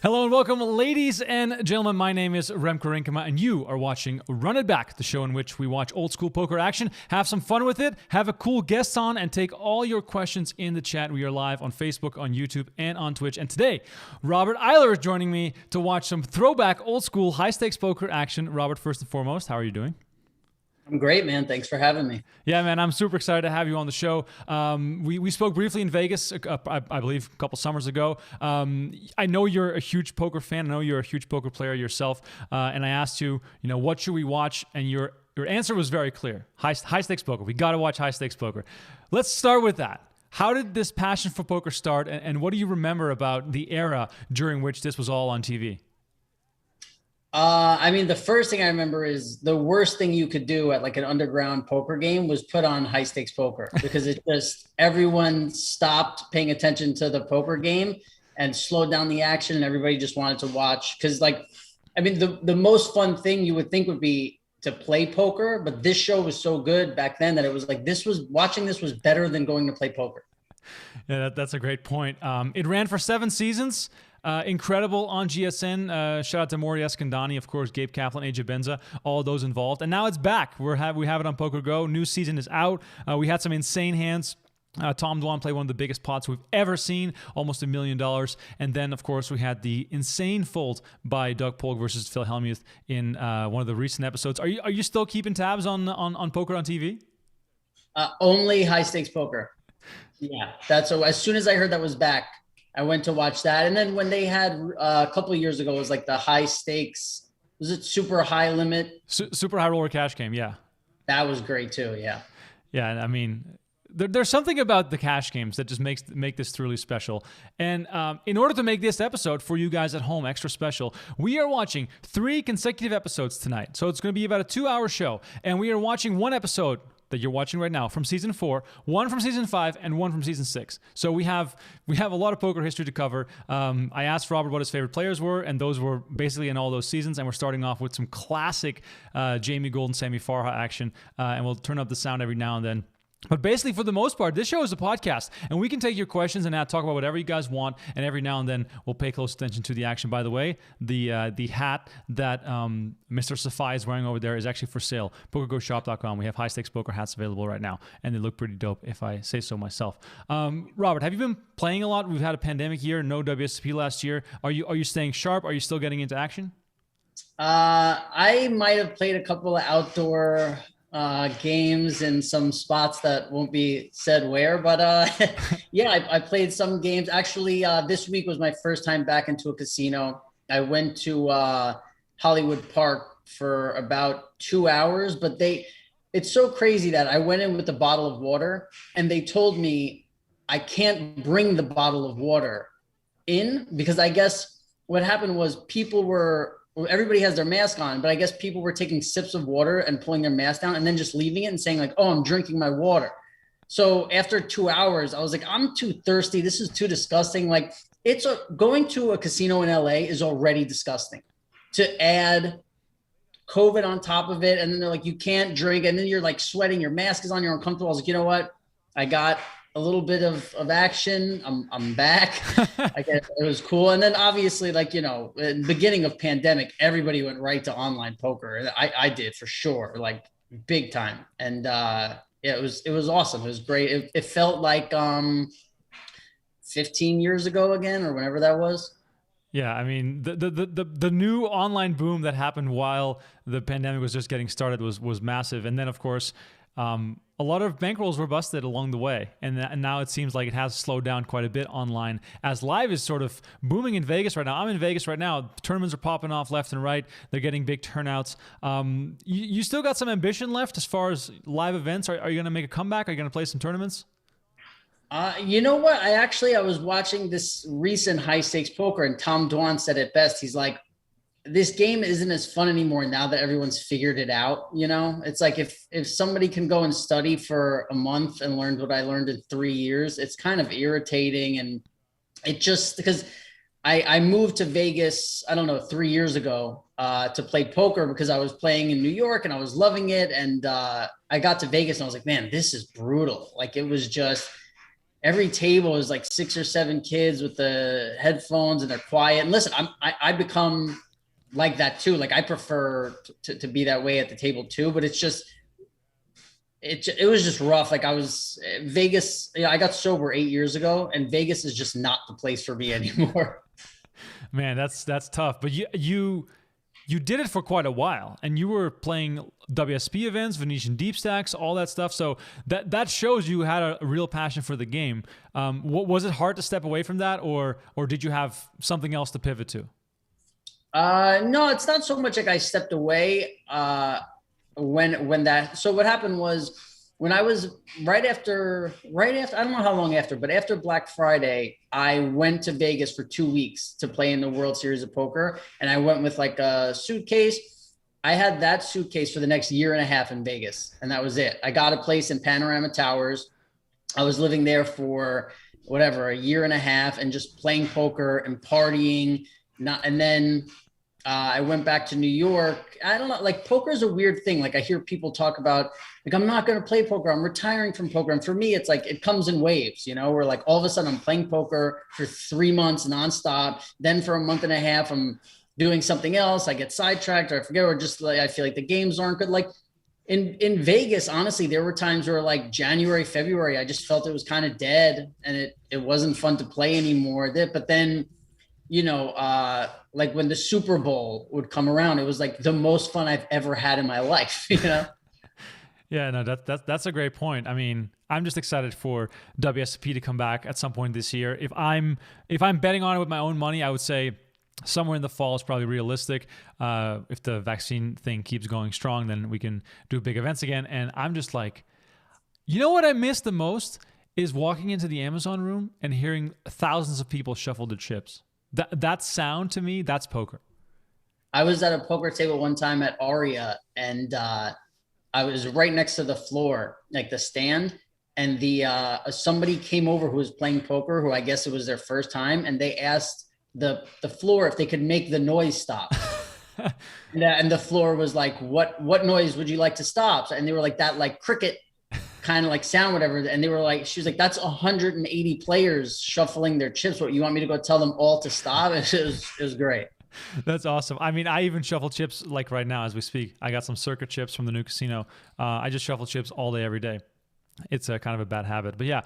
Hello and welcome, ladies and gentlemen. My name is Remko Rinkema, and you are watching Run It Back, the show in which we watch old school poker action, have some fun with it, have a cool guest on, and take all your questions in the chat. We are live on Facebook, on YouTube, and on Twitch. And today, Robert Iler is joining me to watch some throwback old school high stakes poker action. Robert, first and foremost, how are you doing? I'm great, man. Thanks for having me. Yeah, man, I'm super excited to have you on the show. We spoke briefly in Vegas, I believe, a couple summers ago. I know you're a huge poker fan. I know you're a huge poker player yourself. And I asked you, what should we watch? And your answer was very clear. High stakes poker. We got to watch high stakes poker. Let's start with that. How did this passion for poker start? And what do you remember about the era during which this was all on TV? The first thing I remember is the worst thing you could do at like an underground poker game was put on high stakes poker because it just, everyone stopped paying attention to the poker game and slowed down the action and everybody just wanted to watch. Cause the most fun thing you would think would be to play poker, but this show was so good back then that it was like, watching this was better than going to play poker. Yeah, that's a great point. It ran for 7 seasons. Incredible on GSN. Shout out to Maury Escandani, of course, Gabe Kaplan, AJ Benza, all of those involved. And now it's back. We have it on PokerGO. New season is out. We had some insane hands. Tom Dwan played one of the biggest pots we've ever seen, almost $1 million. And then, of course, we had the insane fold by Doug Polk versus Phil Hellmuth in one of the recent episodes. Are you still keeping tabs on poker on TV? Only high stakes poker. Yeah, as soon as I heard that was back, I went to watch that. And then when they had a couple of years ago, it was like the high stakes, was it super high limit? Super high roller cash game, yeah. That was great too, yeah. Yeah, I mean, there's something about the cash games that just make this truly special. And in order to make this episode for you guys at home extra special, we are watching 3 consecutive episodes tonight. So it's going to be about a 2-hour show. And we are watching one episode that you're watching right now from season 4, one from season 5, and one from season 6. So we have a lot of poker history to cover. I asked Robert what his favorite players were, and those were basically in all those seasons. And we're starting off with some classic Jamie Gold and Sammy Farha action, and we'll turn up the sound every now and then. But basically, for the most part, this show is a podcast, and we can take your questions and talk about whatever you guys want, and every now and then we'll pay close attention to the action. By the way, the hat that Mr. Safai is wearing over there is actually for sale. PokerGoShop.com. We have high-stakes poker hats available right now, and they look pretty dope, if I say so myself. Robert, have you been playing a lot? We've had a pandemic year, no WSOP last year. Are you staying sharp? Are you still getting into action? I might have played a couple of outdoor games in some spots that won't be said where, but yeah, I played some games. Actually, this week was my first time back into a casino. I went to Hollywood Park for about 2 hours, but it's so crazy that I went in with a bottle of water and they told me I can't bring the bottle of water in because I guess what happened was everybody has their mask on, but I guess people were taking sips of water and pulling their mask down and then just leaving it and saying like, oh, I'm drinking my water. So after 2 hours, I was like, I'm too thirsty. This is too disgusting. Like going to a casino in LA is already disgusting. To add COVID on top of it. And then they're like, you can't drink. And then you're like sweating, your mask is on, you're uncomfortable. I was like, you know what? I got a little bit of action. I'm back. I guess it was cool. And then obviously, like, in the beginning of pandemic, everybody went right to online poker. I did for sure, like big time. And yeah, it was awesome. It was great. It felt like 15 years ago again, or whenever that was. Yeah, I mean, the new online boom that happened while the pandemic was just getting started was massive. And then, of course, a lot of bankrolls were busted along the way, and now it seems like it has slowed down quite a bit online as live is sort of booming in Vegas right now. I'm in Vegas right now. Tournaments are popping off left and right. They're getting big turnouts. You still got some ambition left as far as live events. Are you going to make a comeback? Are you going to play some tournaments? You know what? I was watching this recent high stakes poker, and Tom Dwan said it best. He's like, this game isn't as fun anymore now that everyone's figured it out. It's like if somebody can go and study for a month and learn what I learned in 3 years, it's kind of irritating. And it just, because I moved to Vegas, I don't know, 3 years ago to play poker because I was playing in New York and I was loving it. And I got to Vegas and I was like, man, this is brutal. Like it was just, every table is like 6 or 7 kids with the headphones and they're quiet. And listen, I become like that too. Like I prefer to be that way at the table too, but it's just, it was just rough. Like I was Vegas, I got sober 8 years ago, and Vegas is just not the place for me anymore. Man, that's tough. But you did it for quite a while, and you were playing WSP events, Venetian deep stacks, all that stuff. So that shows you had a real passion for the game. What was it hard to step away from that, or did you have something else to pivot to? No, it's not so much like I stepped away. So what happened was when I was right after, I don't know how long after, but after Black Friday, I went to Vegas for 2 weeks to play in the World Series of Poker. And I went with like a suitcase. I had that suitcase for the next year and a half in Vegas. And that was it. I got a place in Panorama Towers. I was living there for whatever, a year and a half, and just playing poker and partying. And then I went back to New York. I don't know, like poker is a weird thing. Like I hear people talk about, like, I'm not going to play poker. I'm retiring from poker. And for me, it's like, it comes in waves, where like all of a sudden I'm playing poker for 3 months nonstop. Then for a month and a half, I'm doing something else. I get sidetracked or I forget, or just like, I feel like the games aren't good. Like in Vegas, honestly, there were times where like January, February, I just felt it was kind of dead and it wasn't fun to play anymore. But then, like when the Super Bowl would come around, it was like the most fun I've ever had in my life, Yeah, no, that's a great point. I mean, I'm just excited for WSP to come back at some point this year. If I'm betting on it with my own money, I would say somewhere in the fall is probably realistic. If the vaccine thing keeps going strong, then we can do big events again. And I'm just like, what I miss the most is walking into the Amazon room and hearing thousands of people shuffle the chips. That sound to me, that's poker. I was at a poker table one time at Aria, and I was right next to the floor, like the stand, and somebody came over who was playing poker, who I guess it was their first time, and they asked the floor if they could make the noise stop. and the floor was like, what noise would you like to stop? And they were like, that like cricket kind of like sound, whatever. And they were like, she was like, that's 180 players shuffling their chips. What, you want me to go tell them all to stop? It was great. That's awesome. I mean, I even shuffle chips like right now as we speak. I got some circuit chips from the new casino. I just shuffle chips all day, every day. It's a kind of a bad habit. But yeah,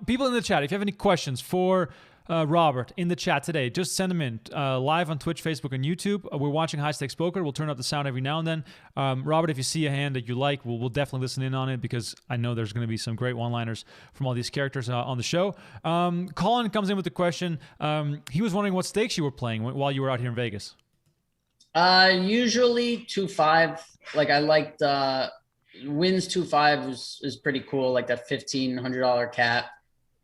people in the chat, if you have any questions for Robert in the chat today, just send them in live on Twitch, Facebook, and YouTube. We're watching High Stakes Poker. We'll turn up the sound every now and then. Robert, if you see a hand that you like, we'll definitely listen in on it because I know there's going to be some great one-liners from all these characters on the show. Colin comes in with the question. He was wondering what stakes you were playing while you were out here in Vegas. Usually 2-5. Like I liked wins 2-5 is pretty cool. Like that $1,500 cap.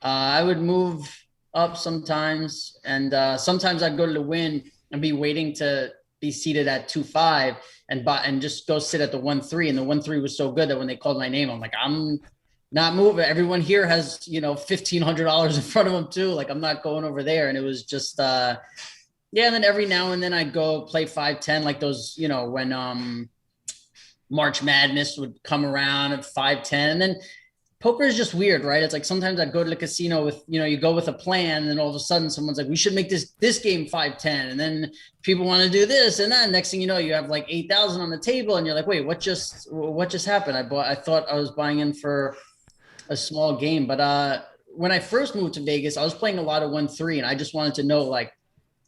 I would move up sometimes, and sometimes I'd go to the win and be waiting to be seated at 2-5 and just go sit at the 1-3, and the 1-3 was so good that when they called my name, I'm like, I'm not moving. Everyone here has $1,500 in front of them too. Like I'm not going over there. And it was just and then every now and then I'd go play 5-10, like those when March Madness would come around at 5-10, and then poker is just weird, right? It's like sometimes I go to the casino with, you go with a plan, and then all of a sudden someone's like, we should make this game 5-10. And then people want to do this and that. Next thing you know, you have like 8,000 on the table and you're like, wait, what just happened? I thought I was buying in for a small game. But when I first moved to Vegas, I was playing a lot of 1-3, and I just wanted to know, like,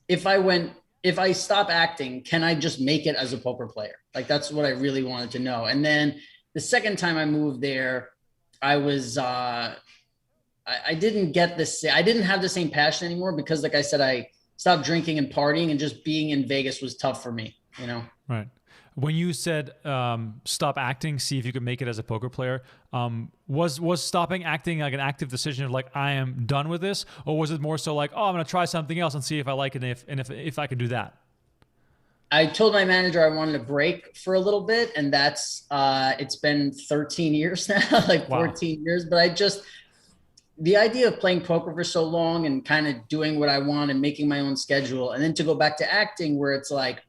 if I stop acting, can I just make it as a poker player? Like, that's what I really wanted to know. And then the second time I moved there, I was, I didn't get this. I didn't have the same passion anymore because, like I said, I stopped drinking and partying, and just being in Vegas was tough for me, Right. When you said stop acting, see if you could make it as a poker player, was stopping acting like an active decision of like, I am done with this? Or was it more so like, oh, I'm going to try something else and see if I like it and if I can do that? I told my manager I wanted a break for a little bit, and that's it's been 13 years now, like 14 Wow. years. But the idea of playing poker for so long and kind of doing what I want and making my own schedule, and then to go back to acting where it's like,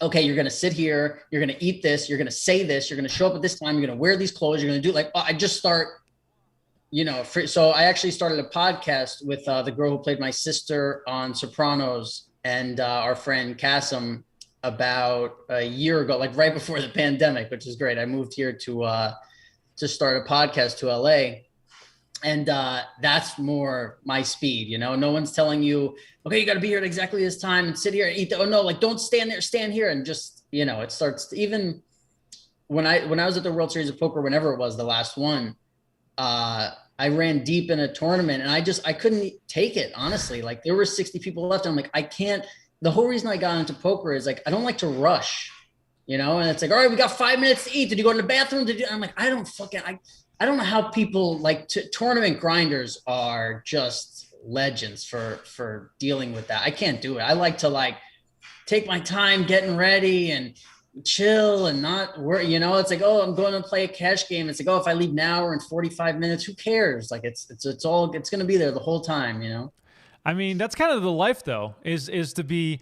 okay, you're going to sit here, you're going to eat this, you're going to say this, you're going to show up at this time, you're going to wear these clothes, you're going to do I just start so I actually started a podcast with the girl who played my sister on Sopranos and our friend Kasim about a year ago, like right before the pandemic, which is great. I moved here to start a podcast to LA. And that's more my speed. No one's telling you, okay, you got to be here at exactly this time and sit here and eat. Oh no, like don't stand there, stand here. And just, it starts even when I was at the World Series of Poker, whenever it was the last one, I ran deep in a tournament and I couldn't take it. Honestly, like there were 60 people left. And I'm like, I can't, the whole reason I got into poker is like, I don't like to rush, and it's like, all right, we got 5 minutes to eat. Did you go to the bathroom? I'm like, I don't know how people like tournament grinders are just legends for dealing with that. I can't do it. I like to like take my time getting ready and chill and not worry. It's like, oh, I'm going to play a cash game. It's like, oh, if I leave now or in 45 minutes, who cares? Like it's going to be there the whole time. I mean, that's kind of the life though, is to be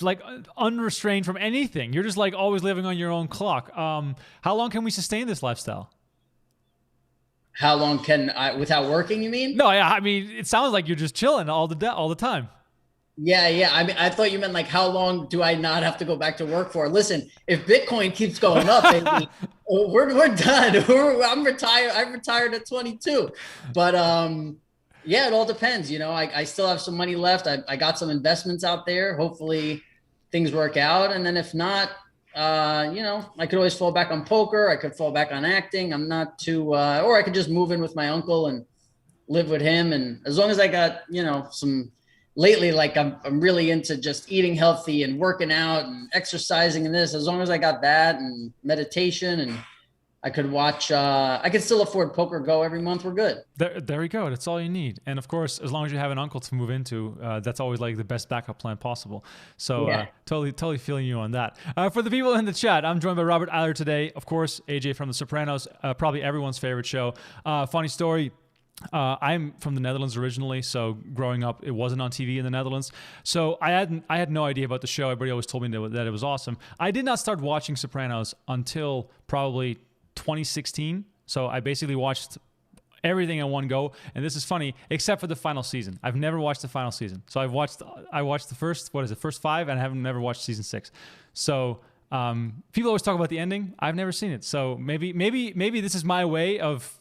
like unrestrained from anything. You're just like always living on your own clock. How long can we sustain this lifestyle? How long can I, without working, you mean? No, yeah. I mean, it sounds like you're just chilling all the time. Yeah. I mean, I thought you meant like, how long do I not have to go back to work for? Listen, if Bitcoin keeps going up, baby, we're done. I'm retired. I retired at 22, but, yeah, it all depends. I still have some money left. I got some investments out there. Hopefully things work out. And then if not, I could always fall back on poker. I could fall back on acting. I'm not too, or I could just move in with my uncle and live with him. And as long as I got, lately, like I'm really into just eating healthy and working out and exercising and this, as long as I got that and meditation and I could watch, I could still afford PokerGo every month. We're good. There we go. That's all you need. And of course, as long as you have an uncle to move into, that's always like the best backup plan possible. So yeah. Totally feeling you on that. For the people in the chat, I'm joined by Robert Iler today. Of course, AJ from The Sopranos, probably everyone's favorite show. Funny story. I'm from the Netherlands originally, so growing up, it wasn't on TV in the Netherlands. So I had no idea about the show. Everybody always told me that it was awesome. I did not start watching Sopranos until probably 2016. So I basically watched everything in one go. And this is funny, except for the final season. I've never watched the final season. So I watched the first 5, and I haven't never watched season 6. So people always talk about the ending. I've never seen it. So maybe this is my way of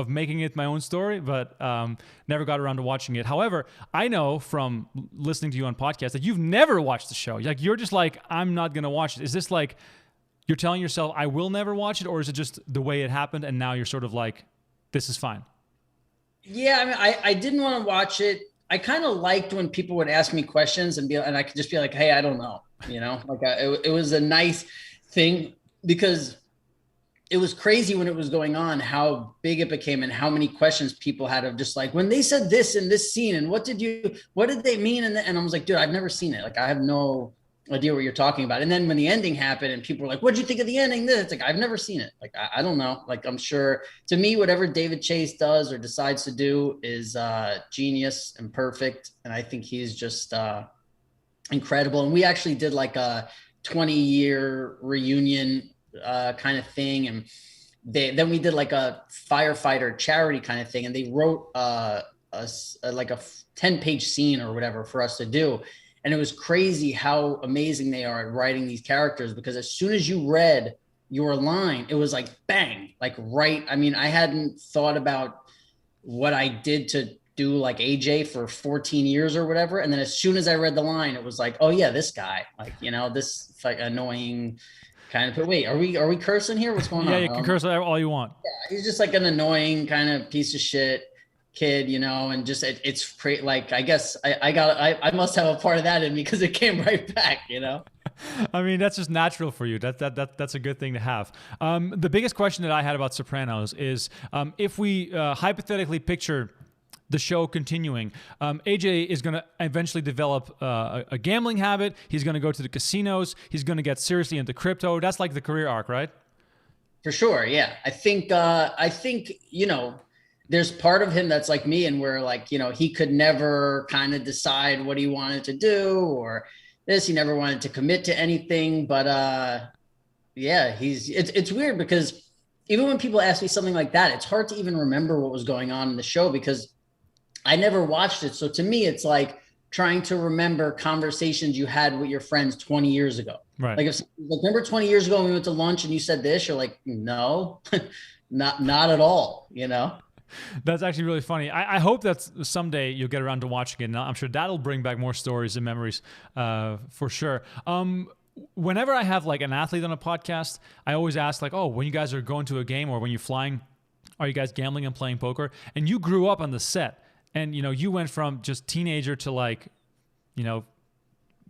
making it my own story, but never got around to watching it. However, I know from listening to you on podcasts that you've never watched the show. Like you're just like, I'm not going to watch it. Is this like, you're telling yourself, I will never watch it, or is it just the way it happened and now you're sort of like, this is fine? Yeah, I mean, I didn't want to watch it. I kind of liked when people would ask me questions and I could just be like, hey, I don't know, it was a nice thing because it was crazy when it was going on, how big it became and how many questions people had of just like, when they said this in this scene and what did they mean? And I was like, dude, I've never seen it. Like, I have no idea what you're talking about. And then when the ending happened and people were like, what'd you think of the ending? It's like, I've never seen it. Like, I don't know. Like, I'm sure to me, whatever David Chase does or decides to do is genius and perfect. And I think he's just incredible. And we actually did like a 20-year reunion kind of thing. And then we did like a firefighter charity kind of thing. And they wrote like a 10-page scene or whatever for us to do. And it was crazy how amazing they are at writing these characters, because as soon as you read your line, it was like, bang, like right. I mean, I hadn't thought about what I did to do like AJ for 14 years or whatever. And then as soon as I read the line, it was like, oh yeah, this guy, like, this like annoying kind of, but wait, are we cursing here? What's going on? Yeah, you can curse all you want. Yeah, he's just like an annoying kind of piece of shit kid, and just it's like, I guess I must have a part of that in me because it came right back. I mean, that's just natural for you. That's a good thing to have. The biggest question that I had about Sopranos is if we hypothetically picture the show continuing, AJ is going to eventually develop a gambling habit. He's going to go to the casinos. He's going to get seriously into crypto. That's like the career arc, right? For sure. Yeah. I think, there's part of him that's like me, and where like, he could never kind of decide what he wanted to do or this, he never wanted to commit to anything, but yeah, it's weird because even when people ask me something like that, it's hard to even remember what was going on in the show because I never watched it. So to me, it's like trying to remember conversations you had with your friends 20 years ago. Right. Like if remember 20 years ago when we went to lunch and you said this, you're like, no, not at all, you know? That's actually really funny. I hope that someday you'll get around to watching it. And I'm sure that'll bring back more stories and memories for sure. Whenever I have like an athlete on a podcast, I always ask like, oh, when you guys are going to a game or when you're flying, are you guys gambling and playing poker? And you grew up on the set and, you know, you went from just teenager to like, you know,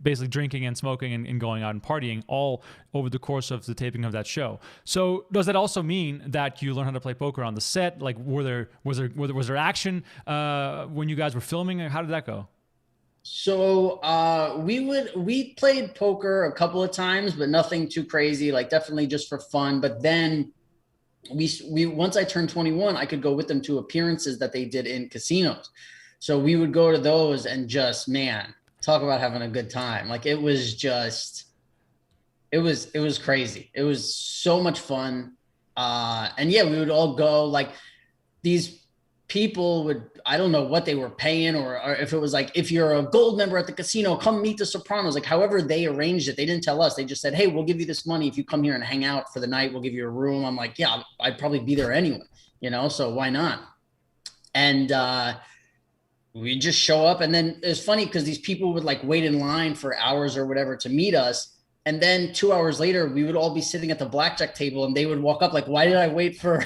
basically drinking and smoking and going out and partying all over the course of the taping of that show. So does that also mean that you learned how to play poker on the set? Like, was there action when you guys were filming? How did that go? So we played poker a couple of times, but nothing too crazy, like definitely just for fun. But then we once I turned 21, I could go with them to appearances that they did in casinos. So we would go to those and just, man, talk about having a good time. Like it was crazy. It was so much fun. And yeah, we would all go, like these people would, I don't know what they were paying or if it was like, if you're a gold member at the casino, come meet the Sopranos, like however they arranged it. They didn't tell us. They just said, hey, we'll give you this money. If you come here and hang out for the night, we'll give you a room. I'm like, yeah, I'd probably be there anyway, you know? So why not? And, we just show up. And then it's funny because these people would like wait in line for hours or whatever to meet us. And then 2 hours later, we would all be sitting at the blackjack table and they would walk up like, why did I wait for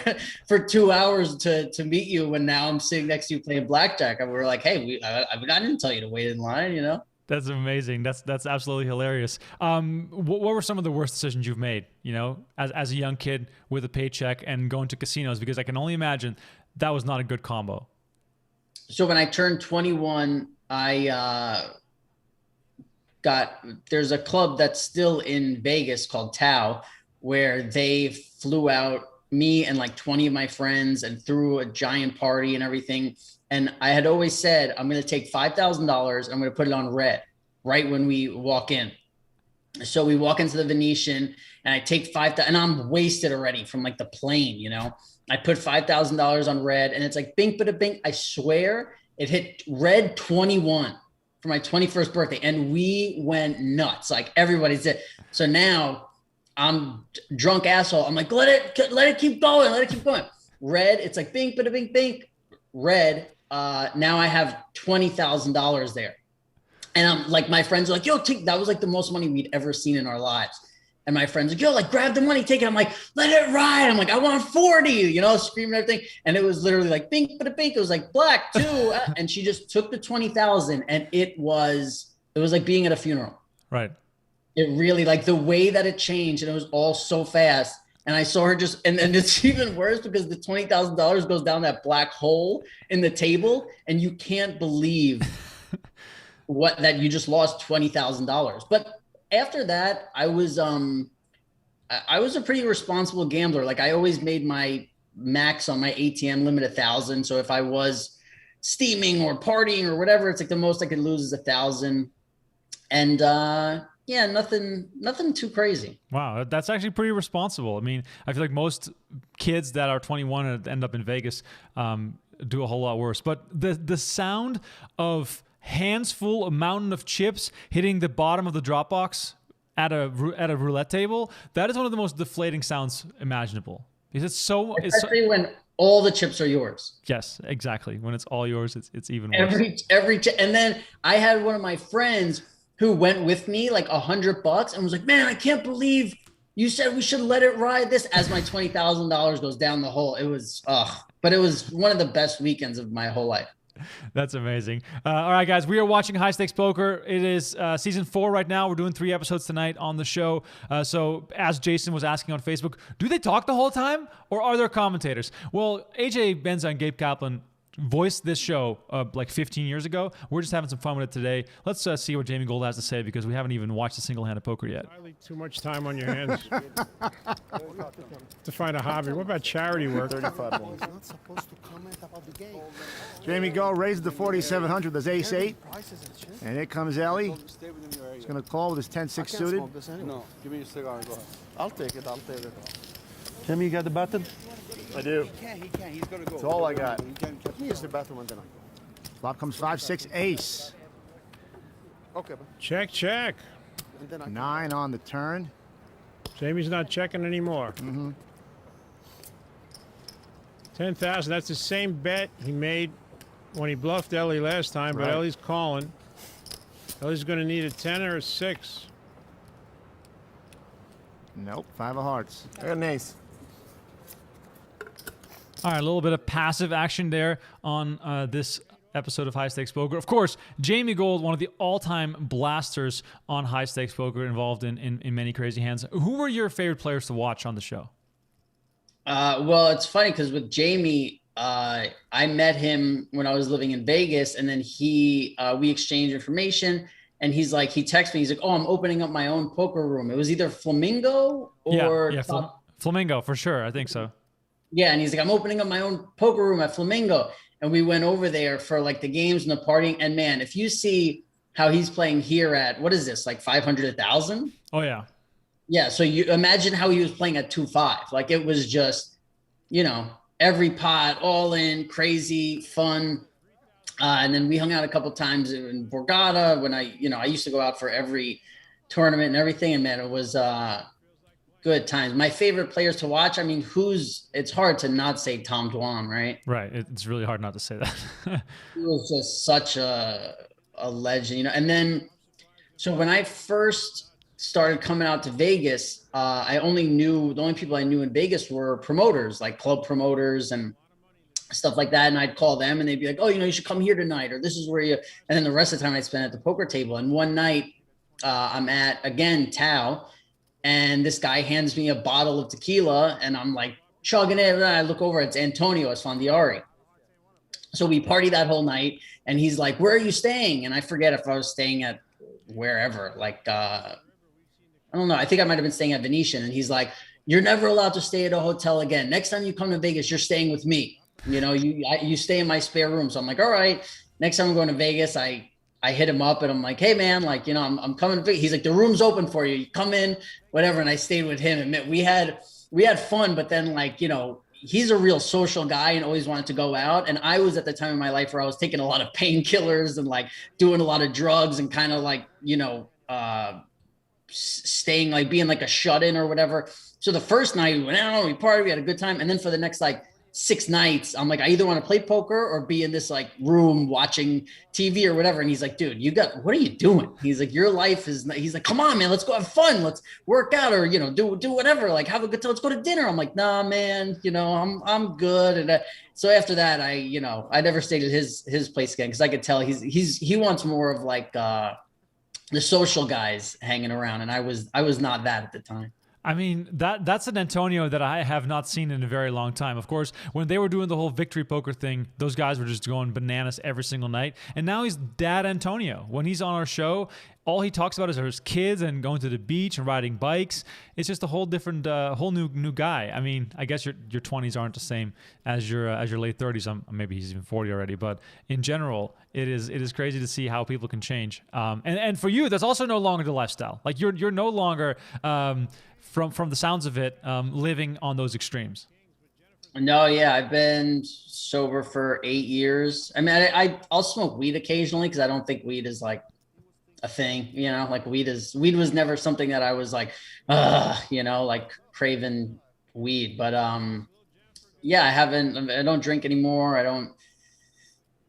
2 hours to meet you when now I'm sitting next to you playing blackjack? And we were like, hey, I didn't tell you to wait in line, you know? That's amazing. That's absolutely hilarious. What were some of the worst decisions you've made, you know, as a young kid with a paycheck and going to casinos? Because I can only imagine that was not a good combo. So when I turned 21, there's a club that's still in Vegas called Tao, where they flew out me and like 20 of my friends and threw a giant party and everything. And I had always said, I'm going to take $5,000. I'm going to put it on red right when we walk in. So we walk into the Venetian and I take $5,000 and I'm wasted already from like the plane, you know. I put $5,000 on red and it's like bink, but a bink. I swear it hit red 21 for my 21st birthday. And we went nuts. Like everybody's it. So now I'm drunk asshole. I'm like, let it keep going. Let it keep going. Red. It's like bink, but a bink, bink. Red. Now I have $20,000 there. And I'm like, my friends are like, yo, that was like the most money we'd ever seen in our lives. And my friends like, yo, like grab the money, take it. I'm like, let it ride. I'm like, I want 40, you know, screaming everything. And it was literally like bink, but a bink. It was like black too. And she just took the 20,000 and it was like being at a funeral. Right. It really, like the way that it changed and it was all so fast. And I saw her just, and it's even worse because the $20,000 goes down that black hole in the table and you can't believe that you just lost $20,000. But after that, I was a pretty responsible gambler. Like I always made my max on my ATM limit 1,000. So if I was steaming or partying or whatever, it's like the most I could lose is 1,000. And yeah, nothing too crazy. Wow, that's actually pretty responsible. I mean, I feel like most kids that are 21 and end up in Vegas do a whole lot worse. But the sound of hands full, a mountain of chips hitting the bottom of the drop box at a roulette table, that is one of the most deflating sounds imaginable. Because especially when all the chips are yours. Yes, exactly. When it's all yours, it's even worse. Every chip. And then I had one of my friends who went with me like $100 and was like, man, I can't believe you said we should let it ride this as my $20,000 goes down the hole. It was, but it was one of the best weekends of my whole life. That's amazing. All right, guys, we are watching High Stakes Poker. It is season 4 right now. We're doing 3 episodes tonight on the show. So as Jason was asking on Facebook, do they talk the whole time or are there commentators? Well, AJ Benza and Gabe Kaplan voiced this show like 15 years ago. We're just having some fun with it today. Let's see what Jamie Gold has to say because we haven't even watched a single-handed poker yet. Too much time on your hands to find a hobby. What about charity work? 35 more. Not supposed to comment about the game. Jamie Gold raises the 4,700 with his ace-8. And here comes Ellie. He's going to call with his 10-6 suited. No, give me your cigar and go ahead. I'll take it. Jimmy, you got the button? I do. He can't. He's gonna go. That's all I got. He can't catch Use the bathroom and then flop comes 5-6 ace. Okay, man. Check, check. And then 9 on the turn. Jamie's not checking anymore. 10,000. That's the same bet he made when he bluffed Ellie last time, but Right. Ellie's calling. Ellie's going to need a 10 or a 6. Nope, 5 of hearts. I got an ace. All right, a little bit of passive action there on this episode of High Stakes Poker. Of course, Jamie Gold, one of the all-time blasters on High Stakes Poker, involved in many crazy hands. Who were your favorite players to watch on the show? Well, it's funny because with Jamie, I met him when I was living in Vegas, and then we exchanged information. And he texted me. He's like, "Oh, I'm opening up my own poker room." It was either Flamingo or Flamingo for sure. I think so. Yeah, and he's like, "I'm opening up my own poker room at Flamingo," and we went over there for like the games and the partying. And man, if you see how he's playing here at what is this, like 500,000? Oh yeah. Yeah, so you imagine how he was playing at 2.5. Like it was just, every pot, all in, crazy, fun. And then we hung out a couple times in Borgata when I used to go out for every tournament and everything. And man, it was good times. My favorite players to watch. I mean, it's hard to not say Tom Dwan, right? Right. It's really hard not to say that. He was just such a legend, And then, so when I first started coming out to Vegas, the only people I knew in Vegas were promoters, like club promoters and stuff like that. And I'd call them and they'd be like, "Oh, you should come here tonight," or "This is where you," and then the rest of the time I'd spend at the poker table. And one night I'm at, again, Tao, and this guy hands me a bottle of tequila and I'm like chugging it. And I look over, it's Antonio Esfandiari. So we party that whole night and he's like, "Where are you staying?" And I forget if I was staying at wherever, like, I don't know. I think I might've been staying at Venetian. And he's like, "You're never allowed to stay at a hotel again. Next time you come to Vegas, you're staying with me. You stay in my spare room." So I'm like, "All right, next time I'm going to Vegas," I hit him up and I'm like, "Hey man, like, I'm coming to Vegas." He's like, "The room's open for you. You come in, whatever." And I stayed with him and we had fun, but then like, he's a real social guy and always wanted to go out. And I was at the time in my life where I was taking a lot of painkillers and like doing a lot of drugs and kind of like, staying, like being like a shut-in or whatever. So the first night we went out, we partied, we had a good time. And then for the next like 6 nights, I'm like, I either want to play poker or be in this like room watching TV or whatever. And he's like, "Dude, what are you doing?" He's like, "Your life is," he's like, "Come on, man, let's go have fun. Let's work out or, do whatever, like have a good time. Let's go to dinner." I'm like, "Nah, man, I'm good." And so after that, I never stayed at his place again. Cause I could tell he wants more of like, the social guys hanging around. And I was not that at the time. I mean, that's an Antonio that I have not seen in a very long time. Of course, when they were doing the whole victory poker thing, those guys were just going bananas every single night. And now he's Dad Antonio. When he's on our show, all he talks about is his kids and going to the beach and riding bikes. It's just a whole different, whole new guy. I mean, I guess your 20s aren't the same as your late 30s. Maybe he's even 40 already. But in general, it is crazy to see how people can change. And for you, that's also no longer the lifestyle. Like you're no longer from the sounds of it, living on those extremes. No, yeah, I've been sober for 8 years. I mean, I'll smoke weed occasionally because I don't think weed is like a thing, like weed was never something that I was like, like craving weed. But yeah, I don't drink anymore. I don't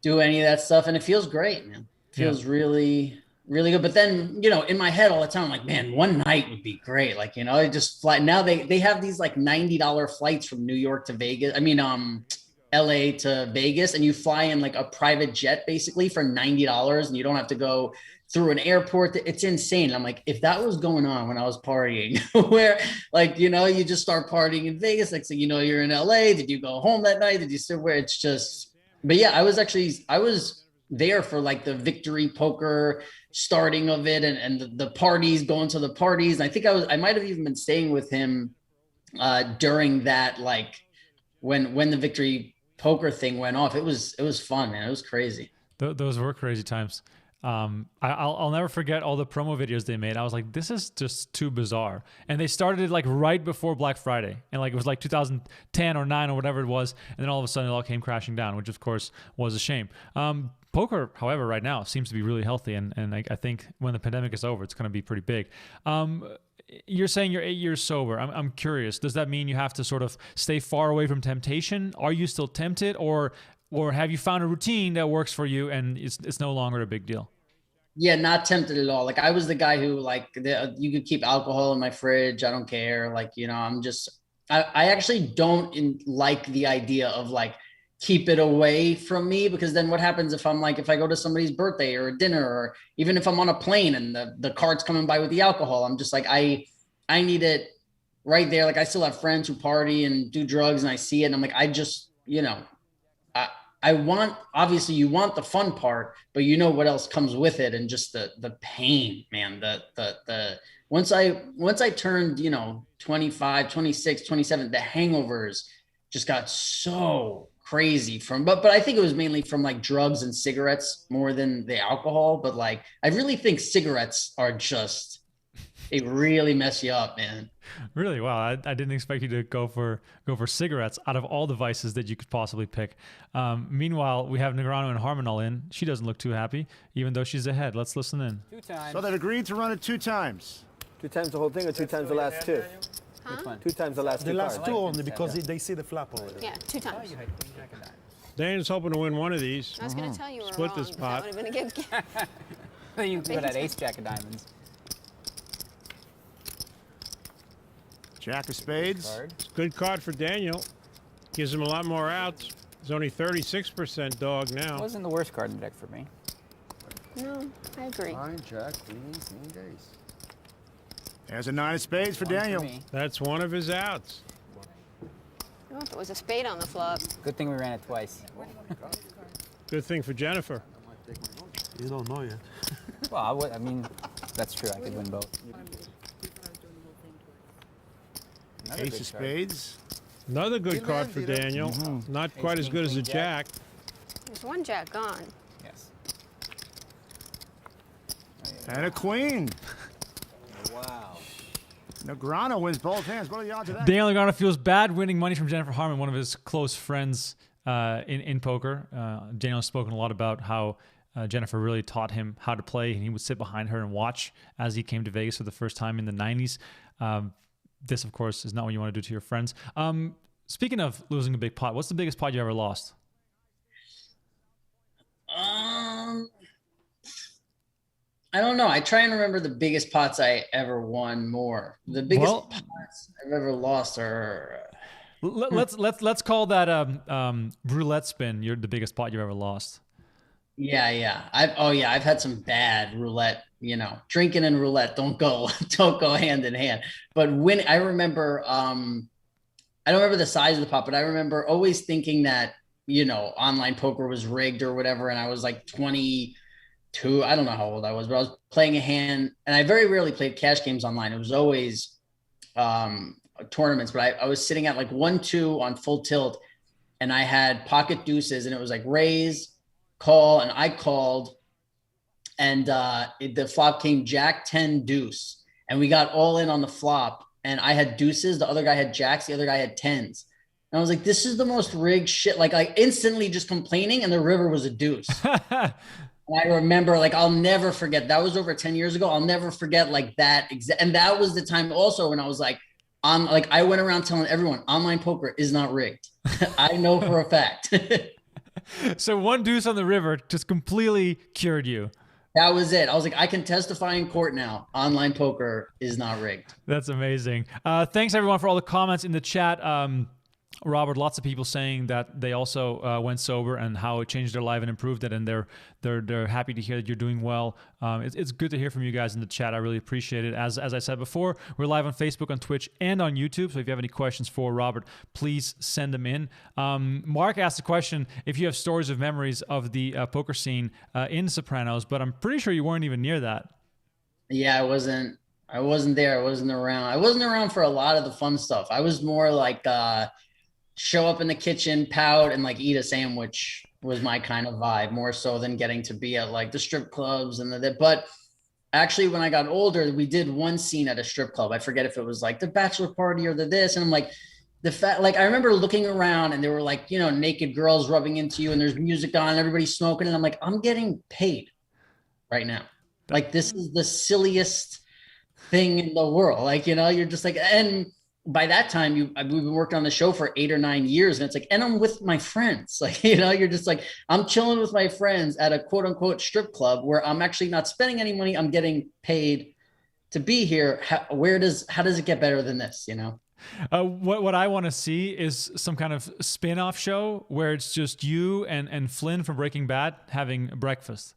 do any of that stuff. And it feels great, man. It feels really, really good. But then, in my head all the time, I'm like, man, one night would be great. Like, I just fly. Now they have these like $90 flights from New York to Vegas. I mean, LA to Vegas, and you fly in like a private jet basically for $90 and you don't have to go through an airport. It's insane. I'm like, if that was going on when I was partying, where like, you just start partying in Vegas, like, so, you're in LA. Did you go home that night? Did you sit where it's just, but yeah, I was there for like the victory poker starting of it and the parties, going to the parties. And I think I might've even been staying with him during that, like when the victory poker thing went off. It was fun, man. It was crazy. Those were crazy times. I'll never forget all the promo videos they made. I was like, this is just too bizarre. And they started it like right before Black Friday, and like it was like 2010 or 9 or whatever it was, and then all of a sudden it all came crashing down, which of course was a shame. Poker, however, right now seems to be really healthy, and I think when the pandemic is over, it's going to be pretty big. You're saying you're 8 years sober. I'm curious. Does that mean you have to sort of stay far away from temptation? Are you still tempted, or have you found a routine that works for you and it's no longer a big deal? Yeah, not tempted at all. Like I was the guy who like you could keep alcohol in my fridge. I don't care. Like, you know, I actually don't like the idea of like keep it away from me, because then what happens if I go to somebody's birthday or a dinner, or even if I'm on a plane and the cart's coming by with the alcohol, I'm just like, I need it right there. Like I still have friends who party and do drugs and I see it and I'm like, I just, you know, I want, obviously you want the fun part, but you know what else comes with it. And just the pain, man, once I turned, you know, 25, 26, 27, the hangovers just got so crazy but I think it was mainly from like drugs and cigarettes more than the alcohol. But like, I really think cigarettes are just, it really mess you up, man. Really? Wow. I didn't expect you to go for cigarettes out of all the vices that you could possibly pick. Meanwhile, we have Negreanu and Harmon all in. She doesn't look too happy, even though she's ahead. Let's listen in. 2 times. So they've agreed to run it 2 times. 2 times the whole thing, or 2 times the last 2? Huh? 2 times the last 2 The last cards. 2 only because they see the flop already. Yeah, 2 times. Daniel's hoping to win one of these. I was going to tell you we're Split wrong. this pot. That would have been a good You can go that ace jack of diamonds. Jack of spades. Card. Good card for Daniel. Gives him a lot more outs. He's only 36% dog now. Wasn't the worst card in the deck for me. No, I agree. 9, jack, queens, king, ace. There's a 9 of spades for One Daniel. me. That's one of his outs. Oh, if it was a spade on the flop. Good thing we ran it twice. Good thing for Jennifer. You don't know yet. Well, I mean, that's true. I could win both. Another Ace big of card. spades. Another good card for Daniel. Not quite Ace, as good king, as a queen, jack. jack. There's one jack gone. Yes. And a queen. Wow. Negreanu wins both hands. What are the odds of that? Daniel Negreanu feels bad winning money from Jennifer Harmon, one of his close friends in poker. Daniel has spoken a lot about how Jennifer really taught him how to play, and he would sit behind her and watch as he came to Vegas for the first time in the 90s. This, of course, is not what you want to do to your friends. Speaking of losing a big pot, what's the biggest pot you ever lost? I don't know. I try and remember the biggest pots I ever won more. The biggest pots I've ever lost are. Let's call that roulette spin. You're the biggest pot you ever lost. Yeah. I've had some bad roulette. You know, drinking and roulette don't go hand in hand. But when I remember, I don't remember the size of the pot, but I remember always thinking that, you know, online poker was rigged or whatever. And I was like 22. I don't know how old I was, but I was playing a hand, and I very rarely played cash games online. It was always tournaments, but I was sitting at like 1-2 on full tilt, and I had pocket deuces, and it was like raise, call, and I called, and the flop came jack 10 deuce, and we got all in on the flop, and I had deuces, the other guy had jacks, the other guy had tens. And I was like, this is the most rigged shit. Like instantly just complaining, and the river was a deuce. And I remember, like, I'll never forget. That was over 10 years ago. I'll never forget, like, that. And that was the time also when I was like, I went around telling everyone, online poker is not rigged. I know for a fact. So one deuce on the river just completely cured you. That was it. I was like, I can testify in court now. Online poker is not rigged. That's amazing. Thanks, everyone, for all the comments in the chat. Robert, lots of people saying that they also went sober and how it changed their life and improved it, and they're happy to hear that you're doing well. It's good to hear from you guys in the chat. I really appreciate it. As I said before, we're live on Facebook, on Twitch, and on YouTube. So if you have any questions for Robert, please send them in. Mark asked a question if you have stories of memories of the poker scene in Sopranos, but I'm pretty sure you weren't even near that. Yeah, I wasn't there. I wasn't around. I wasn't around for a lot of the fun stuff. I was more like show up in the kitchen, pout, and like eat a sandwich was my kind of vibe, more so than getting to be at like the strip clubs and but actually when I got older, we did one scene at a strip club. I forget if it was like the bachelor party or the this. And I'm like, I remember looking around and there were like, you know, naked girls rubbing into you and there's music on and everybody's smoking. And I'm like, I'm getting paid right now. Like, this is the silliest thing in the world. Like, you know, you're just like, and by that time we've been working on the show for 8 or 9 years, and it's like, and I'm with my friends. Like, you know, you're just like, I'm chilling with my friends at a quote unquote strip club where I'm actually not spending any money. I'm getting paid to be here. How does it get better than this? You know? What I want to see is some kind of spin-off show where it's just you and Flynn from Breaking Bad having breakfast.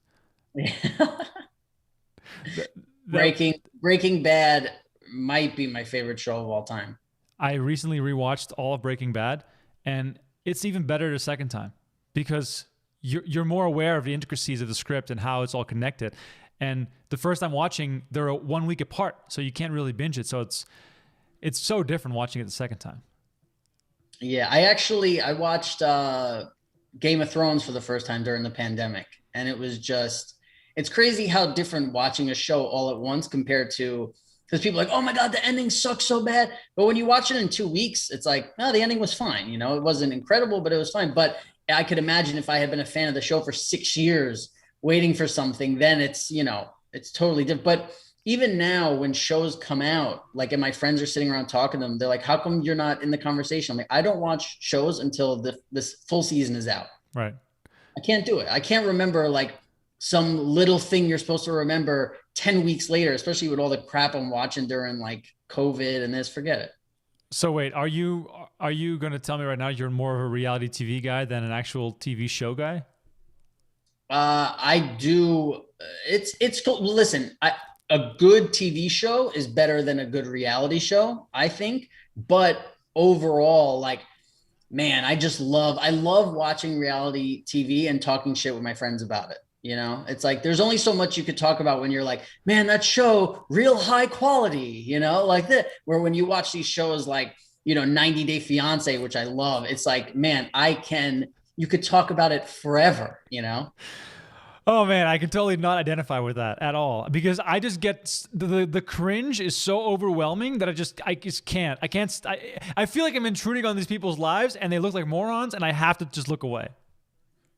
Breaking Bad might be my favorite show of all time. I recently rewatched all of Breaking Bad, and it's even better the second time because you're more aware of the intricacies of the script and how it's all connected. And the first time watching, they're 1 week apart, so you can't really binge it. So it's so different watching it the second time. Yeah, I watched Game of Thrones for the first time during the pandemic, and it was just, it's crazy how different watching a show all at once compared to, because people are like, oh my God, the ending sucks so bad. But when you watch it in 2 weeks, it's like, no, the ending was fine. You know, it wasn't incredible, but it was fine. But I could imagine if I had been a fan of the show for 6 years waiting for something, then it's, you know, it's totally different. But even now when shows come out, like, and my friends are sitting around talking to them, they're like, how come you're not in the conversation? I'm like, I don't watch shows until this full season is out. Right. I can't do it. I can't remember like some little thing you're supposed to remember 10 weeks later, especially with all the crap I'm watching during like COVID and this, forget it. So wait, are you going to tell me right now you're more of a reality TV guy than an actual TV show guy? I do. It's cool. Listen, a good TV show is better than a good reality show, I think. But overall, like, man, I love watching reality TV and talking shit with my friends about it. You know, it's like, there's only so much you could talk about when you're like, man, that show, real high quality, you know, like that, where when you watch these shows like, you know, 90 Day Fiance, which I love, it's like, man, you could talk about it forever, you know? Oh man, I can totally not identify with that at all, because I just get the cringe is so overwhelming that I just can't. I feel like I'm intruding on these people's lives and they look like morons and I have to just look away.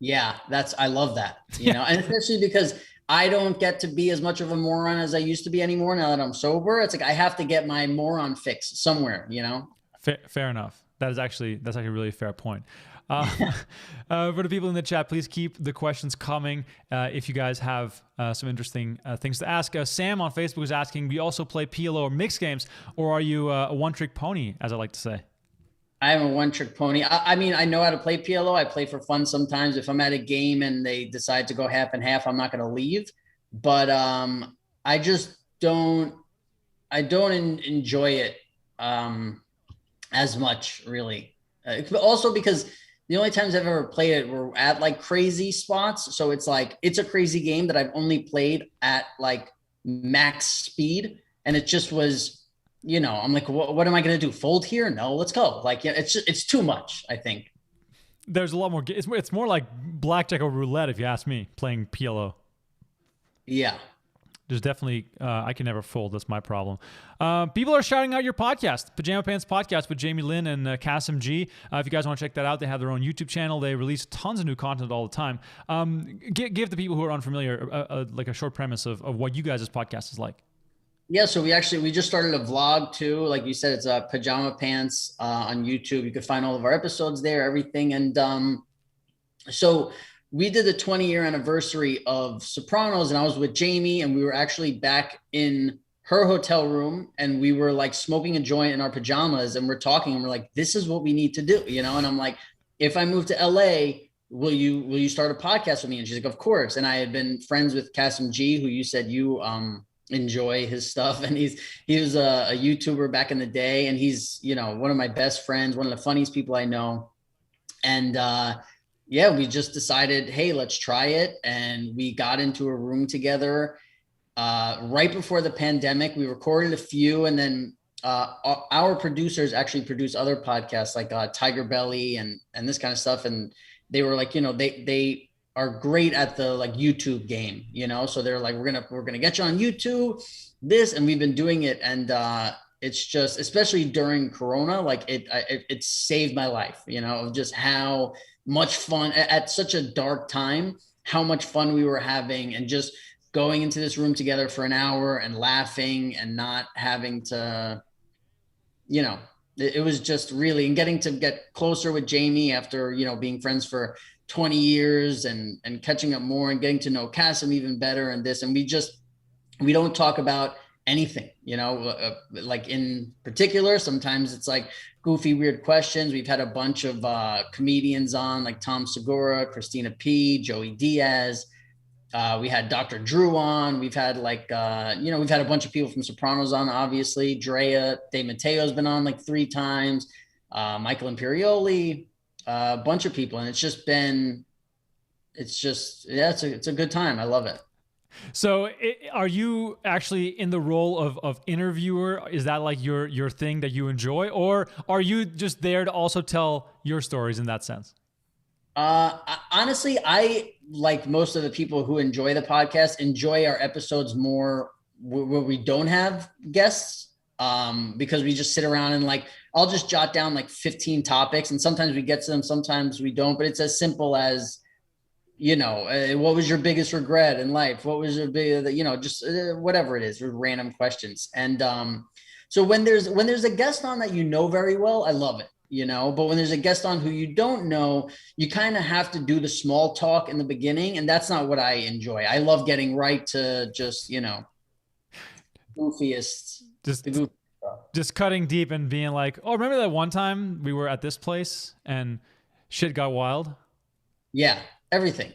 Yeah, I love that, you know, and especially because I don't get to be as much of a moron as I used to be anymore now that I'm sober. It's like, I have to get my moron fix somewhere, you know? Fair enough. That's actually a really fair point. For the people in the chat, please keep the questions coming. If you guys have some interesting things to ask. Sam on Facebook is asking, do you also play PLO or mixed games, or are you a one-trick pony, as I like to say? I am a one-trick pony. I mean, I know how to play PLO. I play for fun sometimes. If I'm at a game and they decide to go half and half, I'm not going to leave. But I just don't enjoy it as much, really. Also because the only times I've ever played it were at like crazy spots. So it's like, it's a crazy game that I've only played at like max speed. And it just was, you know, I'm like, what am I going to do? Fold here? No, let's go. Like, yeah, it's too much, I think. There's a lot more. It's more like blackjack or roulette, if you ask me, playing PLO. Yeah. There's definitely, I can never fold. That's my problem. People are shouting out your podcast, Pajama Pants Podcast with Jamie Lynn and Kasim G. If you guys want to check that out, they have their own YouTube channel. They release tons of new content all the time. Give the people who are unfamiliar like a short premise of what you guys' podcast is like. Yeah, so we just started a vlog too. Like you said, it's Pajama Pants on YouTube. You can find all of our episodes there, everything. And so we did the 20-year anniversary of Sopranos, and I was with Jamie, and we were actually back in her hotel room, and we were like smoking a joint in our pajamas, and we're talking, and we're like, this is what we need to do, you know? And I'm like, if I move to LA, will you start a podcast with me? And she's like, of course. And I had been friends with Kasim G, who you said you enjoy his stuff, and he was a YouTuber back in the day, and he's, you know, one of my best friends, one of the funniest people I know. And yeah, we just decided, hey, let's try it. And we got into a room together right before the pandemic. We recorded a few, and then our producers actually produce other podcasts like Tiger Belly and this kind of stuff. And they were like, they are great at the like YouTube game, so they're like, we're going to get you on YouTube, and we've been doing it. And it's just, especially during Corona, like it saved my life, of just how much fun at such a dark time, how much fun we were having, and just going into this room together for an hour and laughing and not having to, it was just really, and getting to get closer with Jamie after, being friends for 20 years and catching up more and getting to know Kasim even better and this. And we don't talk about anything, like in particular. Sometimes it's like goofy, weird questions. We've had a bunch of comedians on, like Tom Segura, Christina P, Joey Diaz. We had Dr. Drew on. We've had like, we've had a bunch of people from Sopranos on, obviously. Drea, Dave Mateo's been on like 3 times. Michael Imperioli, a bunch of people. And it's just, it's a good time. I love it. So are you actually in the role of interviewer? Is that like your thing that you enjoy? Or are you just there to also tell your stories in that sense? Honestly, I, like most of the people who enjoy the podcast, enjoy our episodes more where we don't have guests, because we just sit around and like, I'll just jot down like 15 topics, and sometimes we get to them, sometimes we don't, but it's as simple as, what was your biggest regret in life? What was your big, just whatever it is, random questions. And so when there's a guest on that very well, I love it. But when there's a guest on who you don't know, you kind of have to do the small talk in the beginning. And that's not what I enjoy. I love getting right to just, goofiest. Just cutting deep and being like, oh, remember that one time we were at this place and shit got wild? Yeah, everything,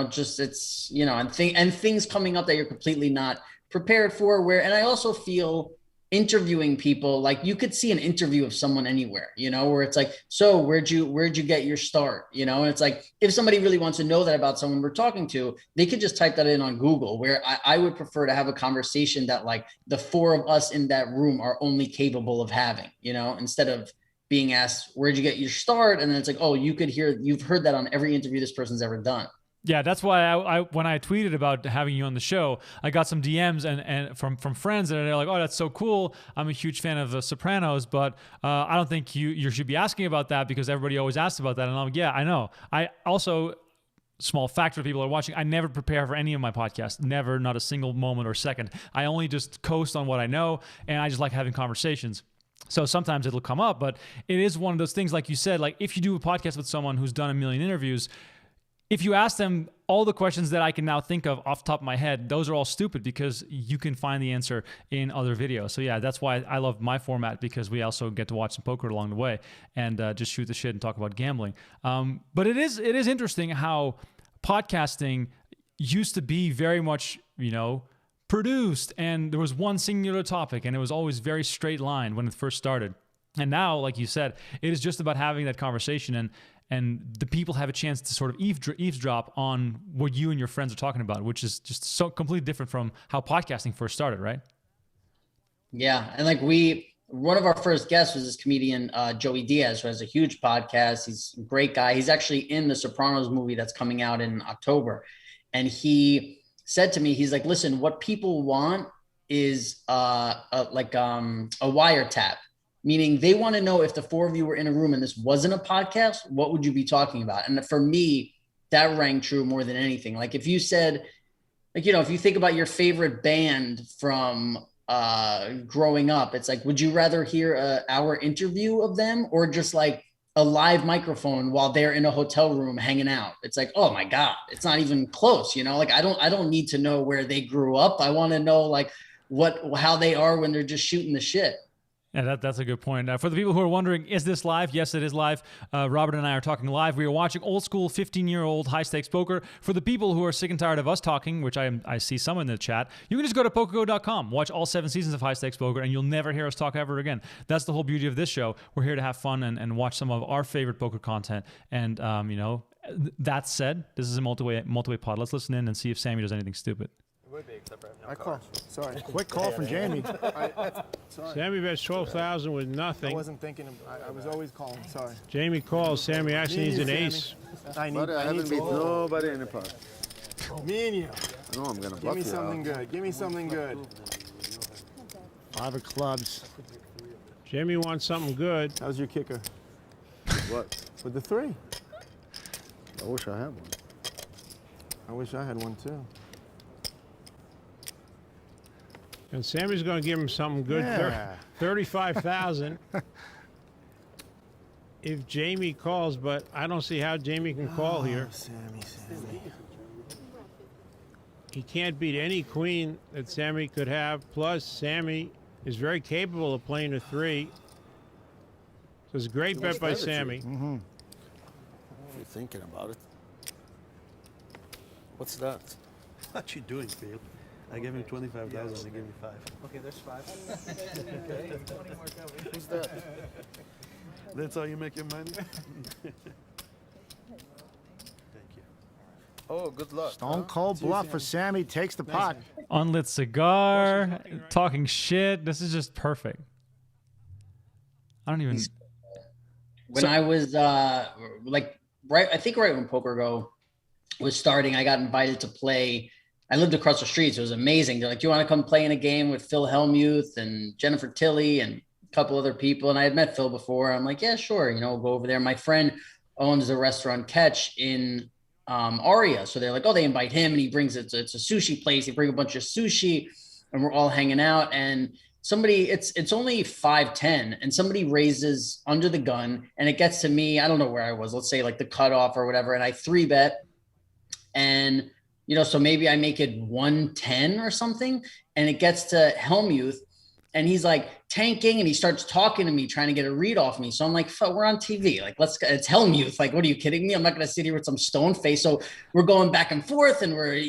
just it's, and things coming up that you're completely not prepared for, and I also feel interviewing people, like you could see an interview of someone anywhere, where it's like, so where'd you get your start? And it's like, if somebody really wants to know that about someone we're talking to, they could just type that in on Google, where I would prefer to have a conversation that like the 4 of us in that room are only capable of having, instead of being asked, where'd you get your start? And then it's like, oh, you've heard that on every interview this person's ever done. Yeah, that's why I when I tweeted about having you on the show, I got some DMs and from friends, and they're like, "Oh, that's so cool. I'm a huge fan of The Sopranos, but I don't think you should be asking about that because everybody always asks about that." And I'm like, "Yeah, I know." I also, small fact for people who are watching, I never prepare for any of my podcasts. Never, not a single moment or second. I only just coast on what I know, and I just like having conversations. So sometimes it'll come up, but it is one of those things, like you said, like if you do a podcast with someone who's done a million interviews, if you ask them all the questions that I can now think of off the top of my head, those are all stupid because you can find the answer in other videos. So yeah, that's why I love my format, because we also get to watch some poker along the way and just shoot the shit and talk about gambling. But it is interesting how podcasting used to be very much, produced, and there was one singular topic, and it was always very straight line when it first started. And now, like you said, it is just about having that conversation, and the people have a chance to sort of eavesdrop on what you and your friends are talking about, which is just so completely different from how podcasting first started, right? Yeah, and like one of our first guests was this comedian, Joey Diaz, who has a huge podcast. He's a great guy. He's actually in the Sopranos movie that's coming out in October. And he said to me, he's like, listen, what people want is a wiretap. Meaning they want to know, if the 4 of you were in a room and this wasn't a podcast, what would you be talking about? And for me, that rang true more than anything. Like if you said, like, if you think about your favorite band from growing up, it's like, would you rather hear our interview of them or just like a live microphone while they're in a hotel room hanging out? It's like, oh my God, it's not even close. Like I don't need to know where they grew up. I want to know like how they are when they're just shooting the shit. Yeah, that's a good point. For the people who are wondering, is this live? Yes, it is live. Robert and I are talking live. We are watching old school 15-year-old high-stakes poker. For the people who are sick and tired of us talking, which I see some in the chat, you can just go to PokerGO.com, watch all 7 seasons of high-stakes poker, and you'll never hear us talk ever again. That's the whole beauty of this show. We're here to have fun and watch some of our favorite poker content. And, that said, this is a multi-way pod. Let's listen in and see if Sammy does anything stupid. I call. Sorry. Quick call from Jamie. Sorry. Sammy bets 12,000 with I nothing. wasn't thinking. I was always calling. Sorry. Jamie calls. Sammy actually needs an Sammy. ace. I haven't beat nobody in the pot. Me and you. I know I'm gonna Give bluff me you something out. good. Give me something good. 5 of clubs. Jamie wants something good. How's your kicker? What? With the 3. I wish I had one. I wish I had one too. And Sammy's going to give him something good. Yeah. 35,000. If Jamie calls, but I don't see how Jamie can call here. Sammy. He can't beat any queen that Sammy could have. Plus, Sammy is very capable of playing a 3. So it's a great bet by Sammy. Mm-hmm. You're thinking about it. What's that? What you doing, Phil? I gave him 25,000. He gave me 5. Okay, there's 5. Who's that? That's how you make your money. Thank you. Oh, good luck. Stone cold bluff for Sammy. Takes the pot. Unlit cigar, talking shit. This is just perfect. I don't even. When I was like I think right when PokerGo was starting, I got invited to play. I lived across the street, so it was amazing. They're like, "Do you want to come play in a game with Phil Hellmuth and Jennifer Tilly and a couple other people?" And I had met Phil before. I'm like, "Yeah, sure. We'll go over there." My friend owns a restaurant, Catch, in Aria. So they're like, "Oh, they invite him, and he brings it's a sushi place. He bring a bunch of sushi, and we're all hanging out." And somebody, it's only 5-10, and somebody raises under the gun, and it gets to me. I don't know where I was. Let's say like the cutoff or whatever, and I 3-bet, and so maybe I make it 110 or something, and it gets to Hellmuth, and he's like tanking, and he starts talking to me, trying to get a read off me. So I'm like, we're on TV. Like, it's Hellmuth. Like, what are you kidding me? I'm not going to sit here with some stone face. So we're going back and forth, and we're,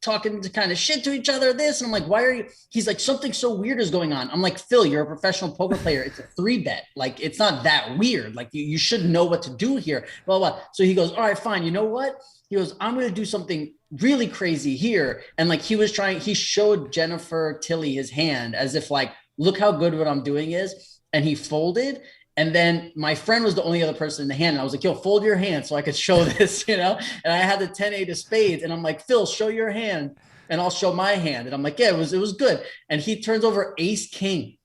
talking to kind of shit to each other, this. And I'm like, why are you? He's like, something so weird is going on. I'm like, Phil, you're a professional poker player. It's a 3-bet. Like, it's not that weird. Like, you should know what to do here. Blah, blah. So he goes, all right, fine. You know what? He goes, I'm going to do something really crazy here. And like, he showed Jennifer Tilly his hand as if like, look how good what I'm doing is. And he folded. And then my friend was the only other person in the hand. And I was like, yo, fold your hand so I could show this, And I had the 10-8 of spades. And I'm like, Phil, show your hand and I'll show my hand. And I'm like, yeah, it was good. And he turns over ace king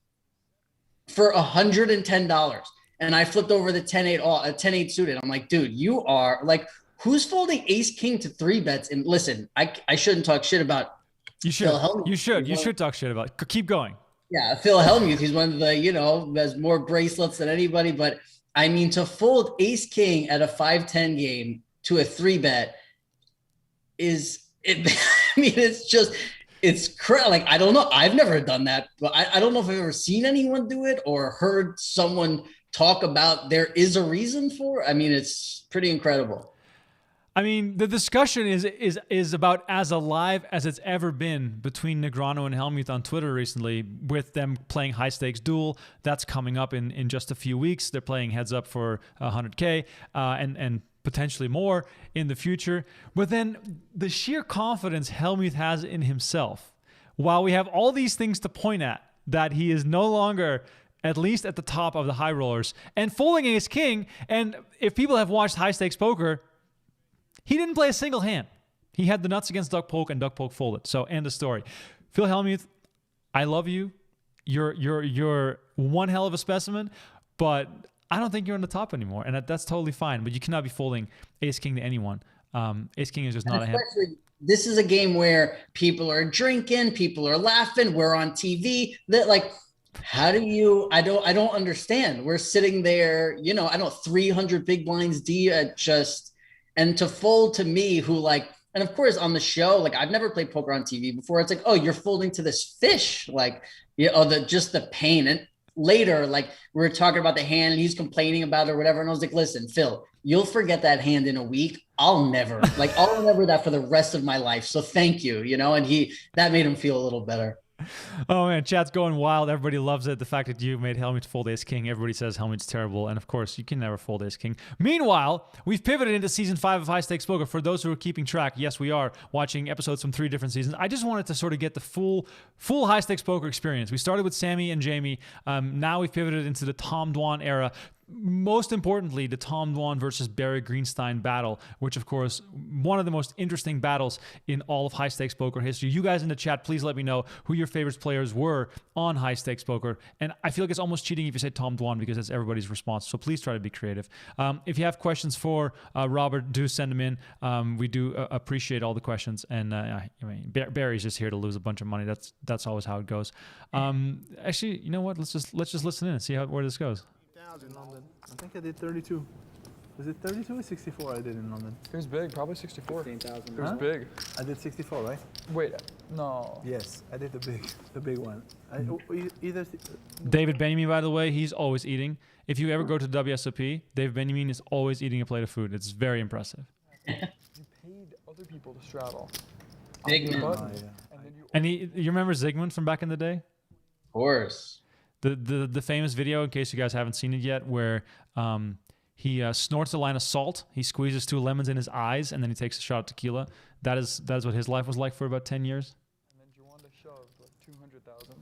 for $110. And I flipped over the 10-8 suited. I'm like, dude, you are like, who's folding ace king to 3-bets? And listen, I shouldn't talk shit about Phil Hellmuth. You should talk shit about. Keep going. Yeah, Phil Hellmuth. He's one of the, has more bracelets than anybody. But I mean, to fold ace king at a 5-10 game to a 3-bet it's crazy. Like, I don't know. I've never done that, but I don't know if I've ever seen anyone do it or heard someone talk about there is a reason for it. I mean, it's pretty incredible. I mean, the discussion is about as alive as it's ever been between Negreanu and Hellmuth on Twitter recently, with them playing high stakes duel. That's coming up in just a few weeks. They're playing heads up for 100K and potentially more in the future. But then the sheer confidence Hellmuth has in himself, while we have all these things to point at, that he is no longer at least at the top of the high rollers and folding ace king. And if people have watched high stakes poker, he didn't play a single hand. He had the nuts against Duck Poke, and Duck Poke folded. So, end of story. Phil Hellmuth, I love you. You're one hell of a specimen, but I don't think you're on the top anymore, and that's totally fine. But you cannot be folding Ace King to anyone. Ace King is just not a hand. This is a game where people are drinking, people are laughing. We're on TV. That like, how do you? I don't understand. We're sitting there, 300 big blinds deep at just. And to fold to me, who like, and of course on the show, like I've never played poker on TV before. It's like, oh, you're folding to this fish, like, just the pain. And later, like we were talking about the hand and he's complaining about it or whatever. And I was like, listen, Phil, you'll forget that hand in a week. I'll remember that for the rest of my life. So thank you, and that made him feel a little better. Oh man, chat's going wild. Everybody loves it. The fact that you made Helmut's fold ace king. Everybody says Helmut's terrible, and of course, you can never fold ace king. Meanwhile, we've pivoted into season 5 of High Stakes Poker. For those who are keeping track, yes, we are watching episodes from 3 different seasons. I just wanted to sort of get the full High Stakes Poker experience. We started with Sammy and Jamie. Now we've pivoted into the Tom Dwan era. Most importantly, the Tom Dwan versus Barry Greenstein battle, which of course, one of the most interesting battles in all of High Stakes Poker history. You guys in the chat, please let me know who your favorite players were on High Stakes Poker. And I feel like it's almost cheating if you say Tom Dwan because that's everybody's response. So please try to be creative. If you have questions for Robert, do send them in. We do appreciate all the questions. And I mean, Barry's just here to lose a bunch of money. That's always how it goes. Actually, you know what? Let's just listen in and see where this goes. In London. I think I did 32. Was it 32 or 64 I did in London? It was big, probably 64. 15,000. It was big. I did 64, right? Wait, no. Yes, I did the big one. Either David Benjamin, by the way, he's always eating. If you ever go to WSOP, David Benjamin is always eating a plate of food. It's very impressive. You paid other people to straddle. Big man. yeah. And you remember Zygmunt from back in the day? Of course. The famous video, in case you guys haven't seen it yet, where he snorts a line of salt, he squeezes 2 lemons in his eyes, and then he takes a shot of tequila. That is what his life was like for about 10 years. And then Joanna shoved like 200,000.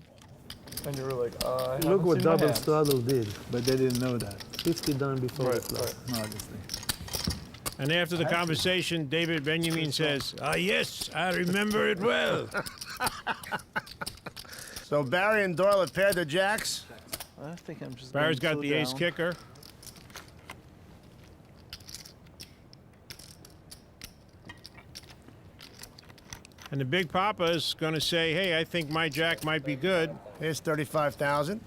And you were like, I Look what haven't seen my Double hands. Straddle did, but they didn't know that. 50 done before Right, the flop, obviously. And after the conversation, David Benjamin says, yes, I remember it well. So Barry and Doyle have paired their jacks. I think I'm just Barry's going got so the ace down. kicker. And the big papa is going to say, hey, I think my jack might be good. Here's 35,000.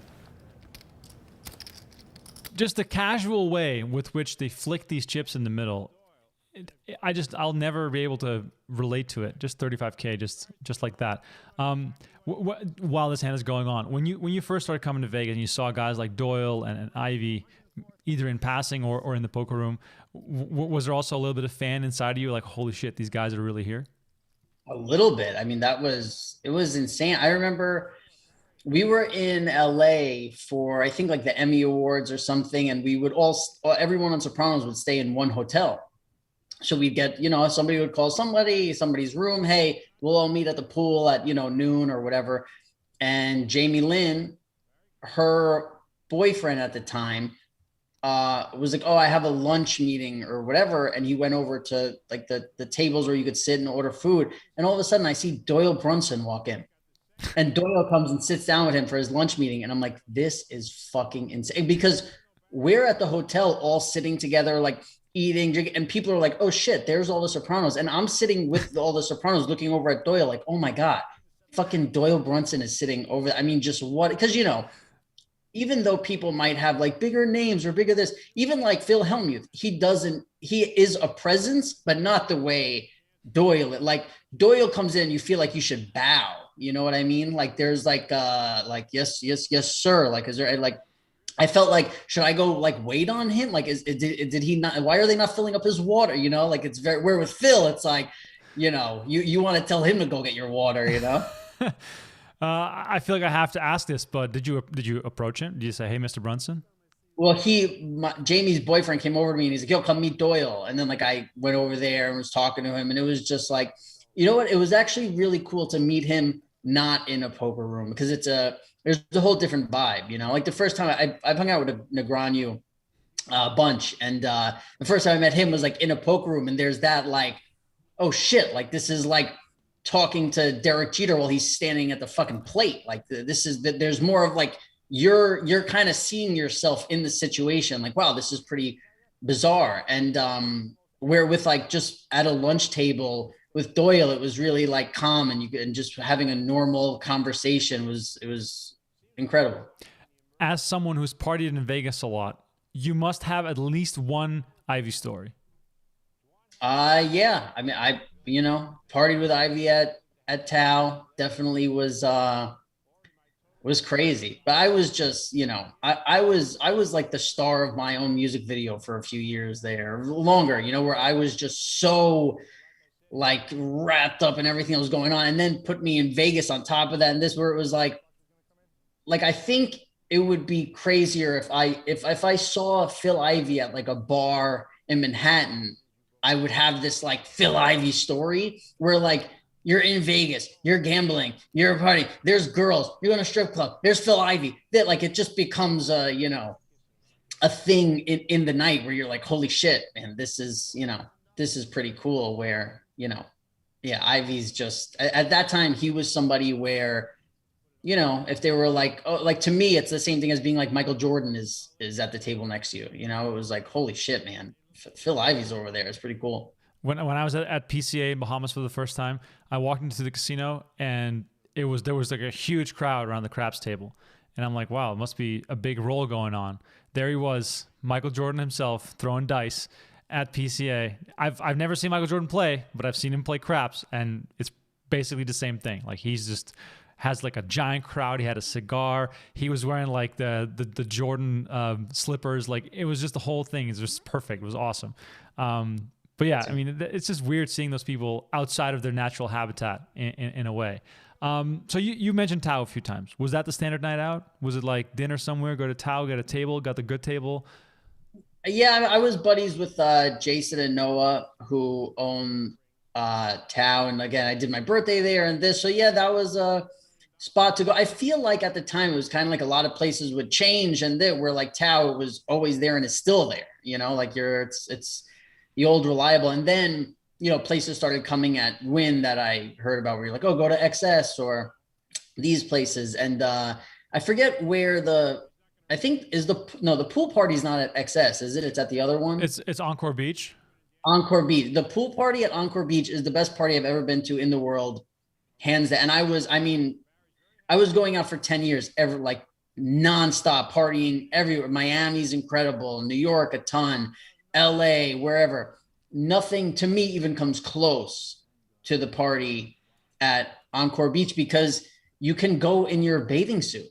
Just the casual way with which they flick these chips in the middle. I'll never be able to relate to it. Just 35K, just like that. While this hand is going on, when you first started coming to Vegas and you saw guys like Doyle and Ivy, either in passing or in the poker room, was there also a little bit of fan inside of you, like, holy shit, these guys are really here? A little bit. I mean, it was insane. I remember we were in LA for, I think, like the Emmy Awards or something, and we would everyone on Sopranos would stay in one hotel. So we'd get, somebody would call somebody's room. Hey, we'll all meet at the pool at, noon or whatever. And Jamie Lynn, her boyfriend at the time, was like, oh, I have a lunch meeting or whatever. And he went over to like the tables where you could sit and order food. And all of a sudden I see Doyle Brunson walk in. And Doyle comes and sits down with him for his lunch meeting. And I'm like, this is fucking insane. Because we're at the hotel all sitting together, like eating, drinking, and people are like, oh shit, there's all the Sopranos. And I'm sitting with all the Sopranos looking over at Doyle like, oh my God, fucking Doyle Brunson is sitting over. I mean, just what? Because, even though people might have like bigger names or bigger this, even like Phil Hellmuth, he is a presence, but not the way Doyle, like Doyle comes in, you feel like you should bow. You know what I mean? Like there's like yes, sir. Like, is there like, I felt like, should I go like wait on him? Like, did he not, why are they not filling up his water? Like it's where with Phil, it's like, you want to tell him to go get your water, I feel like I have to ask this, but did you approach him? Did you say, hey, Mr. Brunson? Well, Jamie's boyfriend came over to me and he's like, yo, come meet Doyle. And then like, I went over there and was talking to him, and it was just like, you know what? It was actually really cool to meet him not in a poker room, because there's a whole different vibe, like the first time I've hung out with Negreanu a bunch. And the first time I met him was like in a poker room, and there's that like, oh shit, like this is like talking to Derek Jeter while he's standing at the fucking plate. Like there's more of like, you're kind of seeing yourself in the situation. Like, wow, this is pretty bizarre. And where with like just at a lunch table with Doyle, it was really like calm, and just having a normal conversation it was incredible. As someone who's partied in Vegas a lot, you must have at least one Ivy story. Yeah. I mean, I partied with Ivy at Tao. Definitely was crazy. But I was just, I was like the star of my own music video for a few years there, longer, where I was just so like wrapped up in everything that was going on, and then put me in Vegas on top of that. And this where it was like I think it would be crazier if I saw Phil Ivey at like a bar in Manhattan, I would have this like Phil Ivey story where like you're in Vegas, you're gambling, you're partying, there's girls, you're going to strip club, there's Phil Ivey. That like it just becomes a thing in the night where you're like, holy shit, man, this is pretty cool. Where, Ivey's just at that time he was somebody where, if they were like, oh, like to me, it's the same thing as being like Michael Jordan is at the table next to you. It was like, holy shit, man, Phil Ivey's over there. It's pretty cool. When I was at PCA in Bahamas for the first time, I walked into the casino and there was like a huge crowd around the craps table. And I'm like, wow, it must be a big roll going on. There he was, Michael Jordan himself, throwing dice at PCA. I've never seen Michael Jordan play, but I've seen him play craps, and it's basically the same thing. Like he's just has like a giant crowd. He had a cigar. He was wearing like the Jordan slippers. Like it was just the whole thing is just perfect. It was awesome. But yeah, I mean, it's just weird seeing those people outside of their natural habitat in a way. So you mentioned Tao a few times. Was that the standard night out? Was it like dinner somewhere, go to Tao, get a table, got the good table? Yeah, I was buddies with Jason and Noah, who own Tao. And again, I did my birthday there and this. So yeah, that was a spot to go. I feel like at the time it was kind of like a lot of places would change, and that where like Tao was always there and is still there. Like it's the old reliable. And then, places started coming at Wynn that I heard about where you're like, oh, go to XS or these places. And I forget where the pool party's not at XS, is it? It's at the other one. It's Encore Beach. Encore Beach. The pool party at Encore Beach is the best party I've ever been to in the world, hands down. And I was going out for 10 years, like nonstop partying everywhere. Miami's incredible. New York, a ton. LA, wherever. Nothing to me even comes close to the party at Encore Beach because you can go in your bathing suit.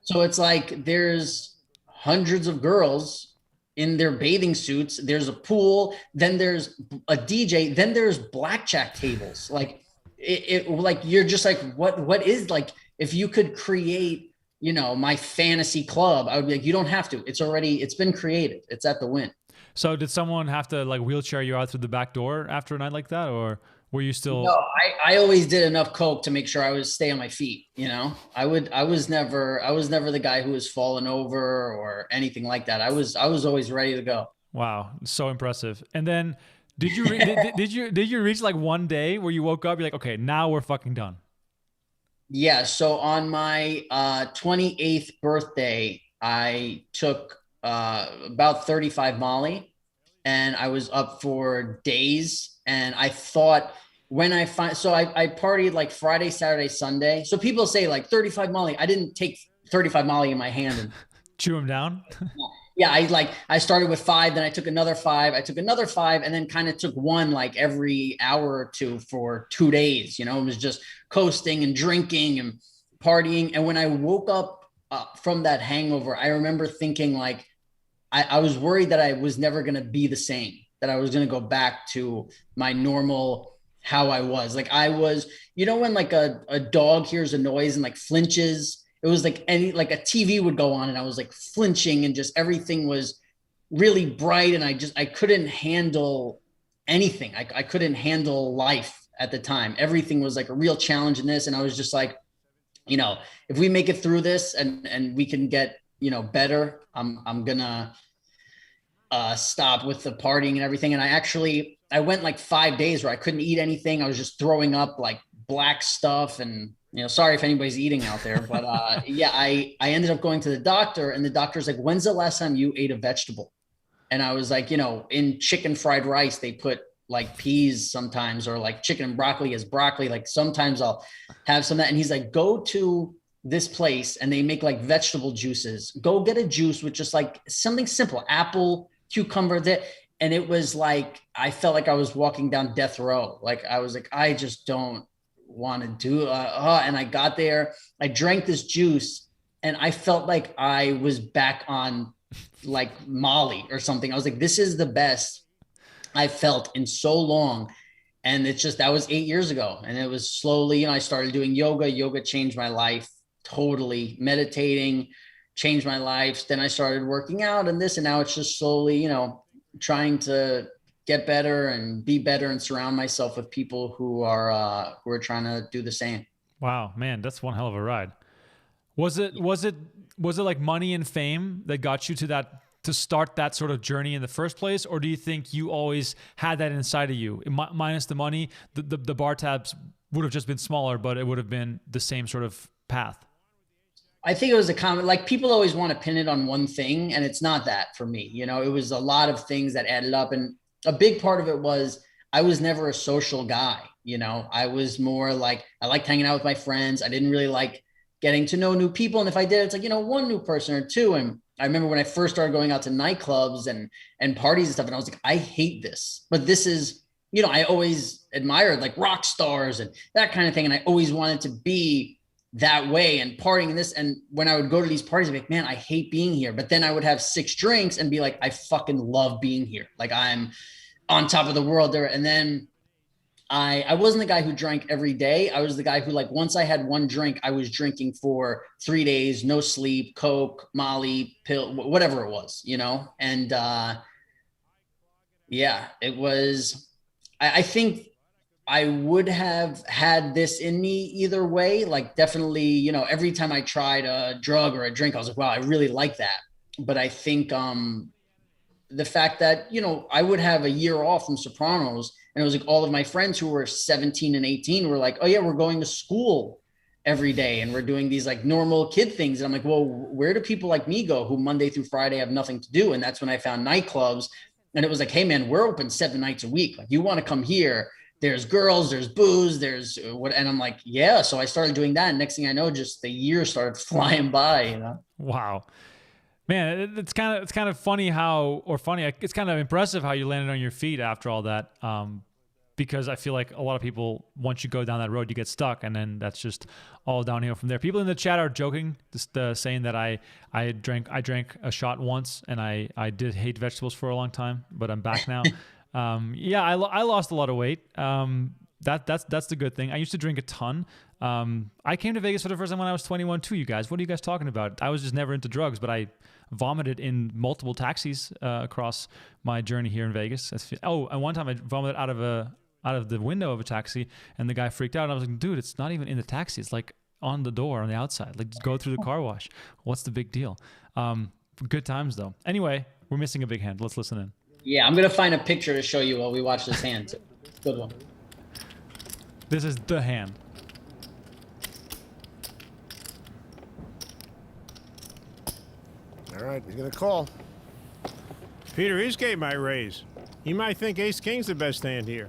So it's like there's hundreds of girls in their bathing suits. There's a pool, then there's a DJ, then there's blackjack tables. Like it like you're just like, what is, like, if you could create, my fantasy club, I would be like, you don't have to. It's been created. It's at the Wynn. So did someone have to like wheelchair you out through the back door after a night like that, or were you still? No, I always did enough coke to make sure I was stay on my feet. I was never the guy who was falling over or anything like that. I was always ready to go. Wow, so impressive. And then did you reach like one day where you woke up, you're like, okay, now we're fucking done? Yeah. So on my 28th birthday, I took about 35 Molly, and I was up for days. And I thought I partied like Friday, Saturday, Sunday. So people say like 35 Molly. I didn't take 35 Molly in my hand and chew them down. Yeah. I started with 5, then I took another 5. I took another 5 and then kind of took one like every hour or two for 2 days. It was just coasting and drinking and partying. And when I woke up from that hangover, I remember thinking like, I was worried that I was never going to be the same, that I was going to go back to my normal, how I was. Like I was, when like a dog hears a noise and like flinches, it was like like a TV would go on and I was like flinching and just everything was really bright. And I couldn't handle anything. I couldn't handle life at the time. Everything was like a real challenge in this. And I was just like, if we make it through this and we can get, better, I'm gonna stop with the partying and everything. And I went like 5 days where I couldn't eat anything. I was just throwing up like black stuff and, sorry if anybody's eating out there, but yeah, I ended up going to the doctor, and the doctor's like, when's the last time you ate a vegetable? And I was like, in chicken fried rice, they put like peas sometimes, or like chicken and broccoli as broccoli. Like sometimes I'll have some of that. And he's like, go to this place and they make like vegetable juices. Go get a juice with just like something simple, apple, cucumber, that. And it was like, I felt like I was walking down death row. Like I was like, I just don't want to do and I got there, I drank this juice and I felt like I was back on like Molly or something. I was like, this is the best I felt in so long. And it's just, that was 8 years ago. And it was slowly, I started doing yoga. Yoga changed my life totally. Meditating changed my life. Then I started working out and this, and now it's just slowly, trying to get better and be better and surround myself with people who are trying to do the same. Wow, man, that's one hell of a ride. Was it like money and fame that got you to start that sort of journey in the first place? Or do you think you always had that inside of you? Minus the money, the bar tabs would have just been smaller, but it would have been the same sort of path. I think it was a common, like people always want to pin it on one thing, and it's not that for me. It was a lot of things that added up. And a big part of it was I was never a social guy. I was more like, I liked hanging out with my friends. I didn't really like getting to know new people. And if I did, it's like, one new person or two. And I remember when I first started going out to nightclubs and parties and stuff, and I was like, I hate this, but this is, I always admired like rock stars and that kind of thing. And I always wanted to be that way and partying and this. And when I would go to these parties, I'd be like, man, I hate being here. But then I would have 6 drinks and be like, I fucking love being here. Like I'm on top of the world there. And then I wasn't the guy who drank every day. I was the guy who, like, once I had one drink, I was drinking for 3 days, no sleep, Coke, Molly, pill, whatever it was, And yeah, it was, I think I would have had this in me either way. Like definitely, every time I tried a drug or a drink, I was like, wow, I really like that. But I think the fact that, I would have a year off from Sopranos, and it was like all of my friends who were 17 and 18 were like, oh yeah, we're going to school every day and we're doing these like normal kid things. And I'm like, well, where do people like me go who Monday through Friday have nothing to do? And that's when I found nightclubs, and it was like, hey man, we're open 7 nights a week. Like you want to come here, there's girls, there's booze, there's what. And I'm like, yeah. So I started doing that. And next thing I know, just the year started flying by, Wow. Man, it's kind of funny it's kind of impressive how you landed on your feet after all that. Because I feel like a lot of people, once you go down that road, you get stuck, and then that's just all downhill from there. People in the chat are joking, just saying that I drank a shot once, and I did hate vegetables for a long time, but I'm back now. Yeah, I lost a lot of weight. That's the good thing. I used to drink a ton. I came to Vegas for the first time when I was 21 too, you guys. What are you guys talking about? I was just never into drugs, but I vomited in multiple taxis across my journey here in Vegas. And one time I vomited out of the window of a taxi, and the guy freaked out. And I was like, dude, it's not even in the taxi. It's like on the door on the outside. Like, just go through the car wash. What's the big deal? Good times though. Anyway, we're missing a big hand. Let's listen in. Yeah, I'm going to find a picture to show you while we watch this hand. Good one. This is the hand. All right, he's going to call. Peter Eastgate might raise. He might think Ace King's the best hand here.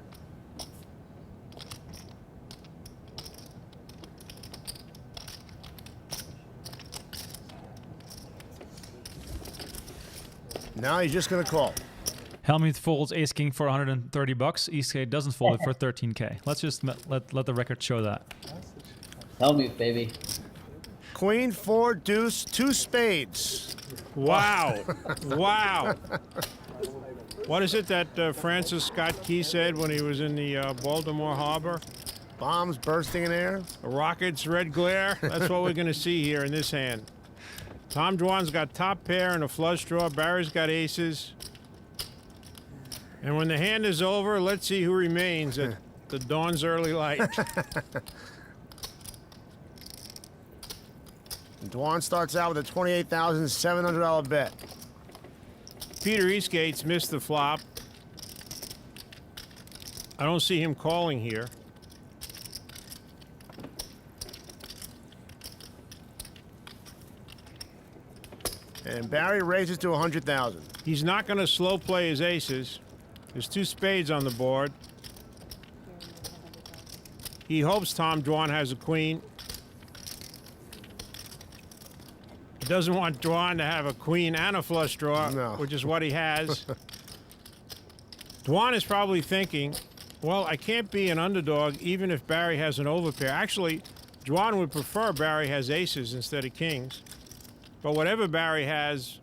Now he's just going to call. Helmuth folds Ace King for $130. Eastgate doesn't fold it for $13K. Let's just let the record show that. Helmuth, baby. Queen, 4, deuce, 2 spades. Wow. Wow. What is it that Francis Scott Key said when he was in the Baltimore Harbor? Bombs bursting in air. A rocket's red glare. That's what we're going to see here in this hand. Tom Dwan's got top pair and a flush draw. Barry's got aces. And when the hand is over, let's see who remains at the dawn's early light. Dwan starts out with a $28,700 bet. Peter Eastgate's missed the flop. I don't see him calling here. And Barry raises to 100,000. He's not going to slow play his aces. There's 2 spades on the board. He hopes Tom Dwan has a queen. He doesn't want Dwan to have a queen and a flush draw, which is what he has. Dwan is probably thinking, well, I can't be an underdog even if Barry has an overpair. Actually, Dwan would prefer Barry has aces instead of kings. But whatever Barry has,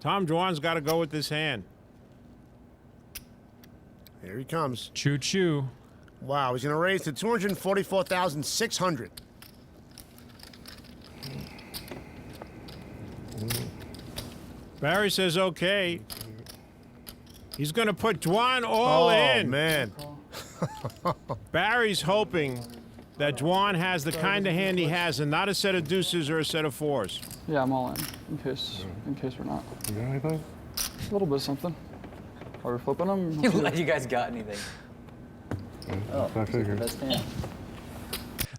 Tom Dwan's got to go with this hand. Here he comes. Choo choo. Wow, he's going to raise to 244,600. Barry says okay. He's going to put Dwan all in. Oh, man. Barry's hoping that Dwan has the kind of hand he has and not a set of deuces or a set of fours. Yeah, I'm all in case we're not. You got anything? A little bit of something. Are we flipping them? You guys got anything? Oh, I figured. Best hand.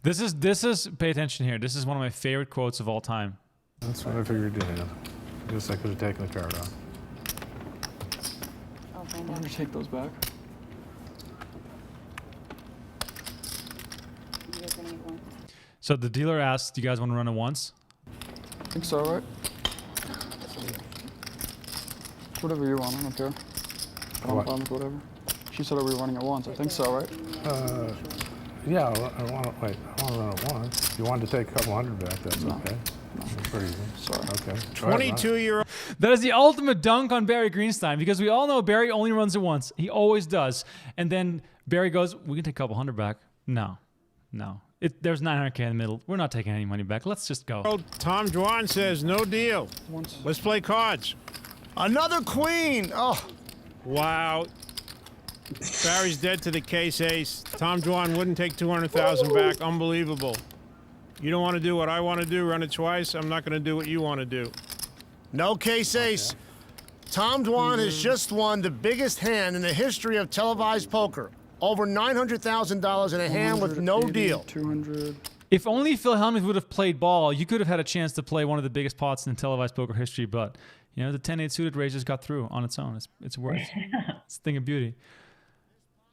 This is. Pay attention here. This is one of my favorite quotes of all time. That's what I figured you had. I guess I could have taken the card off. Why don't we take those back? So the dealer asks, "Do you guys want to run it once?" I think so, right? Whatever you want, I don't care. I'm fine with whatever. She said, are we running it once? I think so, right? Yeah, I want to run it once. If you wanted to take a couple hundred back, that's okay. That's pretty easy. Sorry. Okay. 22-year-old. That is the ultimate dunk on Barry Greenstein, because we all know Barry only runs it once. He always does. And then Barry goes, "We can take a couple hundred back." No. There's 900K in the middle. We're not taking any money back. Let's just go. Tom Dwan says no deal. Let's play cards. Another queen. Oh. Wow. Barry's dead to the case ace. Tom Dwan wouldn't take 200,000 back. Unbelievable. You don't want to do what I want to do, run it twice. I'm not going to do what you want to do. No case ace. Tom Dwan has just won the biggest hand in the history of televised poker. Over $900,000 in a hand with no deal. 200. If only Phil Hellmuth would have played ball, you could have had a chance to play one of the biggest pots in televised poker history. But the 10-8 suited raise just got through on its own. It's worth. It's a thing of beauty.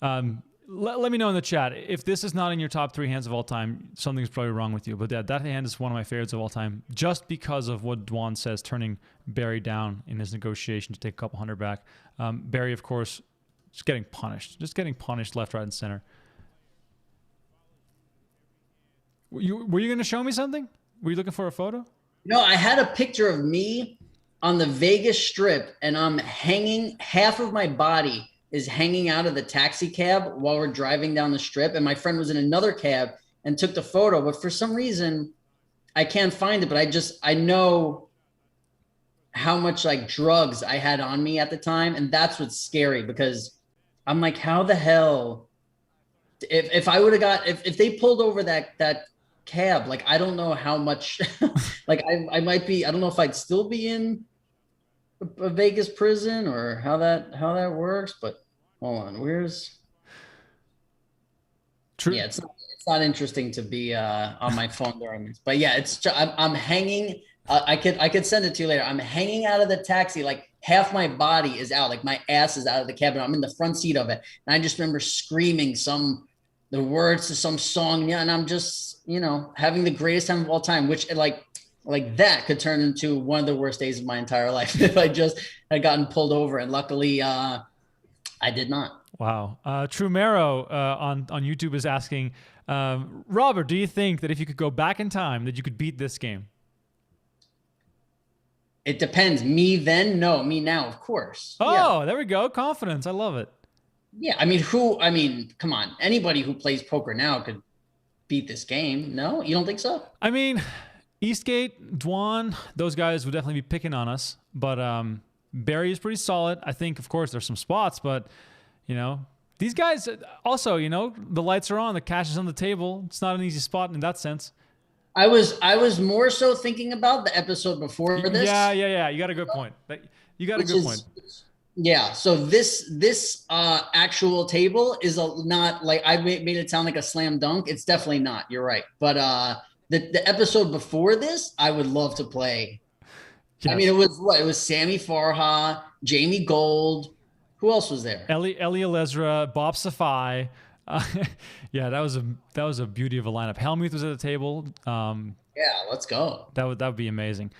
Let me know in the chat if this is not in your top 3 hands of all time. Something's probably wrong with you. But that hand is one of my favorites of all time, just because of what Dwan says, turning Barry down in his negotiation to take a couple hundred back. Barry, of course, just getting punished left, right, and center. Were you going to show me something? Were you looking for a photo? No, I had a picture of me on the Vegas Strip, and I'm hanging. Half of my body is hanging out of the taxi cab while we're driving down the Strip, and my friend was in another cab and took the photo. But for some reason, I can't find it. But I know how much like drugs I had on me at the time, and that's what's scary, because I'm like, how the hell? If I would have got if they pulled over that cab, like I don't know how much, like I might be. I don't know if I'd still be in a Vegas prison or how that works. But hold on, where's? True. Yeah, it's not interesting to be on my phone during this. But yeah, I'm hanging. I could send it to you later. I'm hanging out of the taxi, like half my body is out, like my ass is out of the cabin. I'm in the front seat of it, and I just remember screaming the words to some song, and I'm just having the greatest time of all time, which like that could turn into one of the worst days of my entire life if I just had gotten pulled over, and luckily I did not. Wow. True Marrow on YouTube is asking, Robert, do you think that if you could go back in time that you could beat this game? It depends. Me then? No. Me now, of course. Oh, yeah. There we go. Confidence. I love it. Yeah. I mean, come on. Anybody who plays poker now could beat this game. No? You don't think so? I mean, Eastgate, Dwan, those guys would definitely be picking on us. But Barry is pretty solid. I think, of course, there's some spots, but, these guys also, the lights are on, the cash is on the table. It's not an easy spot in that sense. I was more so thinking about the episode before this. Yeah. You got a good point. Point. Yeah. So this actual table is not like I made it sound like a slam dunk. It's definitely not. You're right. But the episode before this, I would love to play. Yes. I mean, it was Sammy Farha, Jamie Gold. Who else was there? Eli Alezra, Bob Safai. Yeah, that was a beauty of a lineup. Hellmuth was at the table. Yeah, let's go. That would be amazing.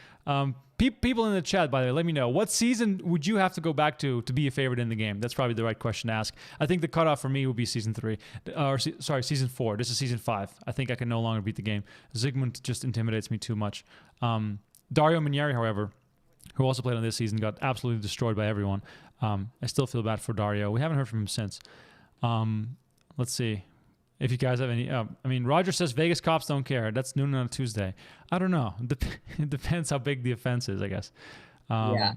People in the chat, by the way, let me know, what season would you have to go back to be a favorite in the game? That's probably the right question to ask. I think the cutoff for me would be season 3, season 4. This is season 5. I think I can no longer beat the game. Zygmunt just intimidates me too much. Dario Minieri, however, who also played on this season, got absolutely destroyed by everyone. I still feel bad for Dario. We haven't heard from him since. Let's see if you guys have any. I mean, Roger says Vegas cops don't care. That's noon on a Tuesday. I don't know. It depends how big the offense is, I guess. Yeah,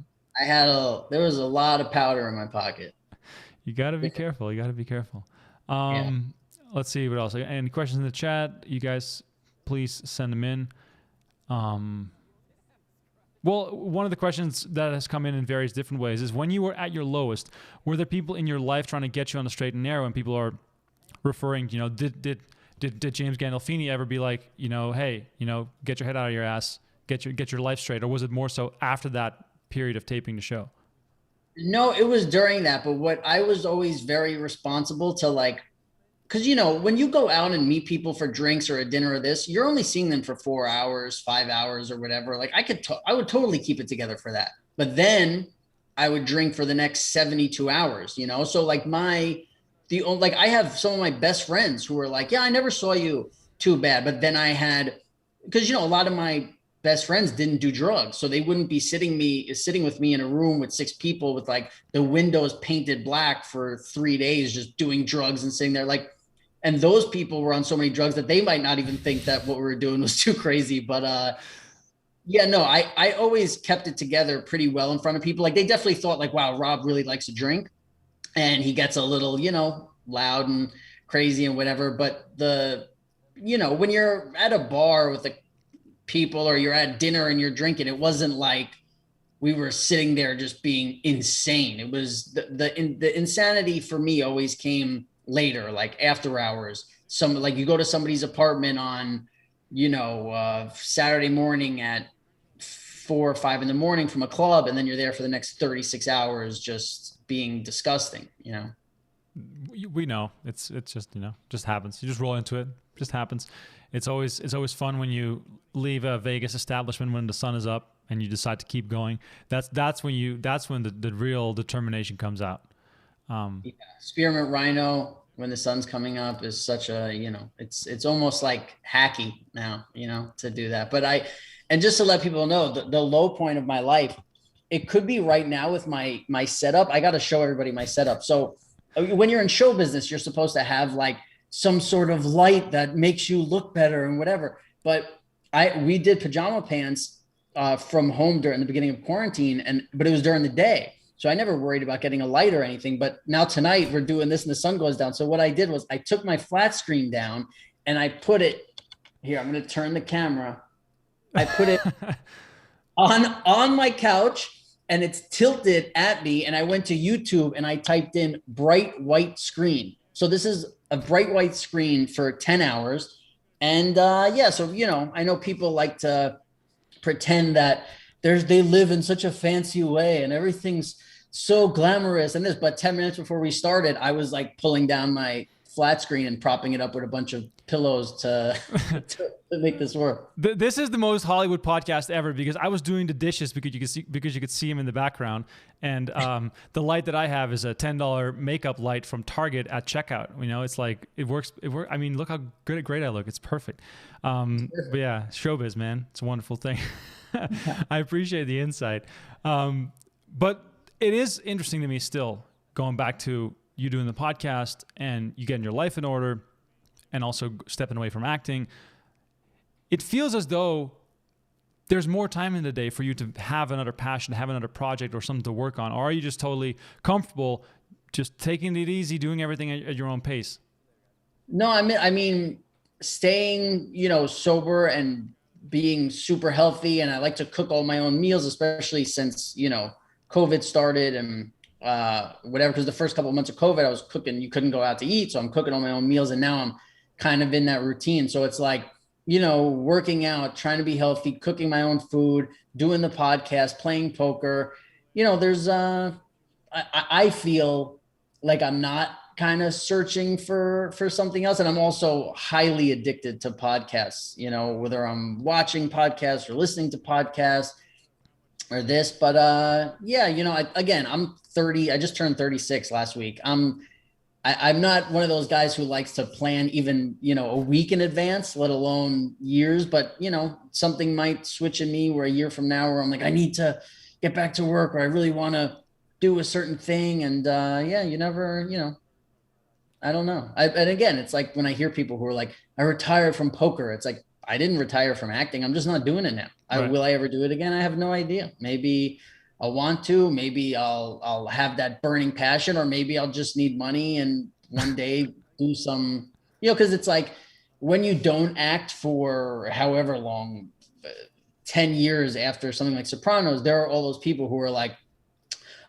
there was a lot of powder in my pocket. You got to be careful. You got to be careful. Let's see what else. Any questions in the chat? You guys, please send them in. Well, one of the questions that has come in various different ways is, when you were at your lowest, were there people in your life trying to get you on the straight and narrow? And people are referring, did James Gandolfini ever be like, hey, get your head out of your ass, get your life straight? Or was it more so after that period of taping the show? No, it was during that. But what I was always very responsible to, because, when you go out and meet people for drinks or a dinner or this, you're only seeing them for 4 hours, 5 hours or whatever. I would totally keep it together for that. But then I would drink for the next 72 hours, So I have some of my best friends who were like, yeah, I never saw you too bad. But then I had, because, a lot of my best friends didn't do drugs. So they wouldn't be sitting with me in a room with 6 people with the windows painted black for 3 days, just doing drugs and sitting there and those people were on so many drugs that they might not even think that what we were doing was too crazy. But I always kept it together pretty well in front of people. They definitely thought wow, Rob really likes to drink and he gets a little, loud and crazy and whatever. But when you're at a bar with the people or you're at dinner and you're drinking, it wasn't like we were sitting there just being insane. It was the insanity for me always came later, after hours. You go to somebody's apartment on, Saturday morning at 4 or 5 in the morning from a club, and then you're there for the next 36 hours just being disgusting, We know it's just, just happens. You just roll into it. Just happens. It's always fun when you leave a Vegas establishment when the sun is up and you decide to keep going. That's when the real determination comes out. Spearmint Rhino when the sun's coming up is such a, it's almost like hacky now, to do that. But and just to let people know, the low point of my life, it could be right now with my setup. I got to show everybody my setup. So when you're in show business, you're supposed to have some sort of light that makes you look better and whatever. But we did pajama pants from home during the beginning of quarantine, but it was during the day. So I never worried about getting a light or anything. But now tonight we're doing this and the sun goes down. So what I did was I took my flat screen down and I put it here. I'm going to turn the camera. I put it on my couch and it's tilted at me. And I went to YouTube and I typed in bright white screen. So this is a bright white screen for 10 hours. And so, I know people like to pretend that they live in such a fancy way and everything's so glamorous and this, but 10 minutes before we started, I was pulling down my flat screen and propping it up with a bunch of pillows to make this work. This is the most Hollywood podcast ever because I was doing the dishes because you could see him in the background, and the light that I have is a $10 makeup light from Target at checkout. It's it works. I mean, look how great I look. It's perfect. But yeah, showbiz, man, it's a wonderful thing. I appreciate the insight. But it is interesting to me still, going back to you doing the podcast and you getting your life in order and also stepping away from acting. It feels as though there's more time in the day for you to have another passion, have another project or something to work on. Or are you just totally comfortable just taking it easy, doing everything at your own pace? No, I mean, staying, sober and being super healthy. And I like to cook all my own meals, especially since, COVID started and whatever, because the first couple of months of COVID, I was cooking, you couldn't go out to eat. So I'm cooking all my own meals. And now I'm kind of in that routine. So it's working out, trying to be healthy, cooking my own food, doing the podcast, playing poker. There's I feel like I'm not kind of searching for something else. And I'm also highly addicted to podcasts, whether I'm watching podcasts or listening to podcasts or this, but I'm 30. I just turned 36 last week. I'm not one of those guys who likes to plan even, a week in advance, let alone years, but something might switch in me where a year from now where I'm like, I need to get back to work, or I really want to do a certain thing. And yeah, you never, I don't know. And again, it's like when I hear people who are like, I retired from poker. It's like, I didn't retire from acting. I'm just not doing it now. Right. Will I ever do it again? I have no idea. Maybe I'll want to, maybe I'll have that burning passion, or maybe I'll just need money and one day do some, cause it's like when you don't act for however long, 10 years after something like Sopranos, there are all those people who are like,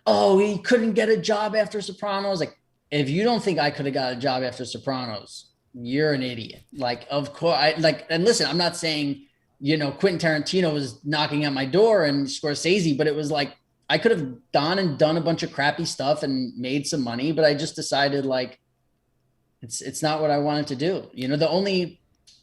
oh, he couldn't get a job after Sopranos. Like, if you don't think I could have got a job after Sopranos, you're an idiot. Like, of course, and listen, I'm not saying, Quentin Tarantino was knocking at my door and Scorsese, but it was like, I could have gone and done a bunch of crappy stuff and made some money, but I just decided like, it's not what I wanted to do. The only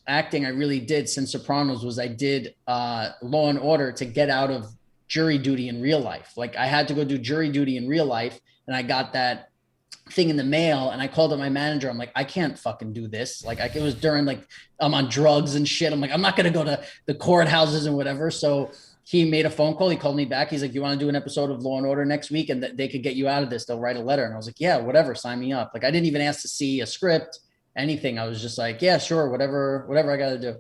acting I really did since Sopranos was I did Law and Order to get out of jury duty in real life. Like I had to go do jury duty in real life, and I got that thing in the mail, and I called up my manager. I'm like, I can't fucking do this. Like it was during like I'm on drugs and shit. I'm like, I'm not gonna go to the courthouses and whatever. So he made a phone call. He called me back. He's like, you want to do an episode of Law and Order next week, and they could get you out of this. They'll write a letter. And I was like, yeah, whatever, sign me up. Like I didn't even ask to see a script, anything. I was just like, yeah, sure, whatever I got to do.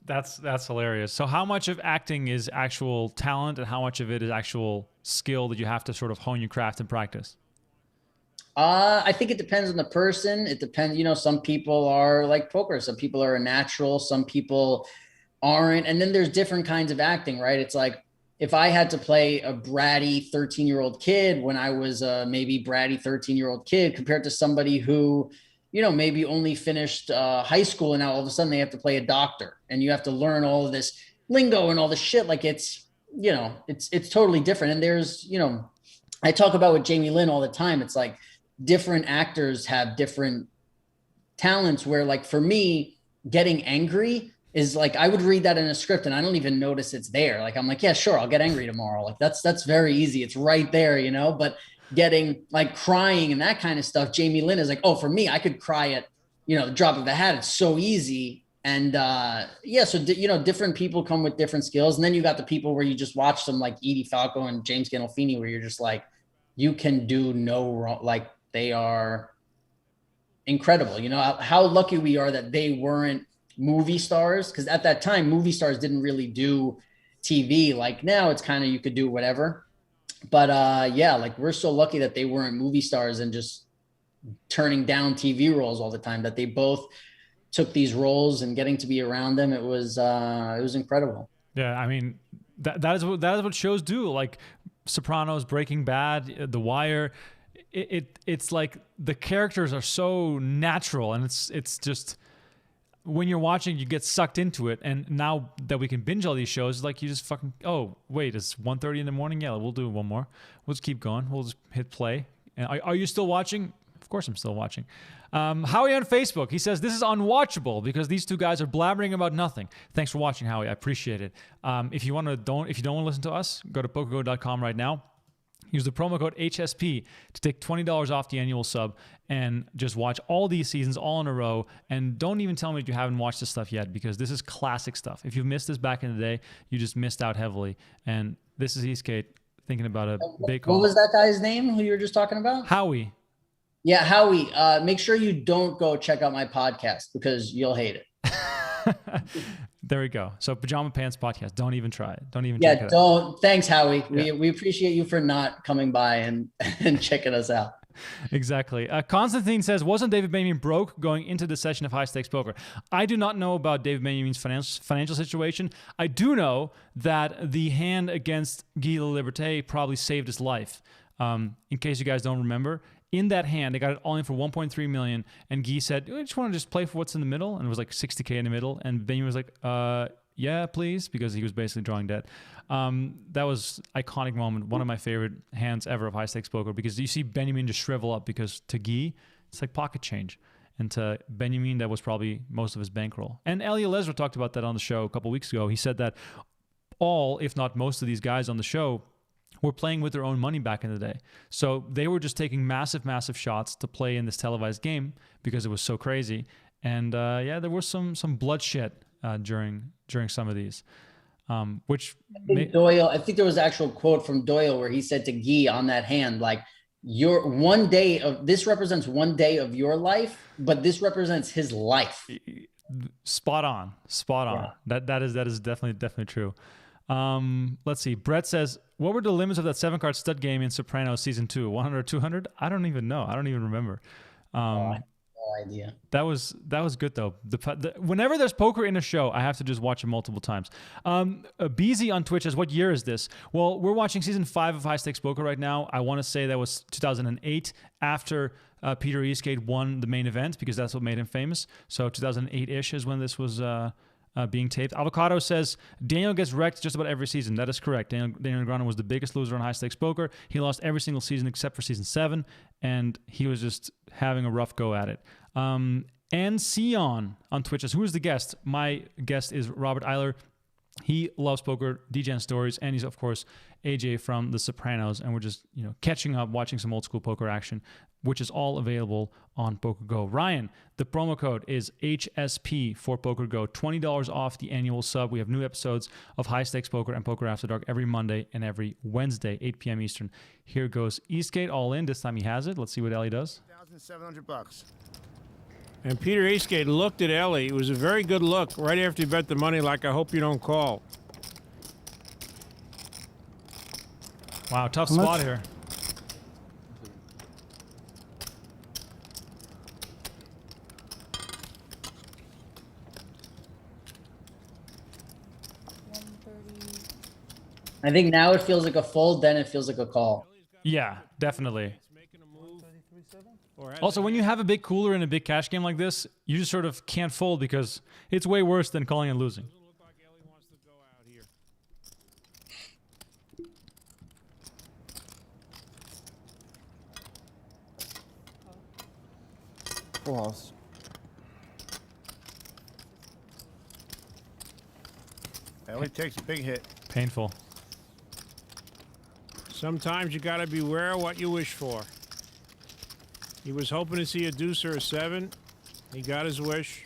That's hilarious. So how much of acting is actual talent and how much of it is actual skill that you have to sort of hone your craft and practice? I think it depends on the person. It depends, some people are like poker. Some people are a natural, some people aren't. And then there's different kinds of acting, right? It's like, if I had to play a bratty 13-year-old kid when I was a maybe bratty 13-year-old kid compared to somebody who, maybe only finished high school, and now all of a sudden they have to play a doctor and you have to learn all of this lingo and all this shit. Like it's totally different. And there's, I talk about with Jamie Lynn all the time. It's like different actors have different talents where like for me, getting angry is like, I would read that in a script and I don't even notice it's there. Like, I'm like, yeah, sure, I'll get angry tomorrow. Like that's very easy. It's right there, but getting like crying and that kind of stuff, Jamie Lynn is like, oh, for me, I could cry at, the drop of a hat. It's so easy. And yeah, so, different people come with different skills. And then you got the people where you just watch them like Edie Falco and James Gandolfini, where you're just like, you can do no wrong. Like they are incredible. How lucky we are that they weren't movie stars. Cause at that time, movie stars didn't really do TV. Like now it's kind of, you could do whatever. But yeah, like we're so lucky that they weren't movie stars and just turning down TV roles all the time, that they both took these roles and getting to be around them. It was incredible. Yeah. I mean, that is what shows do, like Sopranos, Breaking Bad, The Wire. It's like the characters are so natural, and it's just, when you're watching, you get sucked into it. And now that we can binge all these shows, like you just fucking, oh, wait, it's 1:30 in the morning? Yeah, we'll do one more. We'll just keep going. We'll just hit play. And are you still watching? Of course I'm still watching. Howie on Facebook, he says, this is unwatchable because these two guys are blabbering about nothing. Thanks for watching, Howie. I appreciate it. If you don't want to listen to us, go to PokerGO.com right now. Use the promo code HSP to take $20 off the annual sub and just watch all these seasons all in a row. And don't even tell me that you haven't watched this stuff yet, because this is classic stuff. If you've missed this back in the day, you just missed out heavily. And this is Eastgate thinking about a big call. What was that guy's name who you were just talking about? Howie. Yeah, Howie. Make sure you don't go check out my podcast because you'll hate it. There we go. So Pajama Pants Podcast. Don't even try it. Don't even check it out. Don't. Thanks, Howie. Yeah. We appreciate you for not coming by and checking us out. Exactly. Constantine says, wasn't David Benjamin broke going into the session of High Stakes Poker? I do not know about David Benjamin's financial situation. I do know that the hand against Guy Laliberté probably saved his life. In case you guys don't remember, in that hand, they got it all in for $1.3 million, and Guy said, I just want to just play for what's in the middle, and it was like $60K in the middle, and Benjamin was like, yeah, please, because he was basically drawing debt. That was iconic moment, one of my favorite hands ever of High Stakes Poker, because you see Benjamin just shrivel up, because to Guy, it's like pocket change, and to Benjamin, that was probably most of his bankroll. And Elia Lesra talked about that on the show a couple weeks ago. He said that all, if not most of these guys on the show were playing with their own money back in the day. So they were just taking massive, massive shots to play in this televised game because it was so crazy. And yeah, there was some bloodshed during some of these. I think there was an actual quote from Doyle where he said to Guy on that hand, like, this represents one day of your life, but this represents his life. Spot on. Yeah. That is definitely true. Let's see. Brett says, what were the limits of that 7-card stud game in Sopranos season 2? 100 or 200? I don't even know. I don't even remember. I have no idea. That was good though. Whenever there's poker in a show, I have to just watch it multiple times. Beezy on Twitch says, what year is this? Well, we're watching season 5 of High Stakes Poker right now. I want to say that was 2008 after Peter Eastgate won the main event, because that's what made him famous. So 2008-ish is when this was being taped. Avocado says, Daniel gets wrecked just about every season. That is correct. Daniel Negreanu was the biggest loser on High Stakes Poker. He lost every single season except for season 7, and he was just having a rough go at it. And Sion on Twitch says, who is the guest? My guest is Robert Iler. He loves poker, DGen stories, and he's, of course, AJ from The Sopranos. And we're just, catching up, watching some old school poker action, which is all available on PokerGo. Ryan, the promo code is HSP for PokerGo. $20 off the annual sub. We have new episodes of High Stakes Poker and Poker After Dark every Monday and every Wednesday, 8 p.m. Eastern. Here goes Eastgate all in. This time he has it. Let's see what Ellie does. $1,700. And Peter Eastgate looked at Ellie. It was a very good look right after he bet the money, like, I hope you don't call. Wow, tough spot here. I think now it feels like a fold, then it feels like a call. Yeah, definitely. Also, when you have a big cooler in a big cash game like this, you just sort of can't fold because it's way worse than calling and losing. Full house. Ellie takes a big hit. Painful. Sometimes you gotta beware what you wish for. He was hoping to see a deuce or a 7. He got his wish.